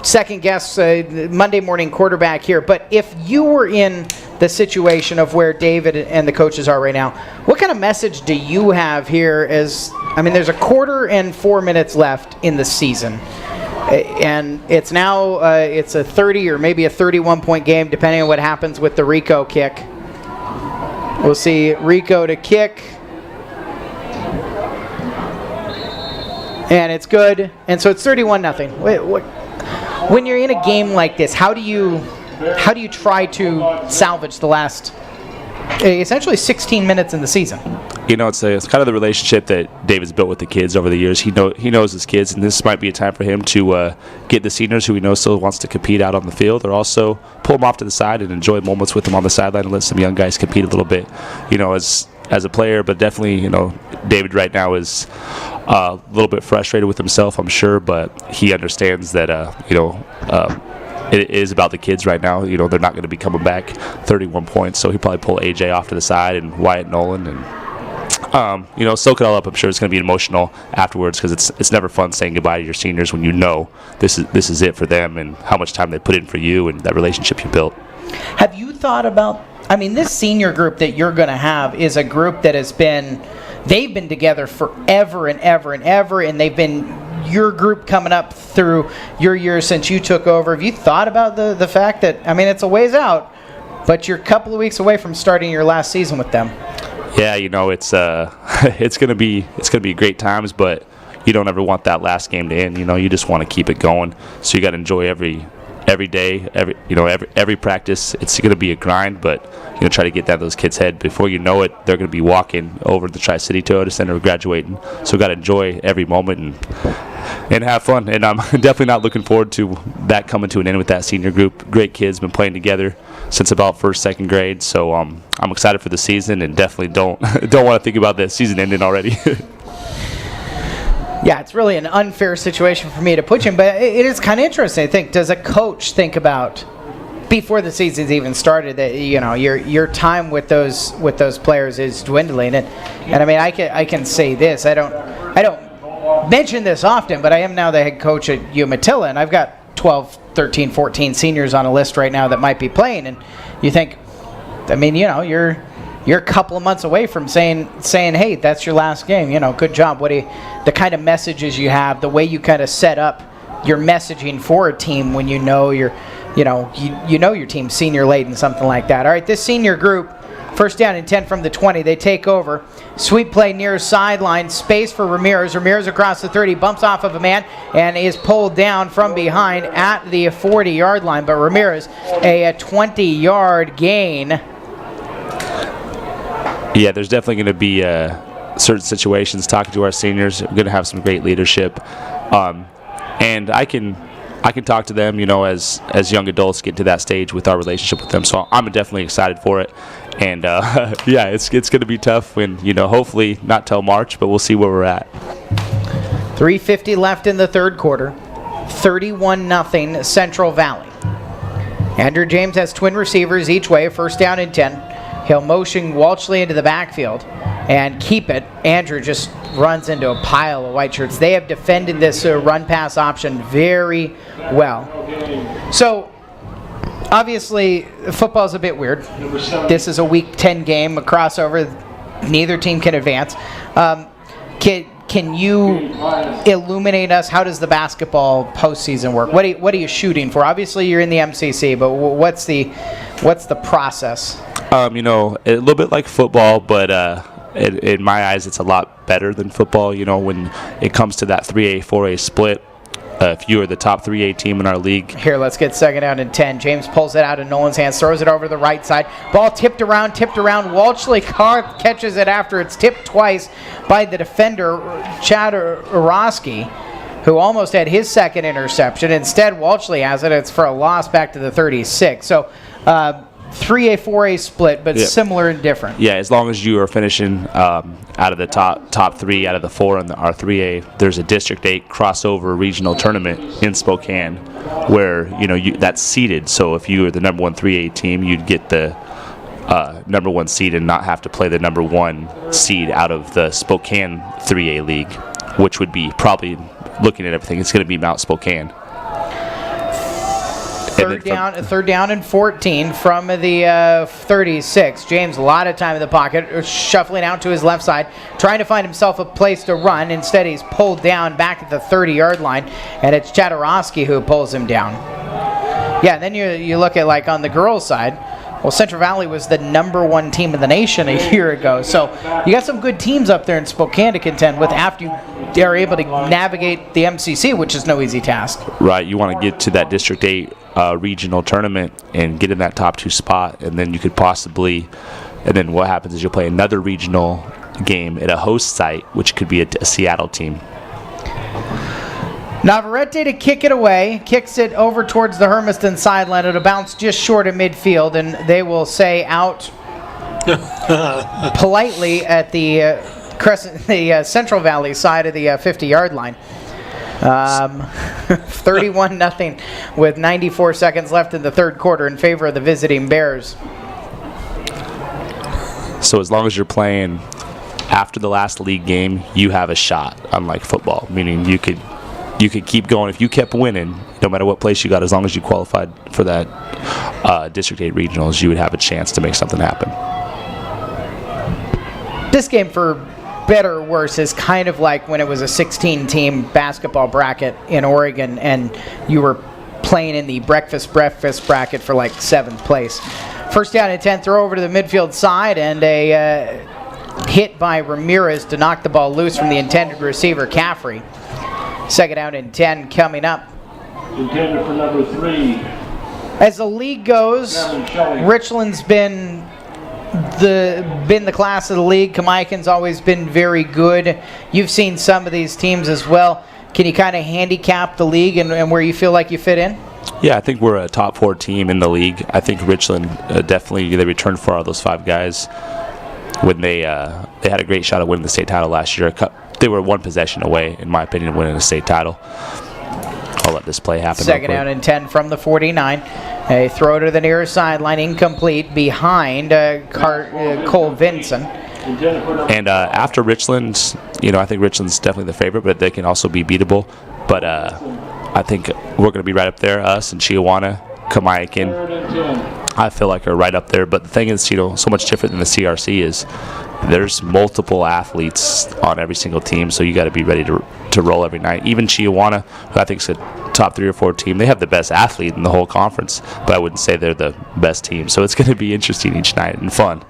second guess Monday morning quarterback here, but if you were in the situation of where David and the coaches are right now, what kind of message do you have here there's a quarter and 4 minutes left in the season, and it's now it's a 30 or maybe a 31-point game depending on what happens with the Rico kick. We'll see Rico to kick, and it's good, and so it's 31-0. When you're in a game like this, how do you try to salvage the last essentially 16 minutes in the season? It's kind of the relationship that David's built with the kids over the years. He knows his kids, and this might be a time for him to get the seniors who he knows still wants to compete out on the field, or also pull them off to the side and enjoy moments with them on the sideline and let some young guys compete a little bit. As a player, but definitely, David right now is a little bit frustrated with himself, I'm sure, but he understands that, it is about the kids right now. They're not going to be coming back 31 points, so he'll probably pull AJ off to the side and Wyatt Nolan and, soak it all up. I'm sure it's going to be emotional afterwards because it's never fun saying goodbye to your seniors when this is it for them and how much time they put in for you and that relationship you built. Have you thought about, this senior group that you're going to have is a group that they've been together forever and ever and ever, and they've been your group coming up through your years since you took over. Have you thought about the fact that, it's a ways out, but you're a couple of weeks away from starting your last season with them? Yeah, it's gonna be great times, but you don't ever want that last game to end. You just want to keep it going. So you got to enjoy every day, every practice. It's going to be a grind, but try to get down those kids' head. Before you know it, they're going to be walking over to the Tri-City Toyota Center graduating. So got to enjoy every moment and and have fun. And I'm definitely not looking forward to that coming to an end with that senior group. Great kids, been playing together since about first, second grade. So I'm excited for the season, and definitely don't want to think about the season ending already. Yeah, it's really an unfair situation for me to put you in, but it is kind of interesting. I think, does a coach think about before the season's even started that your time with those players is dwindling? And I mean, I can say this. I don't mention this often, but I am now the head coach at Umatilla, and I've got 12, 13, 14 seniors on a list right now that might be playing. And you think, I mean, you're a couple of months away from saying, hey, that's your last game. Good job. The kind of messages you have, the way you kind of set up your messaging for a team when you know your team's senior laden, something like that. All right, this senior group, first down and 10 from the 20. They take over. Sweep play near sideline. Space for Ramirez. Ramirez across the 30. Bumps off of a man and is pulled down from behind at the 40-yard line. But Ramirez, a 20-yard gain. Yeah, there's definitely going to be certain situations. Talking to our seniors, we're going to have some great leadership, and I can talk to them, as young adults get to that stage with our relationship with them. So I'm definitely excited for it, and yeah, it's going to be tough when hopefully not till March, but we'll see where we're at. 3:50 left in the third quarter. 31-0 Central Valley. Andrew James has twin receivers each way. First down and 10. He'll motion Walshley into the backfield and keep it. Andrew just runs into a pile of white shirts. They have defended this run-pass option very well. So, obviously, football's a bit weird. This is a Week 10 game, a crossover. Neither team can advance. Can you illuminate us? How does the basketball postseason work? What are you shooting for? Obviously, you're in the MCC, but what's the process? A little bit like football, but in my eyes, it's a lot better than football. When it comes to that 3A, 4A split, if you are the top 3A team in our league. Here, let's get second down and 10. James pulls it out of Nolan's hands, throws it over the right side. Ball tipped around. Walshley catches it after it's tipped twice by the defender, Chad Orosky, who almost had his second interception. Instead, Walshley has it. It's for a loss back to the 36. So, 3A, 4A split, but similar and different. Yeah, as long as you are finishing out of the top three out of the four in our 3A, there's a District 8 crossover regional tournament in Spokane where, that's seeded. So if you are the number one 3A team, you'd get the number one seed and not have to play the number one seed out of the Spokane 3A league, which would be probably, looking at everything, it's going to be Mount Spokane. Third down and 14 from the 36. James, a lot of time in the pocket, shuffling out to his left side, trying to find himself a place to run. Instead, he's pulled down back at the 30-yard line, and it's Chadarowski who pulls him down. Yeah, and then you look at, on the girls' side, well, Central Valley was the number one team in the nation a year ago. So you got some good teams up there in Spokane to contend with after you are able to navigate the MCC, which is no easy task. Right. You want to get to that District 8 regional tournament and get in that top two spot, and then you could possibly, and then what happens is you'll play another regional game at a host site, which could be a Seattle team. Navarrete to kick it away, kicks it over towards the Hermiston sideline. It'll bounce just short of midfield, and they will say out politely at the Central Valley side of the 50-yard line. 31-0 with 94 seconds left in the third quarter in favor of the visiting Bears. So as long as you're playing after the last league game, you have a shot, unlike football, meaning you could keep going. If you kept winning, no matter what place you got, as long as you qualified for that District 8 regionals, you would have a chance to make something happen. This game, for better or worse, is kind of like when it was a 16-team basketball bracket in Oregon and you were playing in the breakfast bracket for 7th place. First down and 10, throw over to the midfield side, and a hit by Ramirez to knock the ball loose from the intended receiver, Caffrey. Second down and 10 coming up. Intended for number 3. As the league goes, Richland's been the class of the league. Kamaikan's always been very good. You've seen some of these teams as well. can you kind of handicap the league and where you feel like you fit in? Yeah, I think we're a top 4 team in the league. I think Richland definitely, they returned for all those 5 guys when they had a great shot at winning the state title last year. They were 1 possession away, in my opinion, winning a state title. I'll let this play happen. Second down and 10 from the 49. A throw to the near sideline, incomplete behind Cole Vinson. And after Richland, I think Richland's definitely the favorite, but they can also be beatable. But I think we're going to be right up there, us and Chiawana, Kamayakin. I feel like are right up there. But the thing is, so much different than the CRC is there's multiple athletes on every single team, so you got to be ready to roll every night. Even Chiawana, who I think is a top 3 or 4 team, they have the best athlete in the whole conference, but I wouldn't say they're the best team. So it's going to be interesting each night and fun.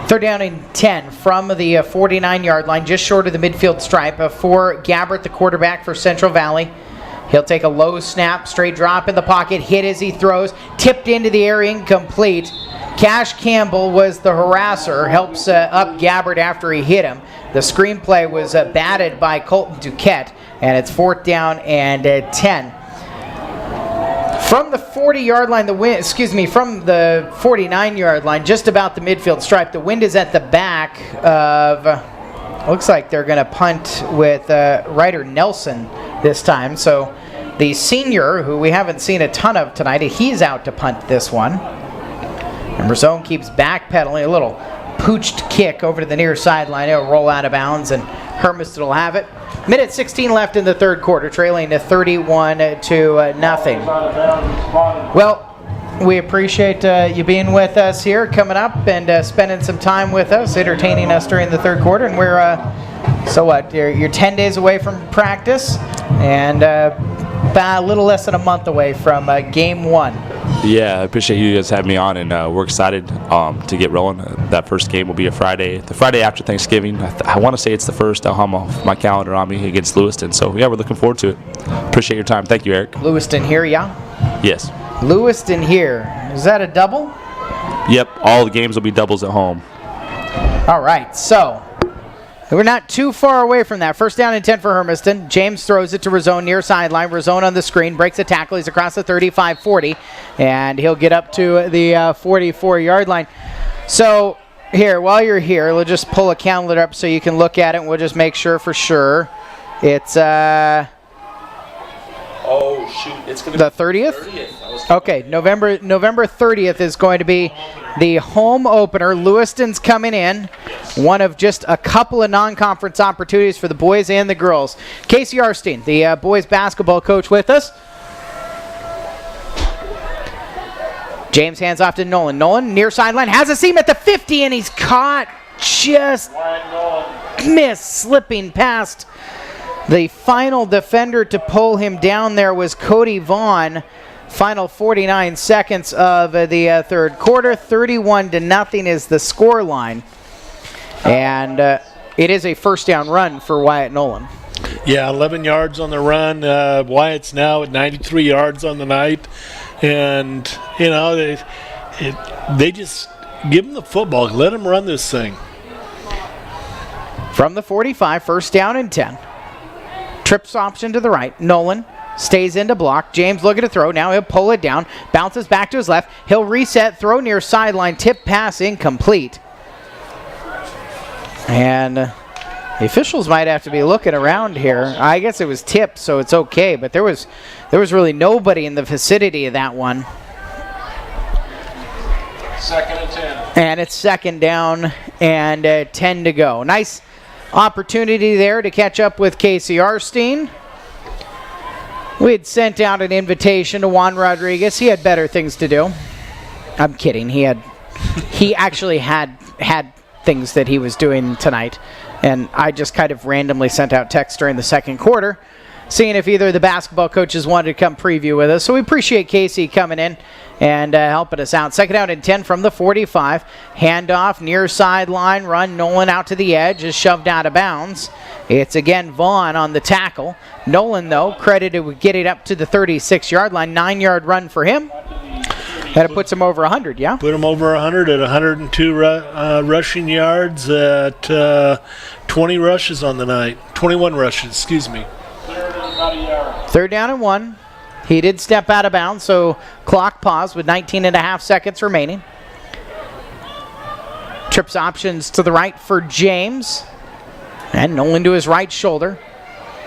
Third down and 10 from the 49-yard line, just short of the midfield stripe for Gabbert, the quarterback for Central Valley. He'll take a low snap, straight drop in the pocket, hit as he throws, tipped into the air, incomplete. Cash Campbell was the harasser, helps up Gabbert after he hit him. The screenplay was batted by Colton Duquette, and it's 4th down and 10. From the 40-yard line, from the 49-yard line, just about the midfield stripe, the wind is at the back of, looks like they're going to punt with Ryder Nelson this time. So the senior, who we haven't seen a ton of tonight, he's out to punt this one. And Brazone keeps backpedaling, a little pooched kick over to the near sideline. It'll roll out of bounds, and Hermiston will have it. Minute 16 left in the third quarter, trailing to 31-0. Well, we appreciate you being with us here, coming up and spending some time with us, entertaining us during the third quarter. And we're, you're 10 days away from practice, and about a little less than a month away from game 1. Yeah, I appreciate you guys having me on, and we're excited to get rolling. That first game will be a Friday, the Friday after Thanksgiving. I want to say it's the first. I'll have my calendar on me against Lewiston. So, yeah, we're looking forward to it. Appreciate your time. Thank you, Eric. Lewiston here, yeah? Yes. Lewiston here. Is that a double? Yep, all the games will be doubles at home. All right, so we're not too far away from that. First down and 10 for Hermiston. James throws it to Razone near sideline. Razone on the screen, breaks a tackle. He's across the 35-40, and he'll get up to the 44-yard line. So here, while you're here, we'll just pull a calendar up so you can look at it, and we'll just make sure for sure. It's oh, shoot. It's going to the 30th? Okay, November 30th is going to be the home opener. Lewiston's coming in. One of just a couple of non-conference opportunities for the boys and the girls. Casey Arstein, the boys basketball coach, with us. James hands off to Nolan. Nolan, near sideline, has a seam at the 50, and he's caught. Just missed, slipping past the final defender to pull him down there was Cody Vaughn. Final 49 seconds of the third quarter. 31-0 is the score line. And it is a first down run for Wyatt Nolan. Yeah, 11 yards on the run. Wyatt's now at 93 yards on the night. And, they just give him the football. Let him run this thing. From the 45, first down and 10. Trips option to the right. Nolan stays into block. James looking to throw. Now he'll pull it down. Bounces back to his left. He'll reset. Throw near sideline. Tip pass incomplete. And the officials might have to be looking around here. I guess it was tipped, so it's okay. But there was really nobody in the vicinity of that one. Second and 10. And it's second down and 10 to go. Nice opportunity there to catch up with Casey Arstein. We had sent out an invitation to Juan Rodriguez. He had better things to do. I'm kidding. He actually had things that he was doing tonight. And I just kind of randomly sent out texts during the second quarter, seeing if either of the basketball coaches wanted to come preview with us. So we appreciate Casey coming in and helping us out. Second down and 10 from the 45. Handoff, near sideline, run. Nolan out to the edge, is shoved out of bounds. It's again Vaughn on the tackle. Nolan, though, credited with getting up to the 36-yard line. 9-yard run for him. That puts him over 100, yeah? Put him over 100 at 102 rushing yards at 20 rushes on the night. 21 rushes, excuse me. 3rd down and 1. He did step out of bounds, so clock paused with 19 and a half seconds remaining. Trips options to the right for James. And Nolan to his right shoulder.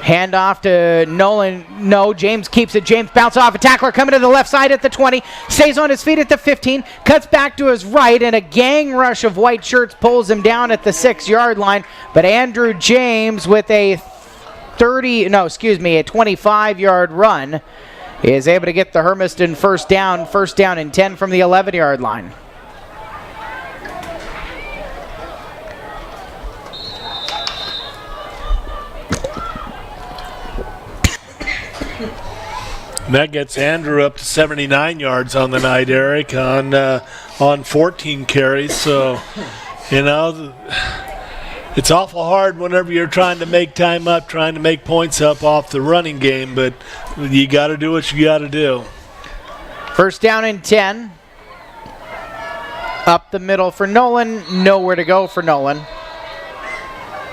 Hand off to Nolan. No, James keeps it. James bounce off a tackler coming to the left side at the 20. Stays on his feet at the 15. Cuts back to his right, and a gang rush of white shirts pulls him down at the 6-yard line. But Andrew James with a 25-yard run is able to get the Hermiston first down and 10 from the 11-yard line. And that gets Andrew up to 79 yards on the night, Eric, on 14 carries. So, it's awful hard whenever you're trying to make time up, trying to make points up off the running game, but you got to do what you got to do. First down and 10. Up the middle for Nolan. Nowhere to go for Nolan.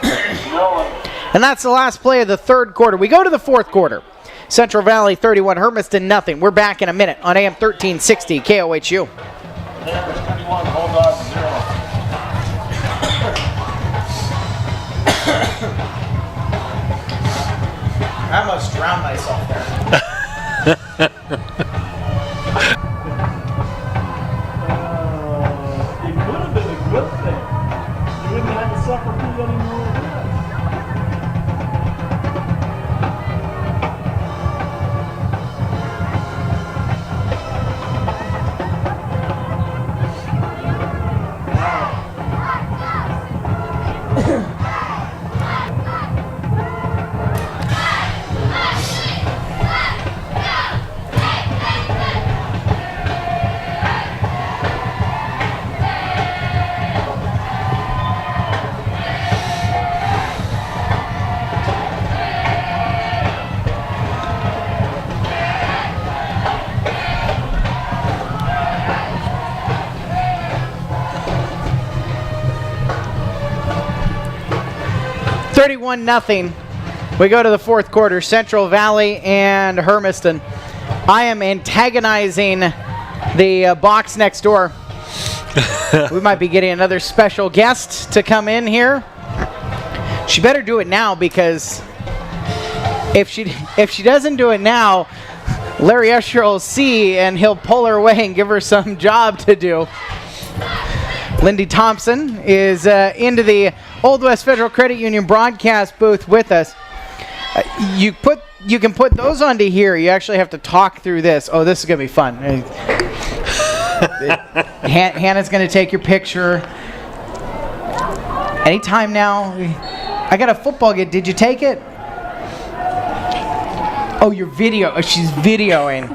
And that's the last play of the 3rd quarter. We go to the 4th quarter. Central Valley 31, Hermiston nothing. We're back in a minute on AM 1360 KOHU. Numbers 21, Bulldogs 0. I almost drowned myself there. It could have been a good thing. You wouldn't have to suffer through anymore. Nothing. We go to the 4th quarter. Central Valley and Hermiston. I am antagonizing the box next door. We might be getting another special guest to come in here. She better do it now, because if she doesn't do it now, Larry Usher will see and he'll pull her away and give her some job to do. Lindy Thompson is into the Old West Federal Credit Union broadcast booth with us. You can put those onto here. You actually have to talk through this. Oh, this is going to be fun. Hannah's going to take your picture. Anytime now. I got a football game. Did you take it? Oh, you're video. Oh, she's videoing.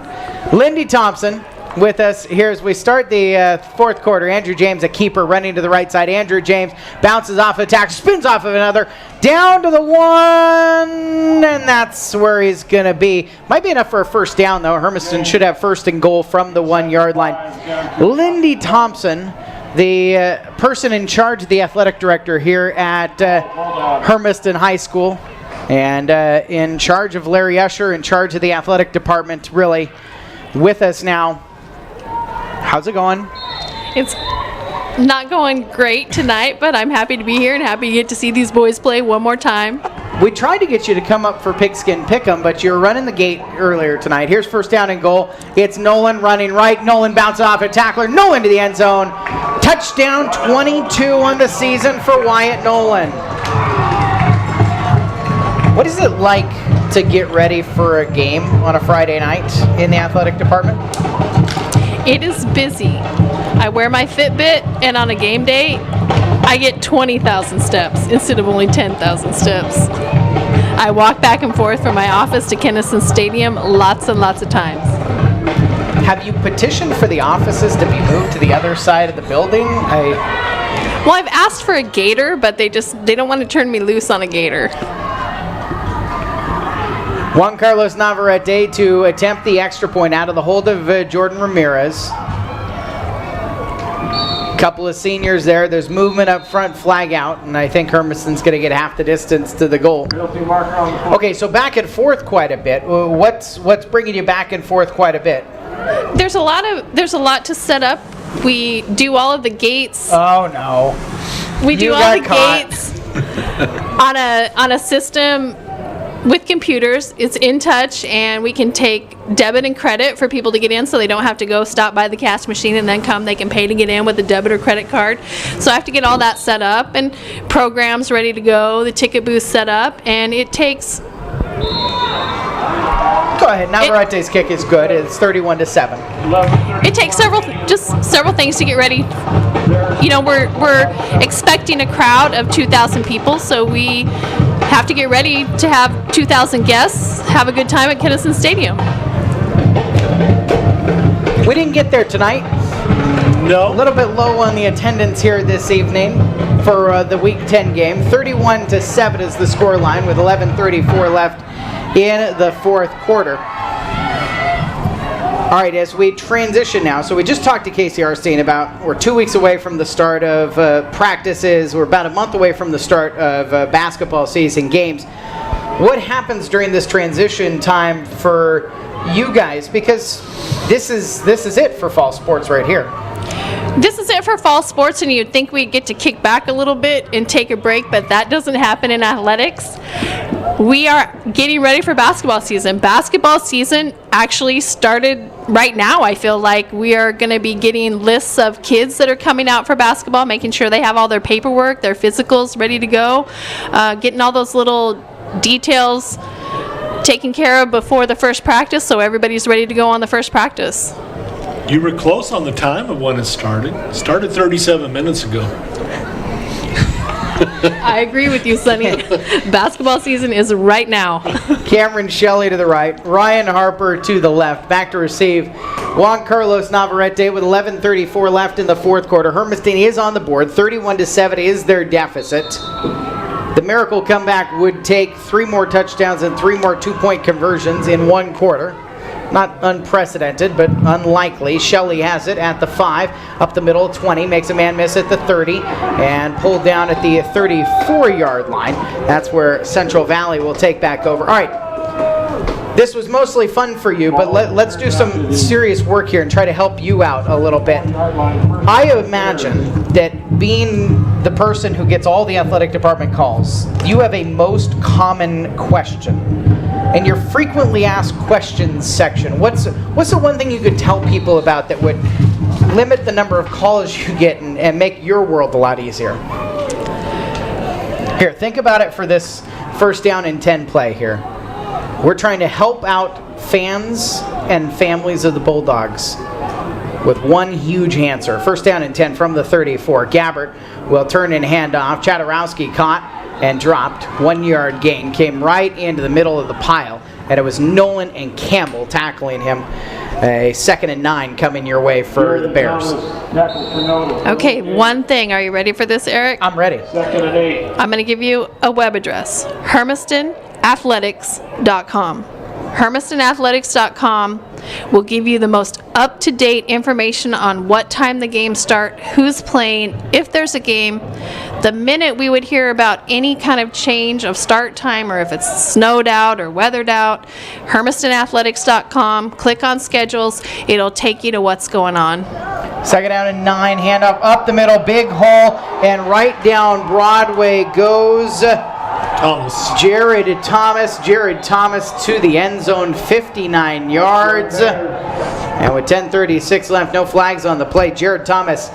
Lindy Thompson with us here as we start the 4th quarter. Andrew James, a keeper, running to the right side. Andrew James bounces off a tackle, spins off of another, down to the 1, and that's where he's going to be. Might be enough for a first down, though. Hermiston should have 1st and goal from the 1-yard line. Lindy Thompson, the person in charge, the athletic director here at Hermiston High School, and in charge of Larry Usher, in charge of the athletic department, really with us now. How's it going? It's not going great tonight, but I'm happy to be here and happy to get to see these boys play one more time. We tried to get you to come up for Pigskin Pick'em, but you were running the gate earlier tonight. Here's first down and goal. It's Nolan running right. Nolan bounces off a tackler. Nolan to the end zone. Touchdown 22 on the season for Wyatt Nolan. What is it like to get ready for a game on a Friday night in the athletic department? It is busy. I wear my Fitbit, and on a game day, I get 20,000 steps instead of only 10,000 steps. I walk back and forth from my office to Kennison Stadium lots and lots of times. Have you petitioned for the offices to be moved to the other side of the building? Well, I've asked for a gator, but they don't want to turn me loose on a gator. Juan Carlos Navarrete to attempt the extra point out of the hold of Jordan Ramirez. Couple of seniors there. There's movement up front, flag out, and I think Hermiston's going to get half the distance to the goal. Penalty marker on the Okay, so back and forth quite a bit. What's bringing you back and forth quite a bit? There's a lot to set up. We do all of the gates. Oh no. We do You all got the caught. gates on a system with computers. It's in touch, and we can take debit and credit for people to get in, so they don't have to go stop by the cash machine and then come. They can pay to get in with a debit or credit card. So I have to get all that set up and programs ready to go, the ticket booth set up, and it takes. Go ahead. Navarrete's kick is good. It's 31-7. It takes several things to get ready. You know, we're expecting a crowd of 2,000 people, so we have to get ready to have 2,000 guests have a good time at Kinnison Stadium. We didn't get there tonight. No. A little bit low on the attendance here this evening for the Week 10 game. 31-7 is the score line with 11:34 left in the fourth quarter. All right, as we transition now, so we just talked to Casey Arstein about we're 2 weeks away from the start of practices. We're about a month away from the start of basketball season games. What happens during this transition time for you guys? Because this is it for fall sports right here. This is it for fall sports, and you'd think we'd get to kick back a little bit and take a break, but that doesn't happen in athletics. We are getting ready for basketball season. Basketball season actually started right now. I feel like we are going to be getting lists of kids that are coming out for basketball, making sure they have all their paperwork, their physicals ready to go, getting all those little details taken care of before the first practice, so everybody's ready to go on the first practice. You were close on the time of when it started. It started 37 minutes ago. I agree with you, Sonny. Basketball season is right now. Cameron Shelley to the right, Ryan Harper to the left. Back to receive Juan Carlos Navarrete with 11:34 left in the fourth quarter. Hermiston is on the board. 31-7 is their deficit. The miracle comeback would take 3 more touchdowns and 3 more two-point conversions in one quarter. Not unprecedented, but unlikely. Shelley has it at the 5, up the middle, 20, makes a man miss at the 30, and pulled down at the 34-yard line. That's where Central Valley will take back over. All right, this was mostly fun for you, but let's do some serious work here and try to help you out a little bit. I imagine that being the person who gets all the athletic department calls, you have a most common question. And your frequently asked questions section, what's the one thing you could tell people about that would limit the number of calls you get and make your world a lot easier? Here, think about it for this first down and 10 play here. We're trying to help out fans and families of the Bulldogs with one huge answer. First down and 10 from the 34. Gabbert will turn and hand off. Chadarowski caught and dropped. 1 yard gain. Came right into the middle of the pile. And it was Nolan and Campbell tackling him. A 2nd and 9 coming your way for the Bears. Okay, one thing. Are you ready for this, Eric? I'm ready. 2nd and 8. I'm going to give you a web address. HermistonAthletics.com. HermistonAthletics.com will give you the most up-to-date information on what time the games start, who's playing, if there's a game. The minute we would hear about any kind of change of start time, or if it's snowed out or weathered out, HermistonAthletics.com, click on schedules, it'll take you to what's going on. 2nd down and 9, handoff up the middle, big hole, and right down Broadway goes Jared Thomas. Jared Thomas to the end zone, 59 yards. And with 10:36 left, no flags on the play. Jared Thomas,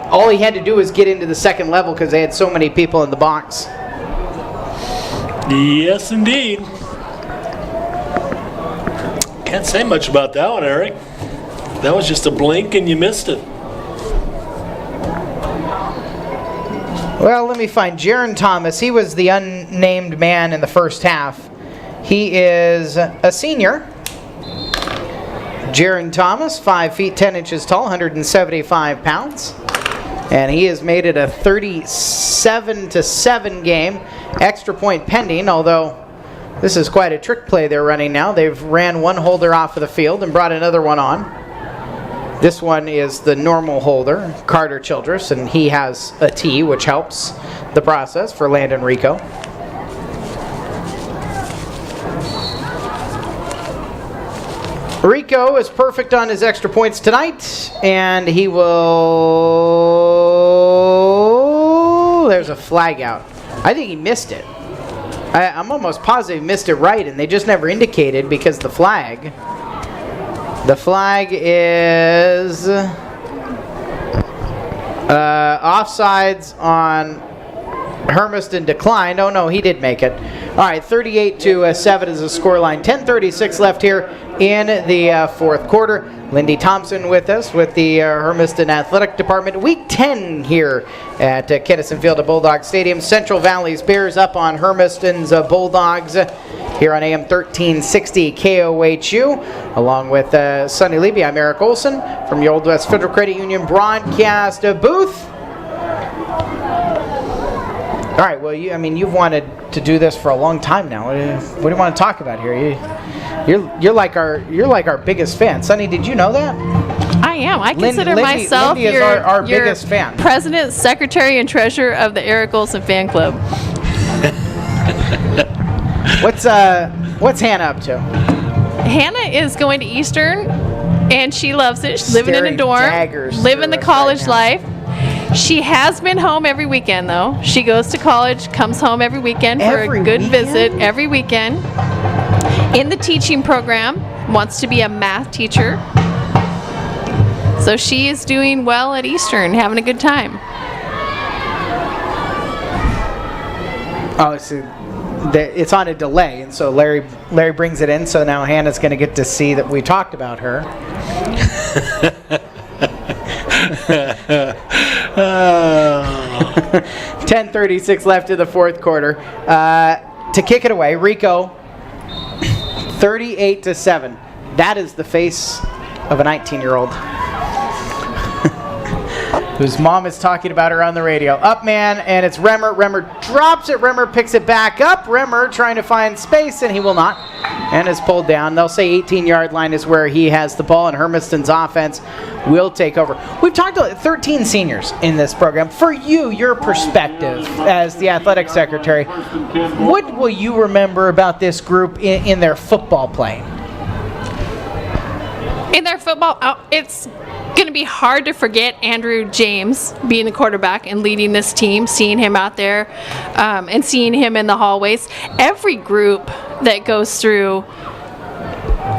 all he had to do was get into the second level because they had so many people in the box. Yes, indeed. Can't say much about that one, Eric. That was just a blink and you missed it. Well, let me find Jaron Thomas. He was the unnamed man in the first half. He is a senior. Jaron Thomas, 5 feet 10 inches tall, 175 pounds. And he has made it a 37-7 game. Extra point pending, although this is quite a trick play they're running now. They've ran one holder off of the field and brought another one on. This one is the normal holder, Carter Childress, and he has a T, which helps the process for Landon Rico. Rico is perfect on his extra points tonight, and he will... There's a flag out. I think he missed it. I'm almost positive he missed it right, and they just never indicated because the flag is offsides on Hermiston declined. Oh no, he did make it. All right, 38-7 is the scoreline. 10:36 left here in the fourth quarter. Lindy Thompson with us with the Hermiston Athletic Department. Week 10 here at Kinnison Field at Bulldogs Stadium. Central Valley's Bears up on Hermiston's Bulldogs here on AM 1360 KOHU. Along with Sonny Levy, I'm Eric Olson from your Old West Federal Credit Union broadcast booth. All right, well, you've wanted to do this for a long time now. What do you want to talk about here? You're like our biggest fan. Sonny, did you know that? I am. I consider Lindy myself is your our biggest fan. President, Secretary, and Treasurer of the Eric Olson Fan Club. What's Hannah up to? Hannah is going to Eastern, and she loves it. She's living in a Staring dorm, daggers living the through us college right life. She has been home every weekend, though. She goes to college, comes home every weekend for Every a good weekend? visit every weekend. In the teaching program, wants to be a math teacher. So she is doing well at Eastern, having a good time. Oh, so it's on a delay, and so Larry brings it in. So now Hannah's going to get to see that we talked about her. 10:36 left in the fourth quarter. To kick it away, Rico, 38-7. That is the face of a 19-year-old whose mom is talking about her on the radio. Up man, and it's Remmer. Remmer drops it. Remmer picks it back up. Remmer trying to find space, and he will not, and is pulled down. They'll say 18-yard line is where he has the ball, and Hermiston's offense will take over. We've talked about 13 seniors in this program. For you, your perspective as the athletic secretary, what will you remember about this group in their football playing? In their football, it's going to be hard to forget Andrew James being the quarterback and leading this team, seeing him out there and seeing him in the hallways. Every group that goes through,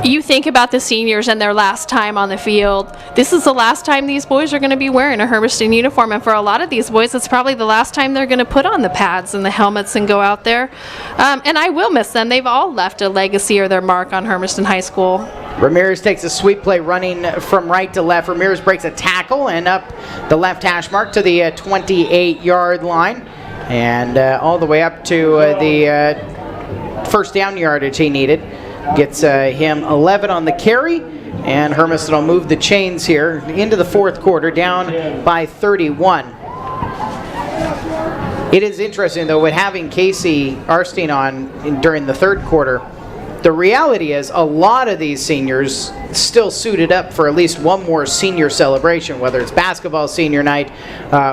you think about the seniors and their last time on the field. This is the last time these boys are going to be wearing a Hermiston uniform, and for a lot of these boys, it's probably the last time they're going to put on the pads and the helmets and go out there. And I will miss them. They've all left a legacy or their mark on Hermiston High School. Ramirez takes a sweep play running from right to left. Ramirez breaks a tackle and up the left hash mark to the 28-yard line, and all the way up to the first down yardage he needed. Gets him 11 on the carry, and Hermiston will move the chains here into the fourth quarter, down by 31. It is interesting, though, with having Casey Arstein on during the third quarter, the reality is a lot of these seniors still suited up for at least one more senior celebration, whether it's basketball senior night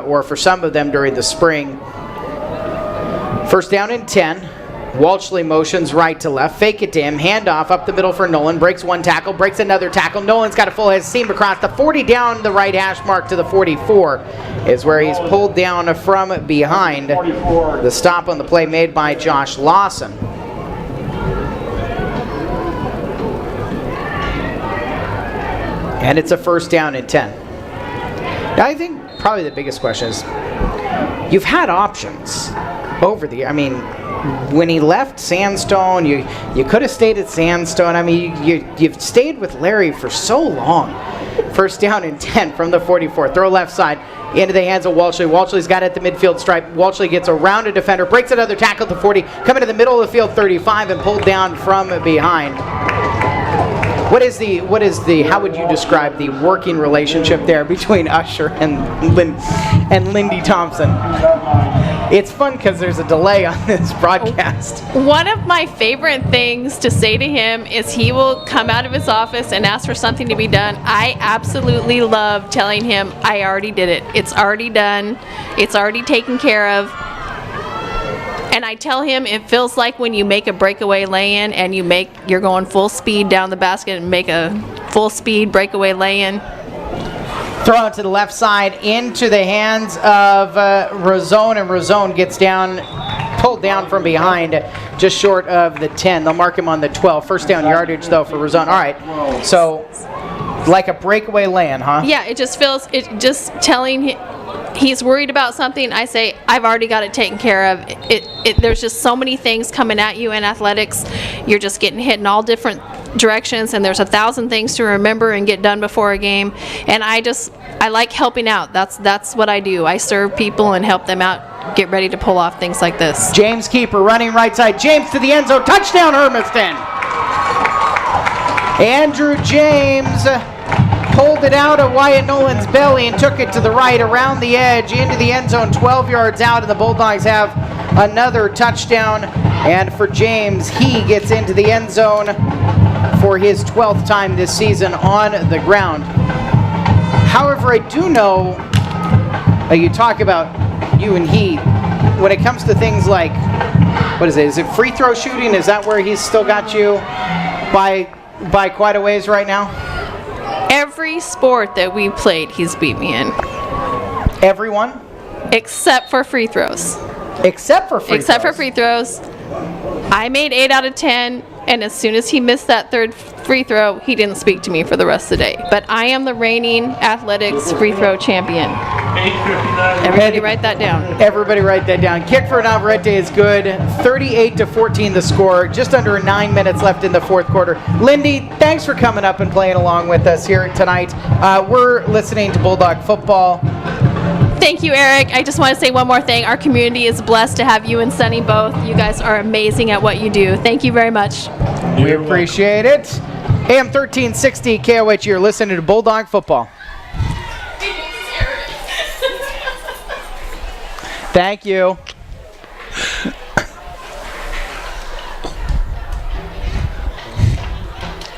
or for some of them during the spring. First down and 10. Walshley motions right to left, fake it to him, handoff up the middle for Nolan, breaks one tackle, breaks another tackle. Nolan's got a full head seam across the 40 down the right hash mark to the 44 is where he's pulled down from behind. The stop on the play made by Josh Lawson. And it's a first down and 10. Now, I think probably the biggest question is, you've had options over the, when he left Sandstone, you could have stayed at Sandstone. You've stayed with Larry for so long. First down and 10 from the 44. Throw left side into the hands of Walshley. Walshley's got it at the midfield stripe. Walshley gets around a defender, breaks another tackle at the 40, coming to the middle of the field, 35, and pulled down from behind. What is the how would you describe the working relationship there between Usher and Lindy Thompson? It's fun because there's a delay on this broadcast. One of my favorite things to say to him is he will come out of his office and ask for something to be done. I absolutely love telling him, I already did it. It's already done. It's already taken care of. And I tell him it feels like when you make a breakaway lay-in and you're going full speed down the basket and make a full speed breakaway lay-in. Throw it to the left side into the hands of Razone, and Razone gets pulled down from behind, just short of the 10. They'll mark him on the 12. First down yardage, though, for Razone. All right, so like a breakaway lay-in, huh? Yeah, it just telling him he's worried about something. I say, I've already got it taken care of. There's just so many things coming at you in athletics. You're just getting hit in all different directions, and there's 1,000 things to remember and get done before a game. And I like helping out. That's what I do. I serve people and help them out, get ready to pull off things like this. James Keeper running right side. James to the end zone. Touchdown, Hermiston. Andrew James pulled it out of Wyatt Nolan's belly and took it to the right around the edge into the end zone, 12 yards out, and the Bulldogs have another touchdown. And for James, he gets into the end zone for his 12th time this season on the ground. However, I do know, you talk about you and he, when it comes to things like, what is it? Is it free throw shooting? Is that where he's still got you by quite a ways right now? Every sport that we played, he's beat me in. Everyone? Except for free throws. Except for free throws. I made 8 out of 10, and as soon as he missed that third free throw, he didn't speak to me for the rest of the day. But I am the reigning athletics free throw champion. Everybody write that down. Everybody write that down. Kick for Navarrete is good. 38-14 the score. Just under 9 minutes left in the fourth quarter. Lindy, thanks for coming up and playing along with us here tonight. We're listening to Bulldog football. Thank you, Eric. I just want to say one more thing. Our community is blessed to have you and Sunny both. You guys are amazing at what you do. Thank you very much. We appreciate it. AM 1360 KOH, you're listening to Bulldog football. Thank you.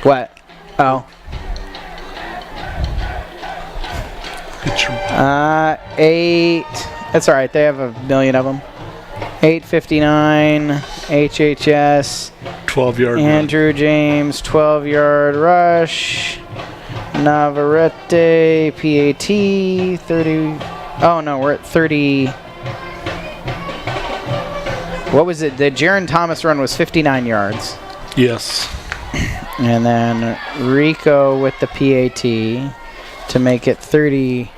What? Oh. 8. That's all right. They have a million of them. 8:59. HHS. 12-yard Andrew run. James, 12-yard rush. Navarrete, PAT, 30. Oh, no, we're at 30. What was it? The Jaron Thomas run was 59 yards. Yes. And then Rico with the PAT to make it 38-7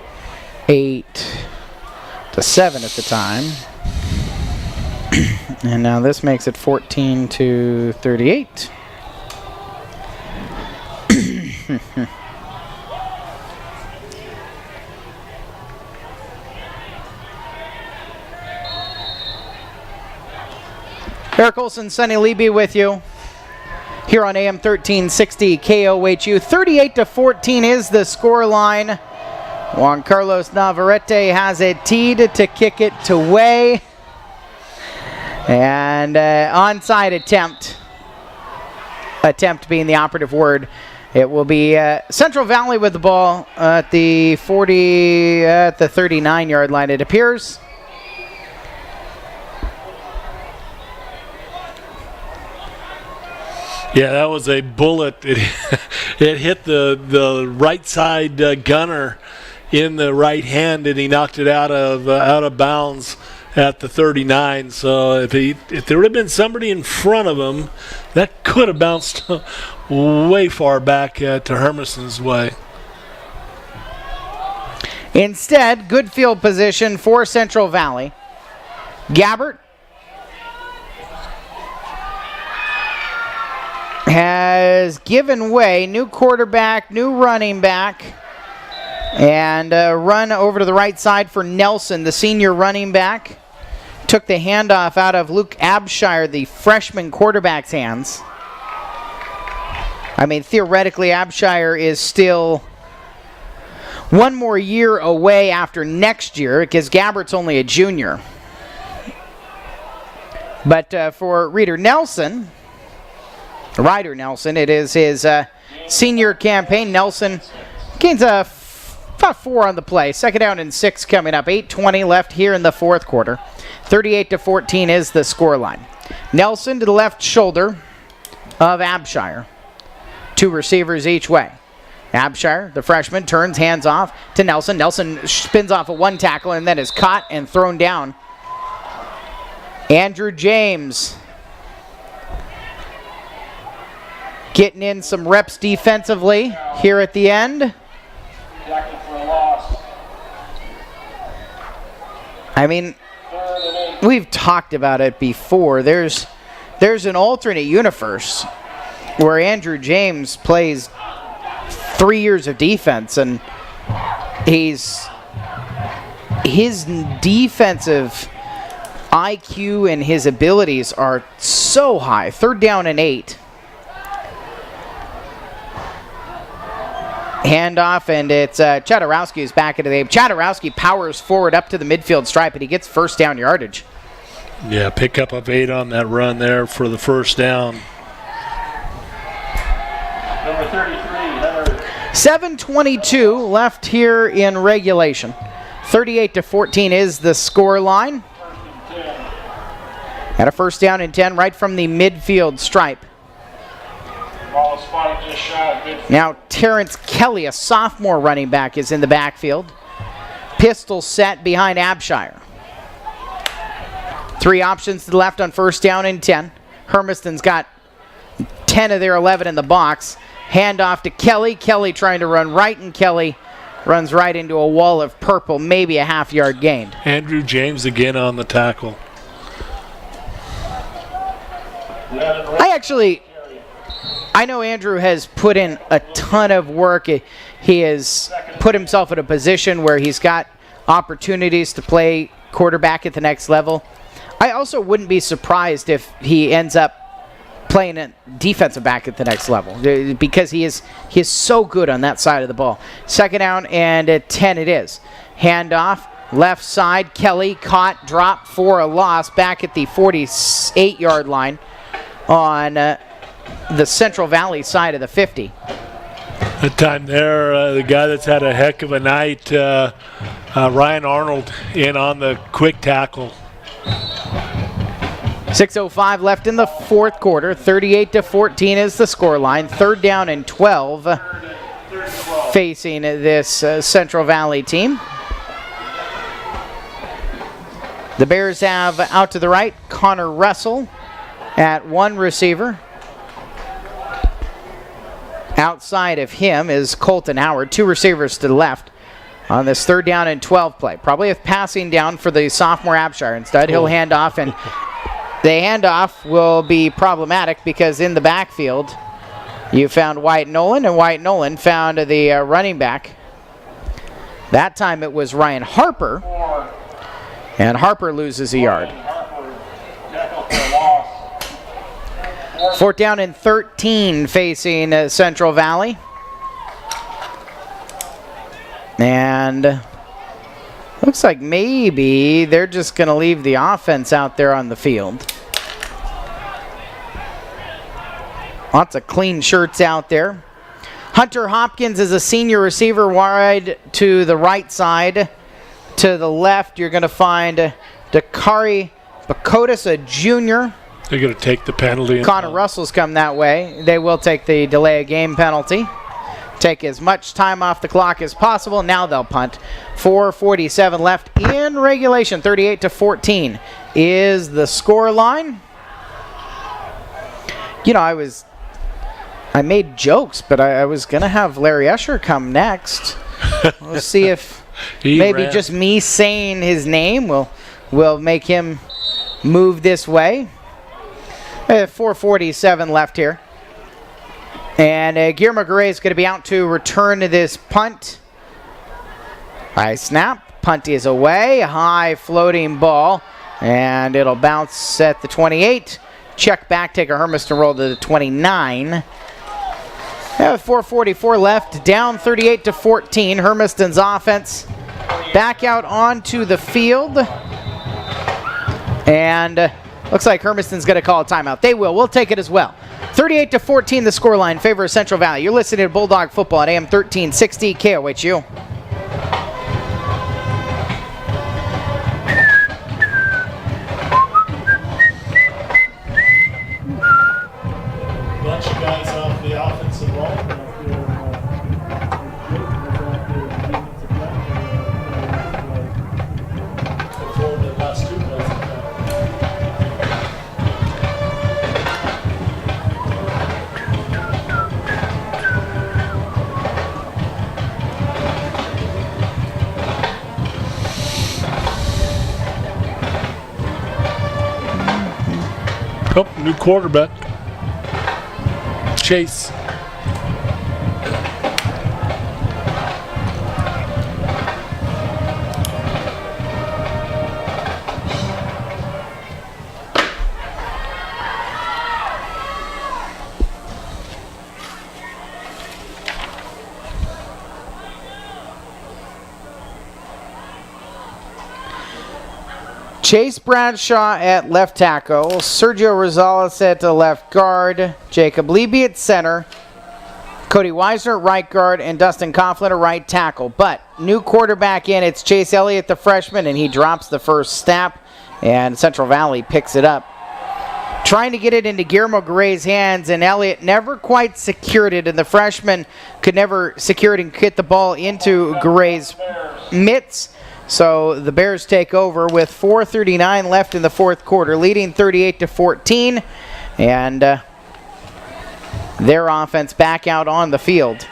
at the time. And now this makes it 14-38. Eric Olson, Sunny Leby with you here on AM 1360 KOHU. 38-14 is the score line. Juan Carlos Navarrete has it teed to kick it to Way. And onside attempt being the operative word. It will be Central Valley with the ball at the 39-yard line, it appears. Yeah, that was a bullet. It hit the right side gunner in the right hand, and he knocked it out of bounds at the 39. So if there would have been somebody in front of him, that could have bounced way far back to Hermiston's way. Instead, good field position for Central Valley. Gabbert has given way. New quarterback, new running back. And run over to the right side for Nelson, the senior running back. Took the handoff out of Luke Abshire, the freshman quarterback's hands. I mean, theoretically, Abshire is still one more year away after next year because Gabbert's only a junior. But for Ryder Nelson, it is his senior campaign. Nelson gains about 4 on the play. Second down and 6 coming up. 8:20 left here in the fourth quarter. 38-14 is the scoreline. Nelson to the left shoulder of Abshire. 2 receivers each way. Abshire, the freshman, turns, hands off to Nelson. Nelson spins off a 1 tackle and then is caught and thrown down. Andrew James getting in some reps defensively here at the end. Tackle for a loss. I mean, we've talked about it before. There's an alternate universe where Andrew James plays 3 years of defense, and his defensive IQ and his abilities are so high. 3rd down and 8. Handoff, and it's Chadarowski who's back into the game. Chadarowski powers forward up to the midfield stripe, and he gets first down yardage. Yeah, pickup of 8 on that run there for the first down. Number 33, Henry. 7:22 left here in regulation. 38-14 is the score line. At a first down and 10 right from the midfield stripe. Ball spotted just shy of midfield. Now Terrence Kelly, a sophomore running back, is in the backfield. Pistol set behind Abshire. 3 options to the left on first down and 10. Hermiston's got 10 of their 11 in the box. Handoff to Kelly. Kelly trying to run right, and Kelly runs right into a wall of purple, maybe a half-yard gain. Andrew James again on the tackle. I know Andrew has put in a ton of work. He has put himself in a position where he's got opportunities to play quarterback at the next level. I also wouldn't be surprised if he ends up playing a defensive back at the next level because he is so good on that side of the ball. Second down and 10 it is. Handoff, left side, Kelly caught, dropped for a loss back at the 48-yard line on the Central Valley side of the 50. The time there, the guy that's had a heck of a night, Ryan Arnold, in on the quick tackle. 6:05 left in the fourth quarter. 38-14 is the scoreline. 3rd down and 12 facing this Central Valley team. The Bears have out to the right Connor Russell at 1 receiver. Outside of him is Colton Howard. 2 receivers to the left on this 3rd down and 12 play. Probably a passing down for the sophomore Abshire. Instead, he'll hand off, and the handoff will be problematic because in the backfield, you found Wyatt Nolan, and Wyatt Nolan found the running back. That time it was Ryan Harper, and Harper loses a yard. Tackle for a loss. 4th down and 13 facing Central Valley. And looks like maybe they're just going to leave the offense out there on the field. Lots of clean shirts out there. Hunter Hopkins is a senior receiver wide to the right side. To the left, you're going to find Dakari Bakotis, a junior. They're going to take the penalty. Connor Russell's come that way. They will take the delay of game penalty. Take as much time off the clock as possible. Now they'll punt. 4:47 left in regulation. 38-14 is the score line. You know, I made jokes, but I was going to have Larry Usher come next. We'll see if maybe just me saying his name will make him move this way. 4:47 left here. And Guillermo Garay is going to be out to return to this punt. High snap. Punt is away. High floating ball. And it'll bounce at the 28. Check back. Take a Hermiston roll to the 29. Yeah, with 4:44 left, down 38-14. Hermiston's offense back out onto the field. And looks like Hermiston's going to call a timeout. They will. We'll take it as well. 38-14 the scoreline, favor of Central Valley. You're listening to Bulldog Football at AM 1360 KOHU. Bunch of guys off the offensive line. Before the last two plays. Oh, new quarterback. Chase. Chase Bradshaw at left tackle, Sergio Rosales at the left guard, Jacob Leby at center, Cody Weisner at right guard, and Dustin Coughlin at right tackle. But new quarterback in, it's Chase Elliott, the freshman, and he drops the first snap, and Central Valley picks it up. Trying to get it into Guillermo Garay's hands, and Elliott never quite secured it, and the freshman could never secure it and get the ball into Garay's mitts. So the Bears take over with 4:39 left in the fourth quarter, leading 38-14, and their offense back out on the field.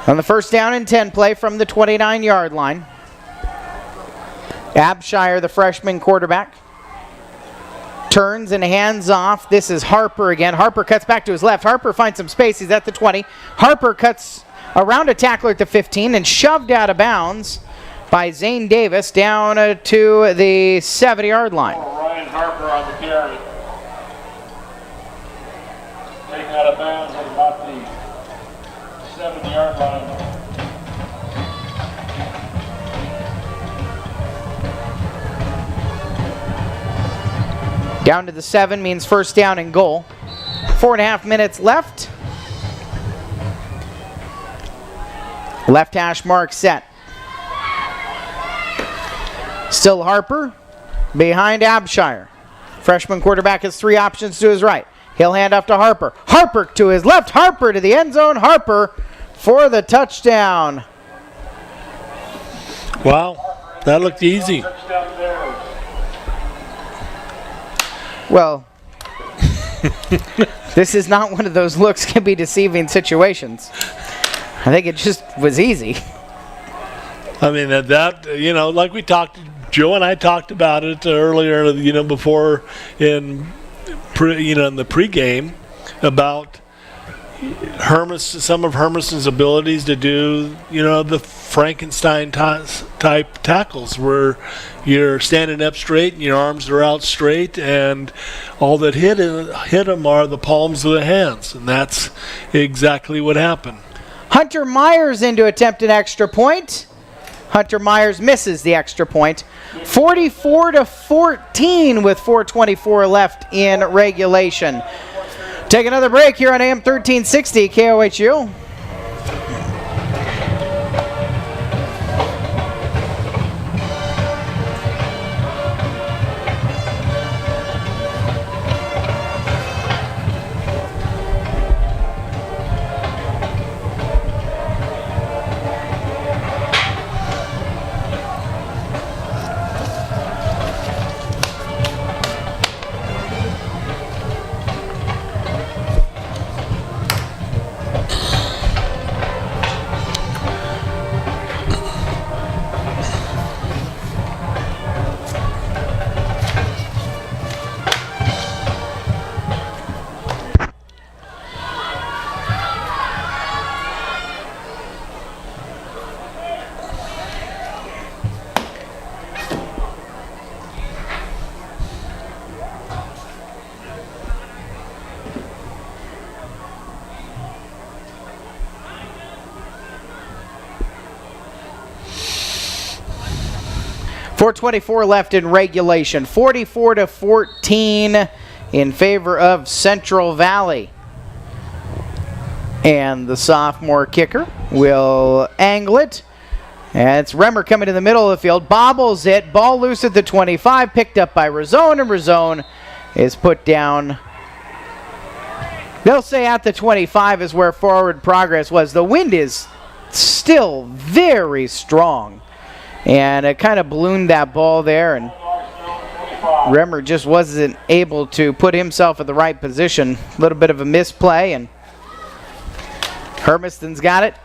On the first down and 10 play from the 29-yard line, Abshire, the freshman quarterback, turns and hands off. This is Harper again. Harper cuts back to his left. Harper finds some space. He's at the 20. Harper cuts around a tackler at the 15 and shoved out of bounds by Zane Davis down to the 70-yard line. Ryan Harper on the carry. Taken out of bounds at about the 7-yard line. Down to the 7 means first down and goal. 4.5 minutes left. Left hash mark set. Still Harper behind Abshire. Freshman quarterback has three options to his right. He'll hand off to Harper. Harper to his left. Harper to the end zone. Harper for the touchdown. Wow, that looked easy. Well, this is not one of those looks can be deceiving situations. I think it just was easy. I mean, like we talked, Joe and I talked about it earlier, before in the pregame about some of Hermiston's abilities to do, the Frankenstein type tackles where you're standing up straight and your arms are out straight, and all that hit them are the palms of the hands, and that's exactly what happened. Hunter Myers in to attempt an extra point. Hunter Myers misses the extra point. 44-14 with 4:24 left in regulation. Take another break here on AM 1360 KOHU. 4:24 left in regulation. 44-14 in favor of Central Valley. And the sophomore kicker will angle it. And it's Remmer coming to the middle of the field. Bobbles it. Ball loose at the 25. Picked up by Razone. And Razone is put down. They'll say at the 25 is where forward progress was. The wind is still very strong. And it kind of ballooned that ball there. And Remmer just wasn't able to put himself in the right position. A little bit of a misplay. And Hermiston's got it.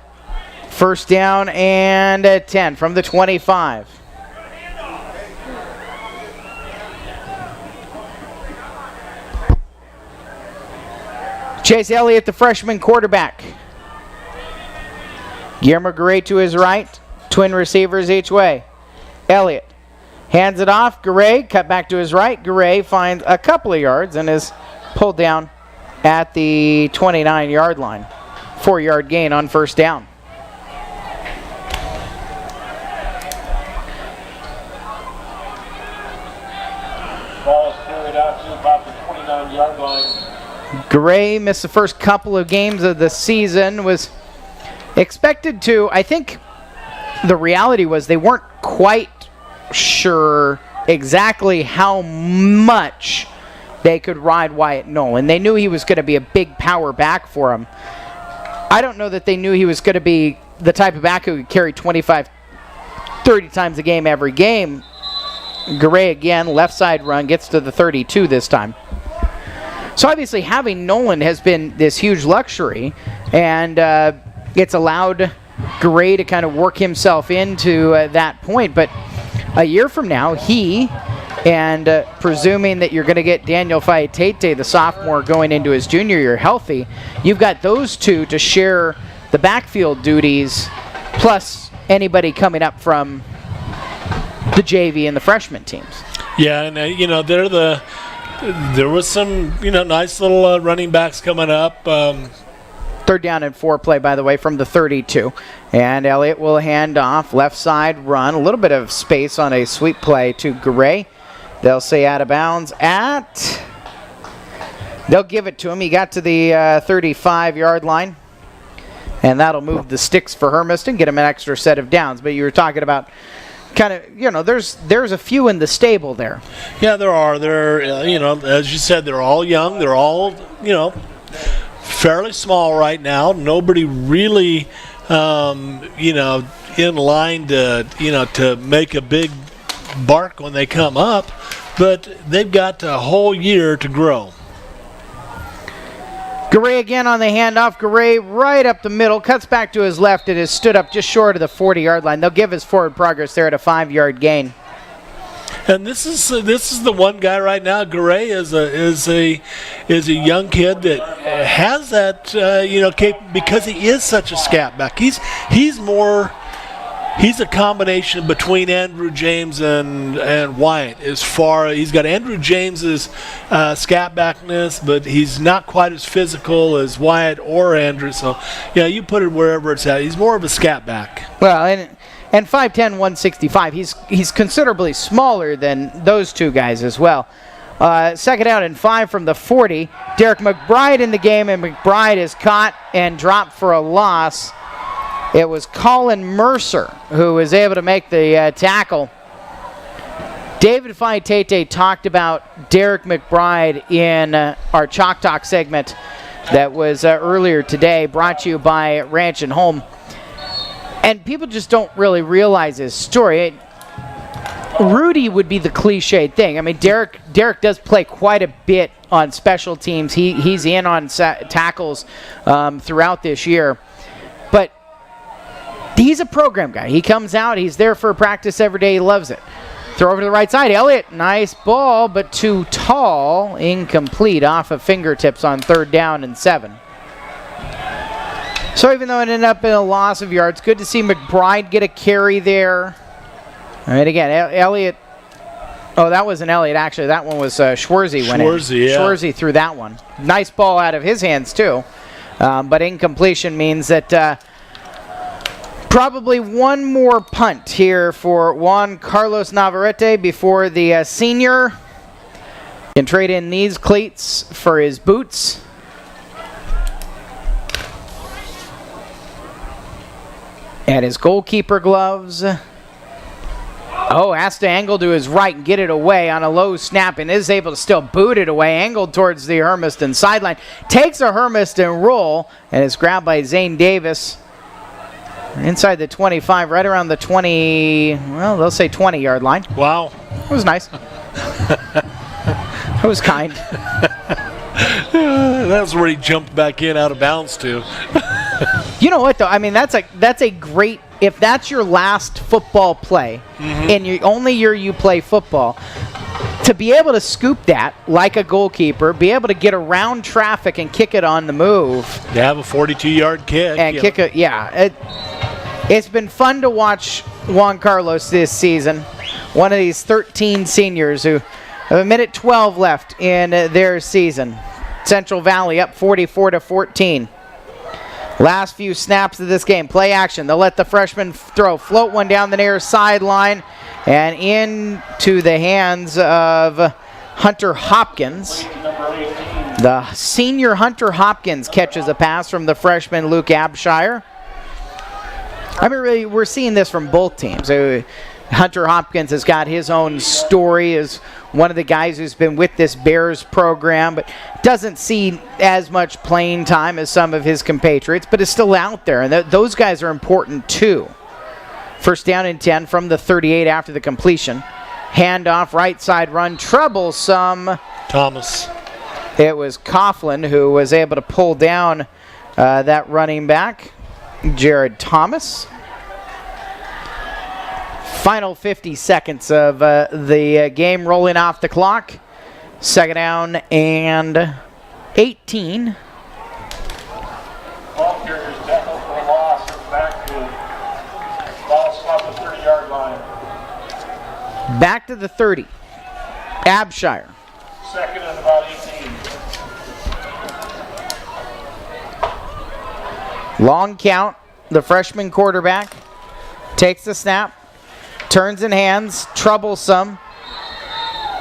First down and 10 from the 25. Chase Elliott, the freshman quarterback. Guillermo Garay to his right. Twin receivers each way. Elliott hands it off. Garay cut back to his right. Garay finds a couple of yards and is pulled down at the 29-yard line. 4-yard gain on first down. Ball is carried out to about the 29-yard line. Garay missed the first couple of games of the season, was expected to. I think the reality was they weren't quite sure exactly how much they could ride Wyatt Nolan. They knew he was going to be a big power back for them. I don't know that they knew he was going to be the type of back who could carry 25, 30 times a game every game. Garay again, left side run, gets to the 32 this time. So obviously having Nolan has been this huge luxury, and it's allowed Garay to kind of work himself into that point. But a year from now, he, and presuming that you're going to get Daniel Faitate, the sophomore, going into his junior year healthy, you've got those two to share the backfield duties, plus anybody coming up from the JV and the freshman teams. Yeah, and there was some nice little running backs coming up. Third down and 4 play, by the way, from the 32. And Elliott will hand off, left side run, a little bit of space on a sweep play to Garay. They'll say out of bounds they'll give it to him. He got to the 35-yard line. And that'll move the sticks for Hermiston, get him an extra set of downs. But you were talking about kind of, there's a few in the stable there. Yeah, there are. As you said, they're all young. They're all, fairly small right now. Nobody really, in line to make a big bark when they come up. But they've got a whole year to grow. Garay again on the handoff. Garay right up the middle, cuts back to his left, and is stood up just short of the 40-yard line. They'll give his forward progress there at a 5-yard gain. And this is the one guy right now. Garay is a young kid that has that because he is such a scat back. He's a combination between Andrew James and Wyatt. He's got Andrew James's scat backness, but he's not quite as physical as Wyatt or Andrew. So, you put it wherever it's at. He's more of a scat back. Well, and 5'10", 165. He's considerably smaller than those two guys as well. Second out and 5 from the 40. Derek McBride in the game, and McBride is caught and dropped for a loss. It was Colin Mercer who was able to make the tackle. David Faitate talked about Derek McBride in our Chalk Talk segment that was earlier today, brought to you by Ranch and Home. And people just don't really realize his story. Rudy would be the cliched thing. I mean, Derek does play quite a bit on special teams. He's in on tackles throughout this year. But he's a program guy. He comes out. He's there for practice every day. He loves it. Throw over to the right side. Elliott, nice ball, but too tall. Incomplete off of fingertips on 3rd down and 7. So even though it ended up in a loss of yards, good to see McBride get a carry there. And again, Elliott. Oh, that wasn't Elliott, actually. That one was Schwarzy went in. Schwarzy threw that one. Nice ball out of his hands, too. But incompletion means that Probably one more punt here for Juan Carlos Navarrete before the senior can trade in these cleats for his boots. And his goalkeeper gloves. Oh, has to angle to his right and get it away on a low snap and is able to still boot it away. Angled towards the Hermiston sideline. Takes a Hermiston roll and is grabbed by Zane Davis. Inside the 25, right around the 20, well, they'll say 20-yard line. Wow. It was nice. It was kind. That's where he jumped back in out of bounds to. You know what, though? I mean, that's a great, if that's your last football play, and only year you play football, to be able to scoop that like a goalkeeper, be able to get around traffic and kick it on the move. You have a 42-yard kick. And kick it, yeah. It's been fun to watch Juan Carlos this season. One of these 13 seniors who have a minute 12 left in their season. Central Valley up 44-14. Last few snaps of this game. Play action. They'll let the freshman throw. Float one down the near sideline and into the hands of Hunter Hopkins. The senior Hunter Hopkins catches a pass from the freshman Luke Abshire. I mean, really, we're seeing this from both teams. Hunter Hopkins has got his own story as one of the guys who's been with this Bears program, but doesn't see as much playing time as some of his compatriots, but is still out there, and those guys are important too. First down and 10 from the 38 after the completion. Handoff, right side run, troublesome. Thomas. It was Coughlin who was able to pull down that running back, Jared Thomas. Final 50 seconds of the game rolling off the clock. Second down and 18. Ball carrier is tackled for a loss and back to ball spot the 30-yard line. Back to the 30. Abshire. Second and about 18. Long count. The freshman quarterback takes the snap. Turns in hands, troublesome,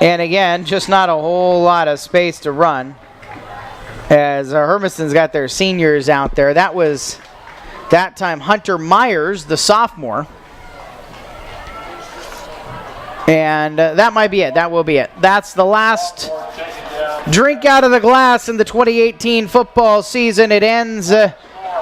and again, just not a whole lot of space to run as Hermiston's got their seniors out there. That was, that time, Hunter Myers, the sophomore. And that might be it. That will be it. That's the last drink out of the glass in the 2018 football season. It ends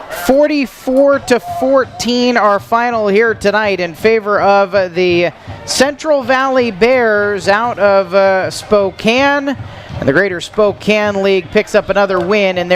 44-14, our final here tonight in favor of the Central Valley Bears out of Spokane. And the Greater Spokane League picks up another win in their